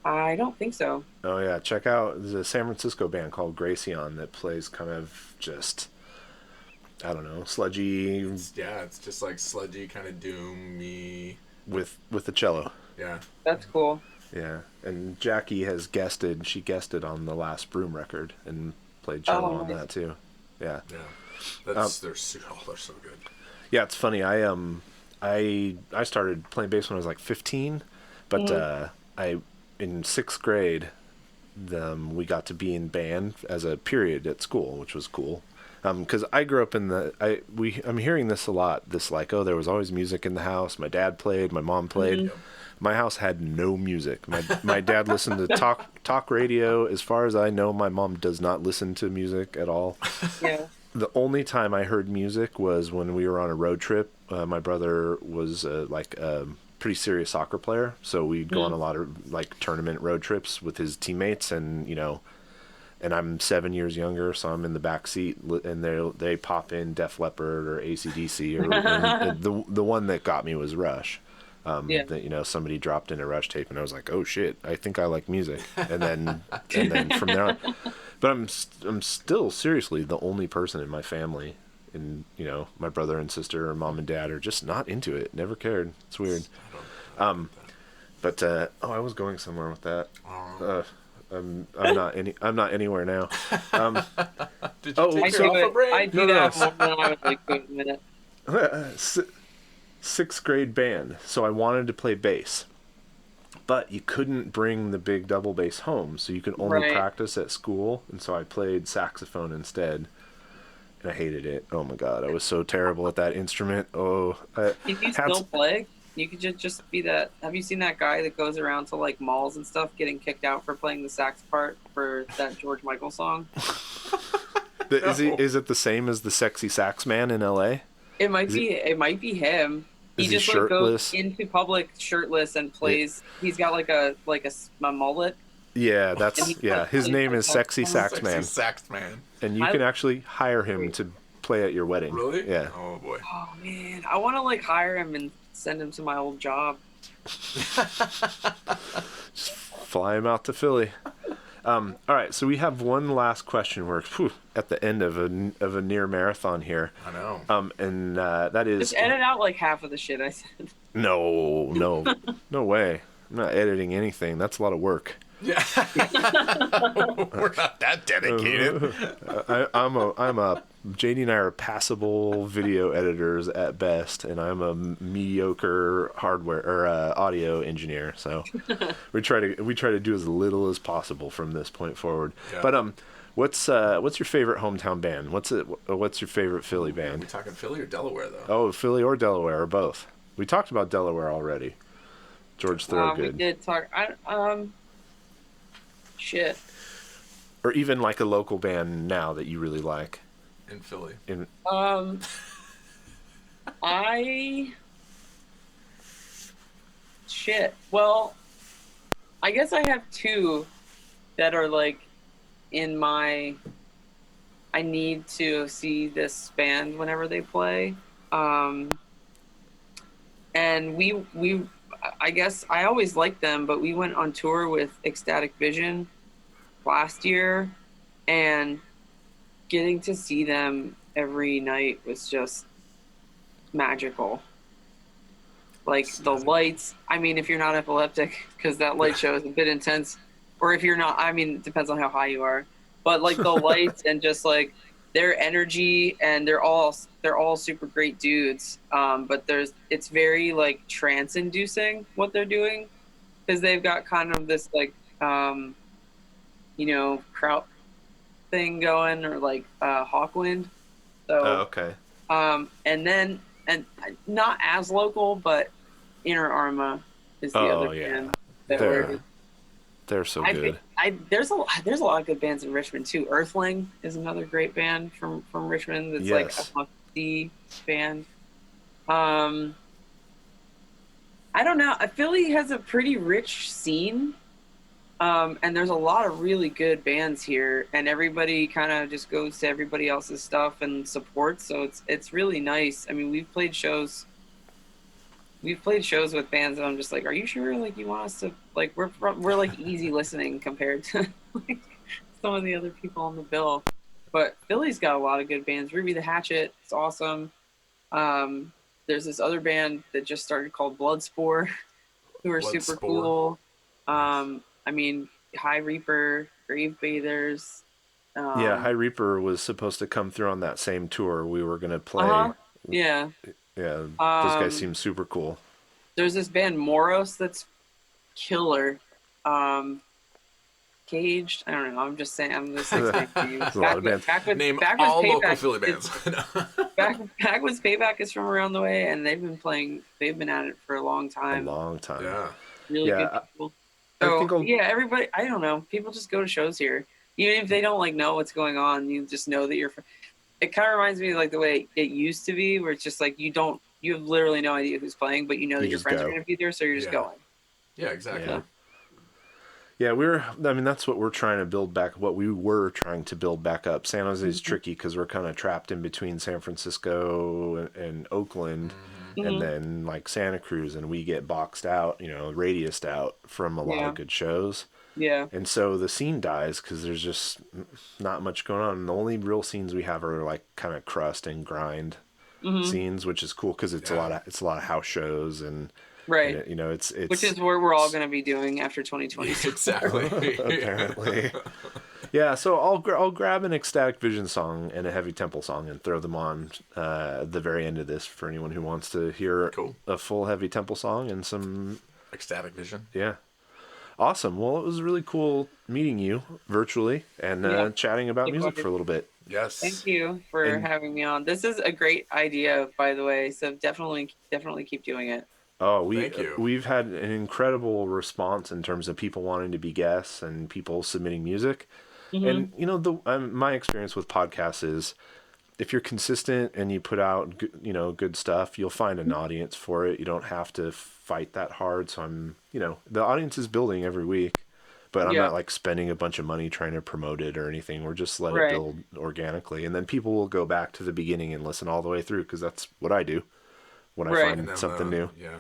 Speaker 3: I don't think so.
Speaker 2: Oh yeah, check out, there's a San Francisco band called Graceon that plays kind of just, I don't know, sludgy.
Speaker 1: It's just like sludgy, kind of doomy.
Speaker 2: With the cello.
Speaker 1: Yeah.
Speaker 3: That's cool.
Speaker 2: Yeah, and Jackie has guested. She guested on the last Broom record and played cello on that too. Yeah.
Speaker 1: Yeah. They're so good.
Speaker 2: Yeah, it's funny. I started playing bass when I was like 15, but in 6th grade, we got to be in band as a period at school, which was cool. Because I grew up in I'm hearing this a lot. This like, oh, there was always music in the house. My dad played, my mom played. Mm-hmm. My house had no music. My dad listened to talk radio. As far as I know, my mom does not listen to music at all.
Speaker 3: Yeah.
Speaker 2: The only time I heard music was when we were on a road trip. My brother was like a pretty serious soccer player, so we'd go on a lot of like tournament road trips with his teammates, and and I'm 7 years younger, so I'm in the back seat, and they pop in Def Leppard or AC/DC, or the one that got me was Rush. That somebody dropped in a Rush tape, and I was like, oh shit, I think I like music, and then from there on. But I'm still seriously the only person in my family, and my brother and sister or mom and dad are just not into it. Never cared. It's weird. But I was going somewhere with that. I'm not anywhere now.
Speaker 1: Did you take yourself a break?
Speaker 3: I do that more than I would like wait a minute.
Speaker 2: 6th grade band, so I wanted to play bass, but you couldn't bring the big double bass home, so you could only practice at school, and so I played saxophone instead, and I hated it. Oh my god, I was so terrible at that instrument. Can
Speaker 3: you still play? You could just be that. Have you seen that guy that goes around to like malls and stuff getting kicked out for playing the sax part for that George Michael song?
Speaker 2: Is it the same as the Sexy Sax Man in LA?
Speaker 3: It might be him. He just like goes into public shirtless and plays. Yeah. He's got like a mullet.
Speaker 2: Yeah, his name is Sexy Sax Man.
Speaker 1: Sexy Sax Man.
Speaker 2: And you can actually hire him to play at your wedding.
Speaker 1: Really?
Speaker 2: Yeah.
Speaker 1: Oh boy.
Speaker 3: Oh man, I want to like hire him and send him to my old job.
Speaker 2: Just fly him out to Philly. All right, so we have one last question. We're at the end of a near marathon here.
Speaker 1: I know.
Speaker 2: And that is
Speaker 3: just edit out like half of the shit I said.
Speaker 2: No way. I'm not editing anything. That's a lot of work.
Speaker 1: Yeah. We're not that dedicated.
Speaker 2: I'm a JD and I are passable video editors at best, and I'm a mediocre hardware or audio engineer. So we try to do as little as possible from this point forward. Yeah. But what's your favorite hometown band? What's your favorite Philly band?
Speaker 1: Are we talking Philly or Delaware though?
Speaker 2: Oh, Philly or Delaware or both. We talked about Delaware already. George Thorogood.
Speaker 3: We did talk. Shit.
Speaker 2: Or even like a local band now that you really like.
Speaker 1: In Philly.
Speaker 3: Well, I guess I have two that are like in my. I need to see this band whenever they play. And we I guess I always liked them, but we went on tour with Ecstatic Vision last year, and getting to see them every night was just magical. Like the lights, I mean, if you're not epileptic, because that light show is a bit intense, or if you're not, I mean, it depends on how high you are, but like the lights and just like their energy, and they're all super great dudes. But it's very like trance inducing what they're doing, because they've got kind of this like, kraut thing going, or like Hawkwind. So
Speaker 2: okay.
Speaker 3: And not as local, but Inner Arma is the other band that
Speaker 2: they're so good.
Speaker 3: There's a lot of good bands in Richmond too. Earthling is another great band from Richmond. That's like a must-see band. I don't know. Philly has a pretty rich scene, and there's a lot of really good bands here, and everybody kind of just goes to everybody else's stuff and supports. So it's really nice. I mean, we've played shows with bands that I'm just like, are you sure? Like, you want us to, like, we're like easy listening compared to like some of the other people on the bill. But Philly's got a lot of good bands. Ruby the Hatchet, it's awesome. There's this other band that just started called Bloodspore, who are super cool. I mean, High Reaper, Grave Bathers.
Speaker 2: High Reaper was supposed to come through on that same tour. We were going to play.
Speaker 3: Yeah.
Speaker 2: Yeah, those guys seem super cool.
Speaker 3: There's this band Moros that's killer. Caged. I don't know. I'm just saying. I'm just like
Speaker 2: There's a lot of bands.
Speaker 1: Name all local Philly bands.
Speaker 3: Backwards Payback is from around the way, and they've been at it for a long time.
Speaker 1: Yeah.
Speaker 3: Really good people. So everybody. I don't know. People just go to shows here, even if they don't like know what's going on. You just know that you're. It kind of reminds me of like the way it used to be, where it's just like you have literally no idea who's playing, but you know that your friends are going to be there, so you're just going.
Speaker 1: Yeah, exactly.
Speaker 2: Yeah, that's what we're trying to build back, what we were trying to build back up. San Jose is tricky because we're kind of trapped in between San Francisco and Oakland, and then like Santa Cruz, and we get boxed out, radiused out from a lot of good shows.
Speaker 3: Yeah.
Speaker 2: And so the scene dies because there's just not much going on. And the only real scenes we have are like kind of crust and grind scenes, which is cool because it's a lot of house shows and
Speaker 3: right.
Speaker 2: It's
Speaker 3: which is where we're all going to be doing after 2020.
Speaker 1: Exactly.
Speaker 2: Apparently. Yeah. So I'll grab an Ecstatic Vision song and a Heavy Temple song and throw them on at the very end of this for anyone who wants to hear a full Heavy Temple song and some
Speaker 1: Ecstatic Vision.
Speaker 2: Yeah. Awesome. Well, it was really cool meeting you virtually and chatting about music for a little bit.
Speaker 1: Yes.
Speaker 3: Thank you for having me on. This is a great idea, by the way. So definitely keep doing it.
Speaker 2: Oh,
Speaker 1: Thank you.
Speaker 2: We've had an incredible response in terms of people wanting to be guests and people submitting music. And my experience with podcasts is, if you're consistent and you put out good stuff, you'll find an audience for it. You don't have to fight that hard. So the audience is building every week, but I'm not like spending a bunch of money trying to promote it or anything. We're just let it build organically, and then people will go back to the beginning and listen all the way through, because that's what I do when I find something new.
Speaker 1: Yeah.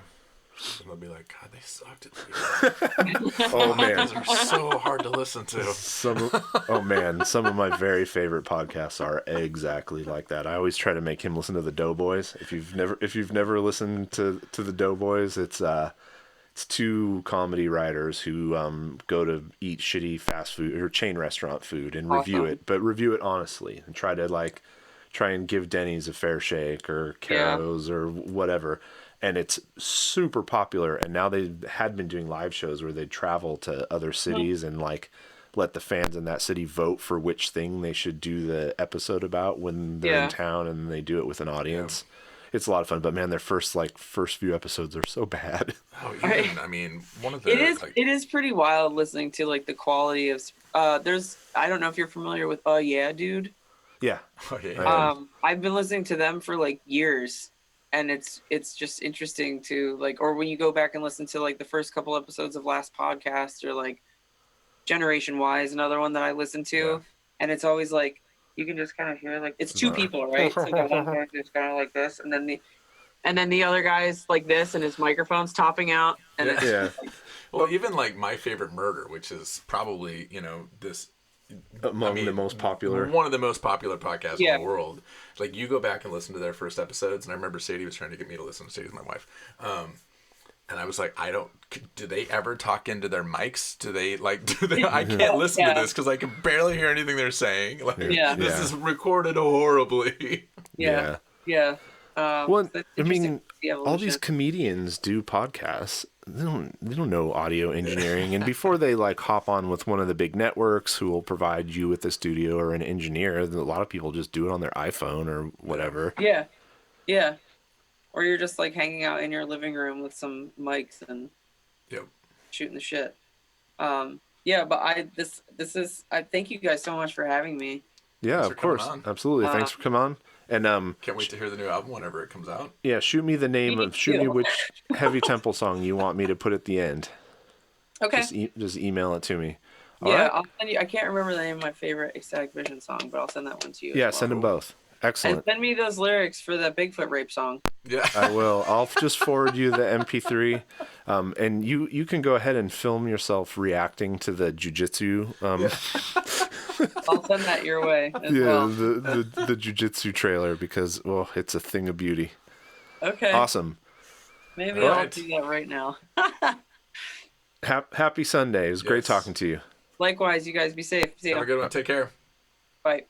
Speaker 1: And they'll be like, God, they sucked at the beginning.
Speaker 2: Oh man,
Speaker 1: those are so hard to listen to.
Speaker 2: Some of my very favorite podcasts are exactly like that. I always try to make him listen to the Doughboys. If you've never listened to the Doughboys, it's It's two comedy writers who go to eat shitty fast food or chain restaurant food and review it, but review it honestly and try and give Denny's a fair shake or Caro's or whatever. And it's super popular. And now they had been doing live shows where they'd travel to other cities and like let the fans in that city vote for which thing they should do the episode about when they're in town, and they do it with an audience. It's a lot of fun, but man, their first few episodes are so bad.
Speaker 1: Oh, even, I mean, one of the
Speaker 3: it is pretty wild listening to like the quality of I don't know if you're familiar with Yeah Dude.
Speaker 2: Yeah.
Speaker 1: Oh, yeah.
Speaker 3: I've been listening to them for like years, and it's just interesting to like, or when you go back and listen to like the first couple episodes of Last Podcast, or like Generation Y is another one that I listen to, and it's always like you can just kind of hear like it's two people, right? So the one guy is kind of like this, and then the other guy's like this, and his microphone's topping out, and
Speaker 1: well, even like My Favorite Murder, which is probably this.
Speaker 2: The most popular,
Speaker 1: one of the most popular podcasts in the world. Like you go back and listen to their first episodes, and I remember Sadie was trying to get me to listen. Sadie's my wife, and I was like, do they ever talk into their mics? I can't listen to this because I can barely hear anything they're saying. Like, this is recorded horribly.
Speaker 3: Yeah.
Speaker 2: Well, I mean, all these comedians do podcasts. They don't know audio engineering, and before they like hop on with one of the big networks who will provide you with a studio or an engineer, a lot of people just do it on their iPhone or whatever.
Speaker 3: Yeah. Or you're just like hanging out in your living room with some mics and shooting the shit. But I thank you guys so much for having me.
Speaker 2: Yeah, of course, absolutely. Thanks for coming on. And
Speaker 1: can't wait to hear the new album whenever it comes out.
Speaker 2: Yeah, shoot me which Heavy Temple song you want me to put at the end.
Speaker 3: Okay.
Speaker 2: Just email it to me.
Speaker 3: All right? I'll send you. I can't remember the name of my favorite Ecstatic Vision song, but I'll send that one to you.
Speaker 2: Yeah, send them both. Excellent.
Speaker 3: And send me those lyrics for that Bigfoot rape song.
Speaker 1: Yeah,
Speaker 2: I will. I'll just forward you the MP3, and you can go ahead and film yourself reacting to the jujitsu.
Speaker 3: I'll send that your way as well.
Speaker 2: the jujitsu trailer, because it's a thing of beauty.
Speaker 3: Okay.
Speaker 2: Awesome.
Speaker 3: Maybe I'll do that right now.
Speaker 2: Happy Sunday. It was great talking to you.
Speaker 3: Likewise, you guys be safe. See ya.
Speaker 1: Have a good one. Take care.
Speaker 3: Bye.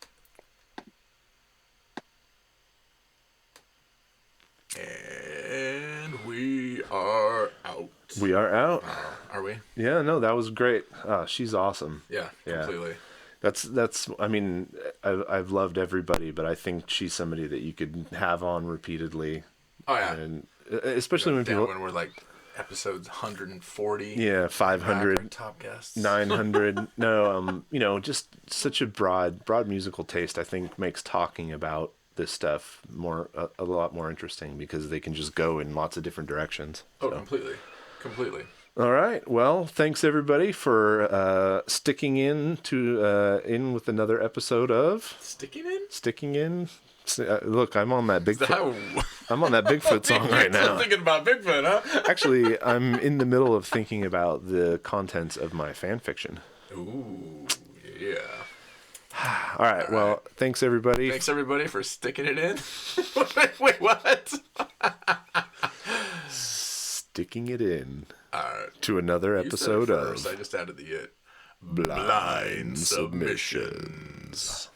Speaker 1: And we are out.
Speaker 2: We are out.
Speaker 1: Are we?
Speaker 2: Yeah, no, that was great. She's awesome.
Speaker 1: Yeah, completely.
Speaker 2: That's. I mean, I've loved everybody, but I think she's somebody that you could have on repeatedly.
Speaker 1: Oh yeah,
Speaker 2: and especially when
Speaker 1: we're like episodes 140.
Speaker 2: Yeah, 500
Speaker 1: top guests.
Speaker 2: 900. No, just such a broad musical taste. I think makes talking about this stuff a lot more interesting, because they can just go in lots of different directions.
Speaker 1: Oh, completely.
Speaker 2: All right. Well, thanks everybody for sticking in with another episode of Sticking In. Look, I'm on that Bigfoot. I'm on that Bigfoot song right now.
Speaker 1: I'm thinking about Bigfoot, huh?
Speaker 2: Actually, I'm in the middle of thinking about the contents of my fan fiction.
Speaker 1: Ooh, yeah.
Speaker 2: All right. Well, thanks everybody.
Speaker 1: Thanks everybody for sticking it in. Wait, what?
Speaker 2: Sticking it in to another episode of.
Speaker 1: I just added the it.
Speaker 2: Blynd Submyshynz.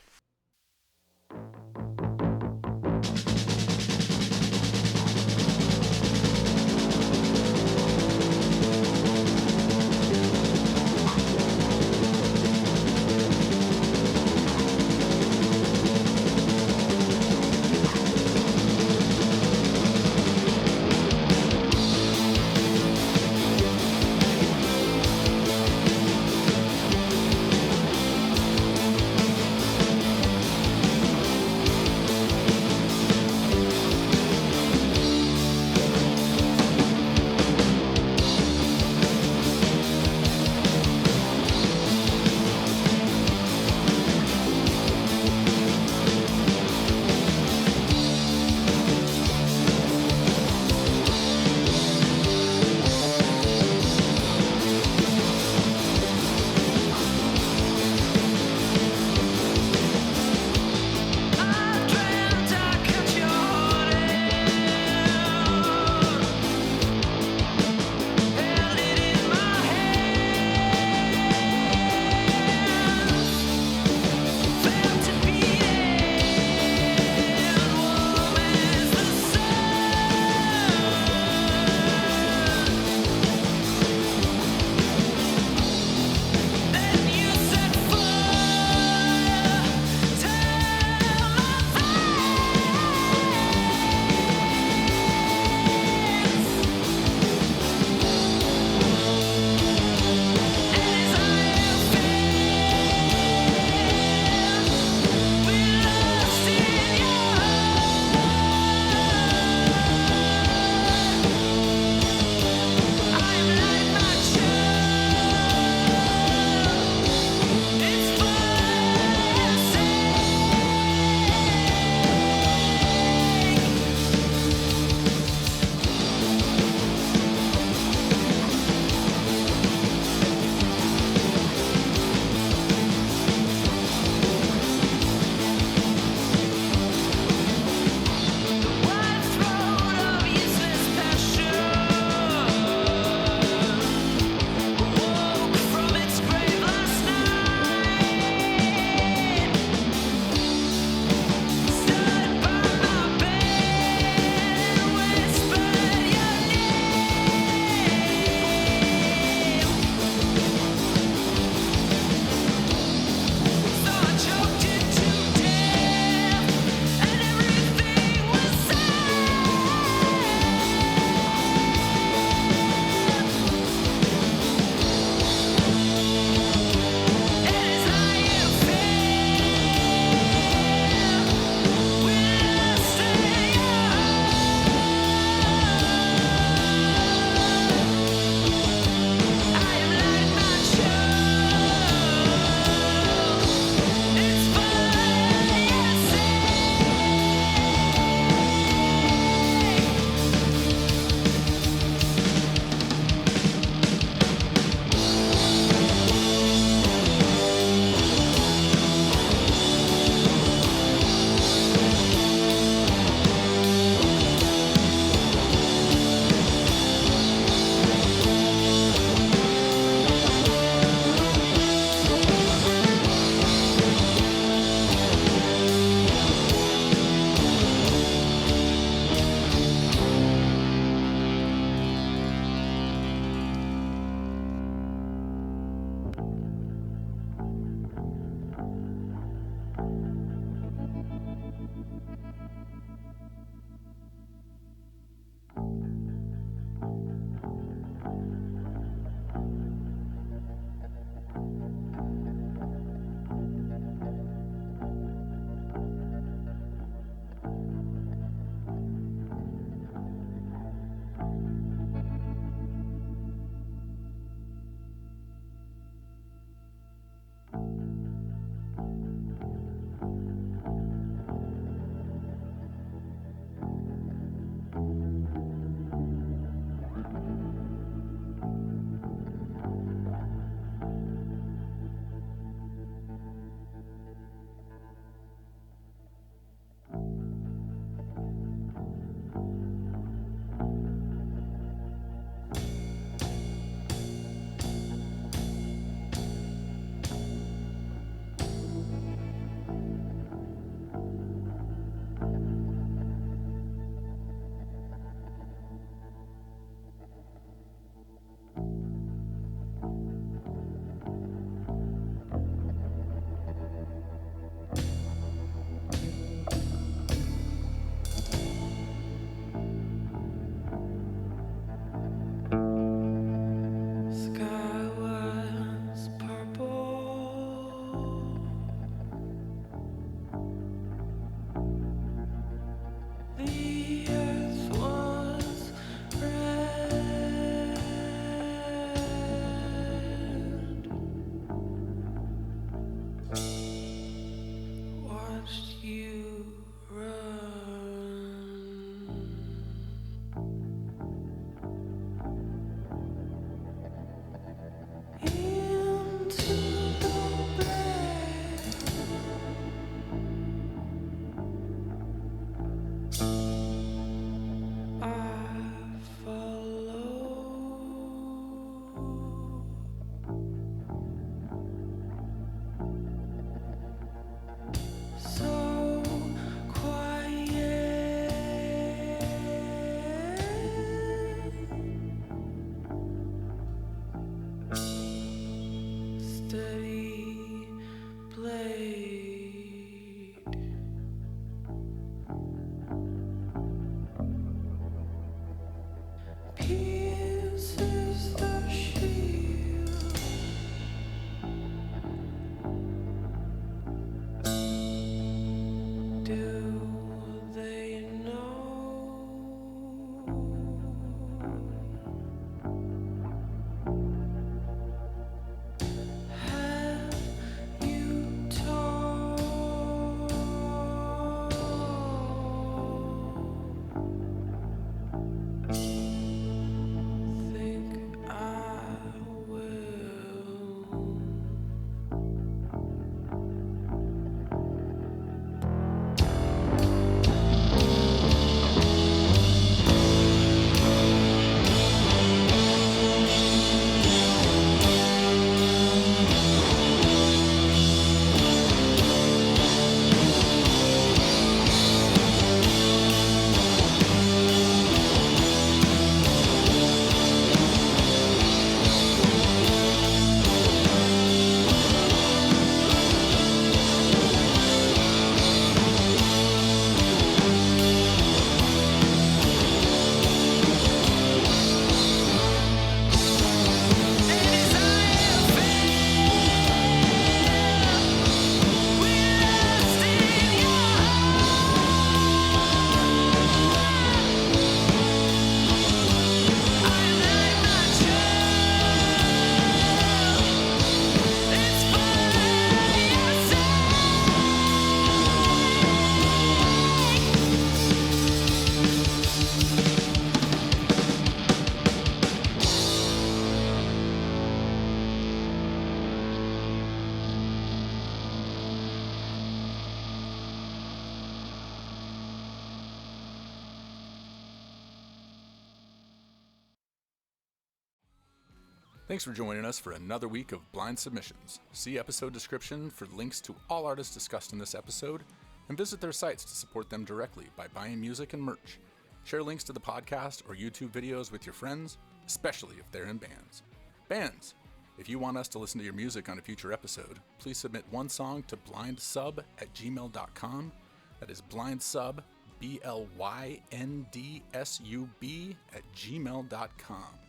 Speaker 1: Thanks for joining us for another week of Blynd Submyshynz. See episode description for links to all artists discussed in this episode, and visit their sites to support them directly by buying music and merch. Share links to the podcast or YouTube videos with your friends, especially if they're in bands. Bands! If you want us to listen to your music on a future episode, please submit one song to blyndsub@gmail.com. That is blyndsub, blyndsub@gmail.com.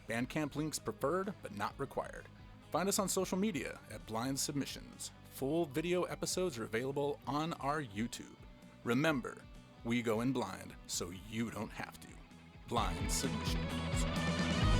Speaker 1: Bandcamp links preferred, but not required. Find us on social media at Blynd Submyshynz. Full video episodes are available on our YouTube. Remember, we go in blind, so you don't have to. Blynd Submyshynz.